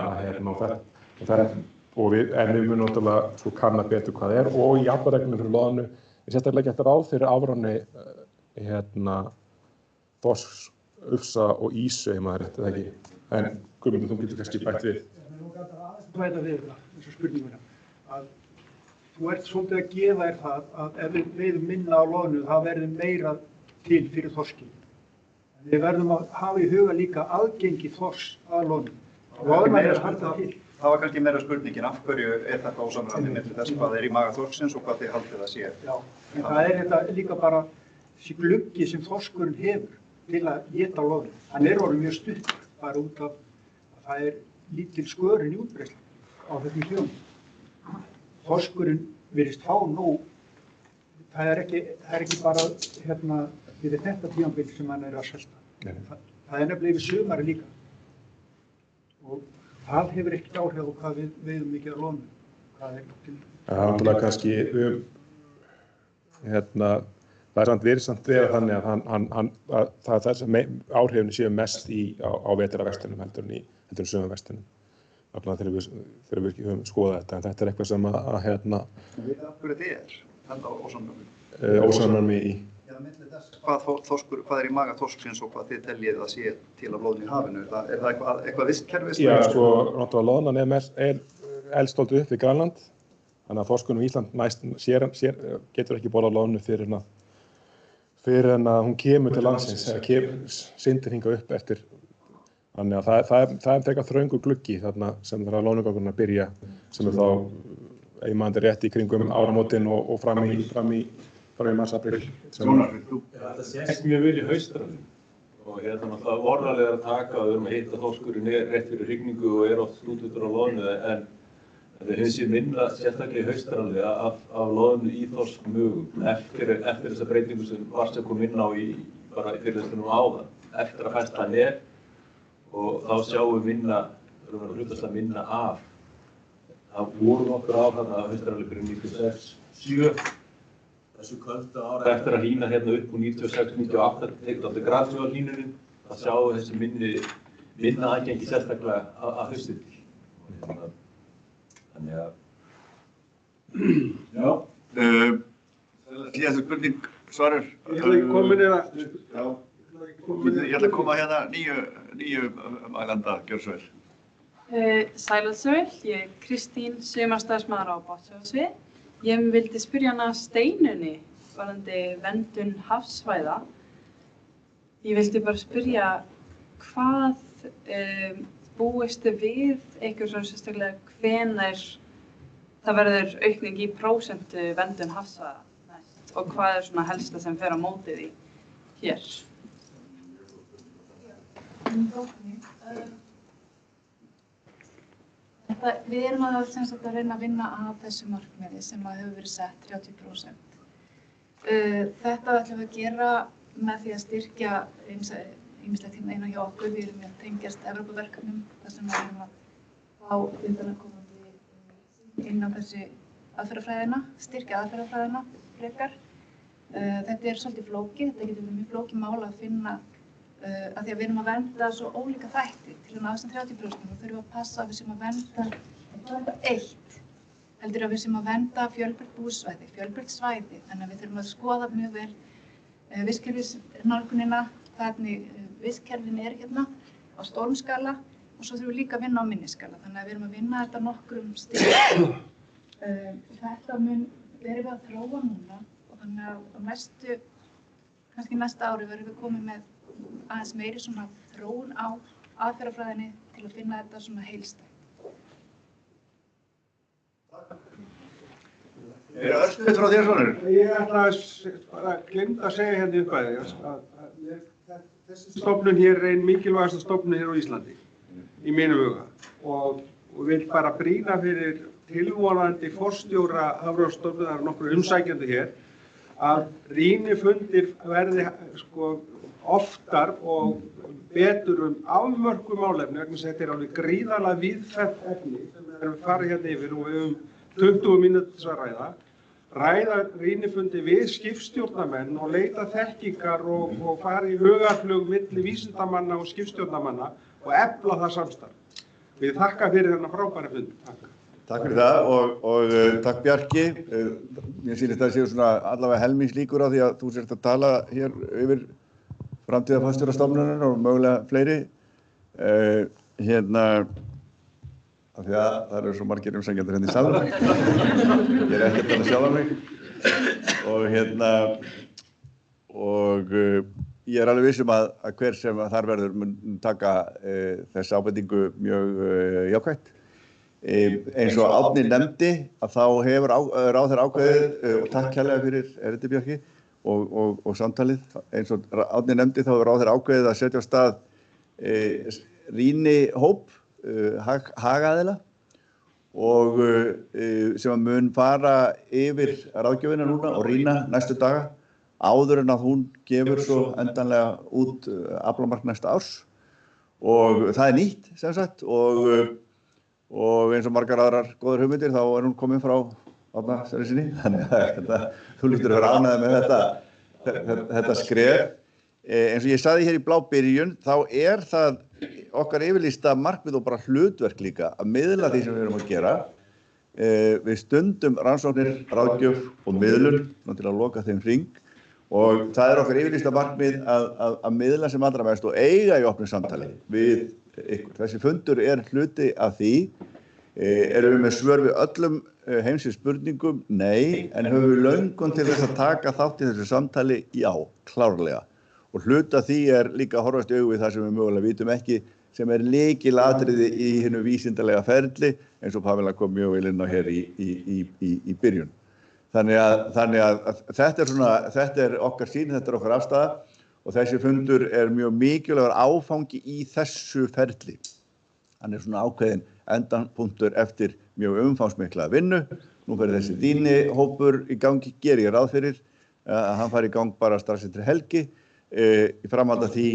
við munum náttúrulega sko kanna betur hvað það er og í aflareglunum fyrir loðnu er sérstaklega gert ráð fyrir afráni þorsks, ufsa og ýsu, ef maður rétt eða ekki. En Guðmundur, þú getur kannski bætt við. Bæta við þetta, eins og spurninguna. Þú ert svolítið að gefa þér það að ef við veiðum minna á loðnu, það verður meira til fyrir þorskinn. En við verðum að hafa í huga líka aðgengi þorsks að loðnu. Það var kannski meira spurningin, af hverju er þetta ósamræmi milli þess hvað er í maga þorsksins og hvað þið haldið það sé? Já, en það er þetta líka bara þessi gluggi sem þorskurinn hefur til að éta loðnu. Hann er orðið mjög stuttur, bara út af að það er lítil skörin í útbreiðslu á þessum sjónum. Þorskurinn virðist fá nóg, það er ekki bara við þetta tímabil sem hann er að selta. Það er nefnilega yfir sumari líka. Og það hefur ekkert áhrif á hvað við veiðum mikið á loðnu. Það er náttúrulega kannski, það er samt verið þannig að áhrifin séu mest á vetrarvestunum heldur en sumarvestunum. Þegar við höfum skoðað þetta, en þetta er eitthvað sem Við veitum af hverju þið er, þetta ósamræmi? Ósamræmi í? Eða milli þess hvað er í maga þorsksins og hvað þið teljið að sé til af loðnu í hafinu? Er það eitthvað vistkerfi? Já, sko, náttúrulega loðnan er elst dálítið upp við Grænland, þannig að þorskurinn í Ísland getur ekki borðað loðnu fyrir en að hún kemur til landsins, syndir hingað upp eftir. Þannig að það er frekar þröngur gluggi þarna sem það er að loðnugangurinn að byrja sem er þá, ef ég man rétt í kringum áramótin og fram í mars-apríl. Þetta sést mjög vel í haustranum og náttúrulega orðalega að taka að við erum að hitta þorskurinn rétt fyrir hrygningu og oft stúddur á loðnu en við höfum séð minna sérstaklega í haustranum af loðnu í þorskmögum eftir þessa breytingu sem varst að koma inn á bara í fyrirlestunum áðan eftir að færsla nef og þá sjáum við hlutast að minna af. Það voru nokkur ár þarna að haustranum fyrir 96-7 þessu köldu ára eftir að hlýna hérna upp úr 96-98 tekur átti grafsjóðalínunin að sjá þessi minna aðgengi sérstaklega að haustið til. Þannig að já. Þessi spurning svarar. Ég ætla ekki komin inn aftur. Já. Ég ætla að koma hérna nýju mælanda, gjör svo vel. Sæl og söl, ég er Kristín, sumarstarfsmaður á Bátsjóðsvið. Ég vildi spyrja hana Steinunni varðandi verndun hafsvæða. Ég vildi bara spyrja hvað búistu við eitthvað svona sérstaklega hvenær það verður aukning í prósentu verndun hafsvæða næst og hvað er svona helsta sem fer á móti því hér? Við erum að reyna að vinna að þessu markmiði sem hefur verið sett 30%. Þetta ætlum við að gera með því að styrkja ýmislegt hérna innan hjá okkur. Við erum að tengjast Evrópuverkefnum þar sem við erum að fá utanaðkomandi inn á þessi aðferðafræðina, styrkja aðferðafræðina frekar. Þetta er svolítið flókið, þetta getur verið mjög flókið mál að finna að því að við erum að vernda svo ólíka þætti til að ná þessum 30% og þurfum við að passa að við sem að vernda eitt heldur að við sem að vernda fjölbreytt búsvæði, fjölbreytt svæði þannig að við þurfum að skoða mjög vel vistkerfisnálgunina, hvernig vistkerfin er hérna á stórum skala og svo þurfum við líka að vinna á minni skala. Þannig að við erum að vinna þetta á nokkrum stigum. Þetta erum við að þróa núna og þannig að kannski næsta ári verðum við komið með aðeins meiri svona þróun á aðferðafræðinni til að finna þetta svona heildstætt. Örstuð frá þér, Sonur? Ég ætla að glemta að segja hérna uppæði að þessi stofnun hér er ein mikilvægasta stofnun hér á Íslandi í mínu huga og vil bara brýna fyrir tilvonandi forstjóra Hafrannsóknastofnunar nokkur umsækjandi hér að rýnifundir verði oftar og betur afmörkuð málefni vegna þess að þetta er alveg gríðarlega víðfeðmt efni sem við erum farið hérna yfir og við höfum 20 mínútur að ræða rýnifundi við skipstjórnarmenn og leita þekkingar og fara í hugarflug milli vísindamanna og skipstjórnarmanna og efla það samstarf. Við þakka fyrir þennan frábæra fund. Takk fyrir það og takk Bjarki. Mér sýnist að það séu svona allavega helmings líkur á því að þú sért að tala hér yfir framtíðarforstjórastofnunar og mögulega fleiri. Af því að það eru svo margir umsækjendur hérna í salnum. Ég er ekki að tala sjálf af mig. Og ég er alveg viss að hver sem þar verður mun taka þessa ábendingu mjög jákvætt. Eins og Árni nefndi að þá hefur ráðherra ákveðið og takk kærlega fyrir erindi Bjarki og samtalið. Eins og Árni nefndi þá hefur ráðherra ákveðið að setja á stað rýnihóp hagaðila og sem mun fara yfir ráðgjöfina núna og rýna næstu daga áður en að hún gefur svo endanlega út aflamark næsta árs og það er nýtt sem sagt og eins og margar aðrar góðar hugmyndir þá er hún komin frá Árna Sverrissyni þannig að þú lítur að vera ánægður með þetta skref. Eins og ég sagði hér í blábyrjun þá er það okkar yfirlýsta markmið og bara hlutverk líka að miðla því sem við erum að gera. Við stundum rannsóknir, ráðgjöf og miðlun til að loka þeim hring og það er okkar yfirlýsta markmið að miðla sem allra mest og eiga í opnu samtali við ykkur. Þessi fundur er hluti af því. Erum við með svör við öllum heimsins spurningum? Nei, en höfum við löngun til þess að taka þátt í þessu samtali? Já, klárlega. Og hluta því er líka að horfast í augu við það sem við mögulega vitum ekki, sem er lykilatriði í hinu vísindalega ferli, eins og Pamela kom mjög vel inn á hér í byrjun. Þannig að þetta er okkar sýn, þetta er okkar afstaða og þessi fundur er mjög mikilvægur áfangi í þessu ferli. Hann er svona ákveðin endanpunktur eftir mjög umfangsmikla vinnu. Nú fer þessi rýnihópur í gangi, geri ég ráð fyrir að hann fari í gang bara strax eftir helgi. Í framhaldi af því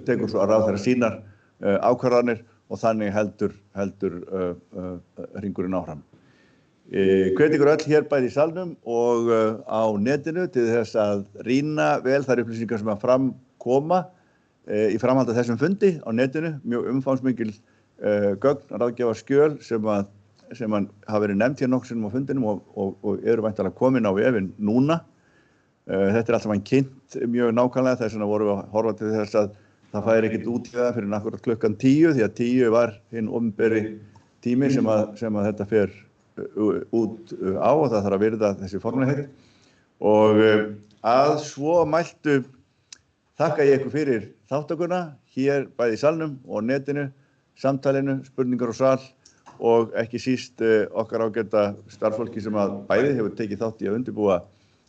tekur svo að ráðherra sínar ákvarðanir og þannig heldur hringurinn áfram. Hvet ykkur öll hér bæði í salnum og á netinu til þess að rýna vel þær upplýsingar sem að fram koma í framhaldi af þessum fundi á netinu, mjög umfangsmikil gögn, ráðgjafarskjöl sem hafa verið nefnt hér nokkuð sinnum á fundinum og eru væntanlega komin á vefinn núna. Þetta er allt saman kynnt mjög nákvæmlega, þess vegna vorum við að horfa til þess að það færi ekkert út í það fyrir akkúrat klukkan 10 því að 10 var hinn opinberi tími sem að þetta fer út á og það þarf að virða þessi formlegheit. Og að svo mæltu þakka ég ykkur fyrir þáttökuna hér bæði í salnum og netinu, samtalinu, spurningar og sal og ekki síst okkar ágæta starfsfólki sem að bæði hefur tekið þátt í að undirbúa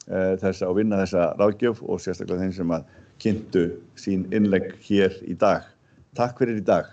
þessa og vinna þessa ráðgjöf og sérstaklega þeim sem að kynntu sín innlegg hér í dag. Takk fyrir í dag.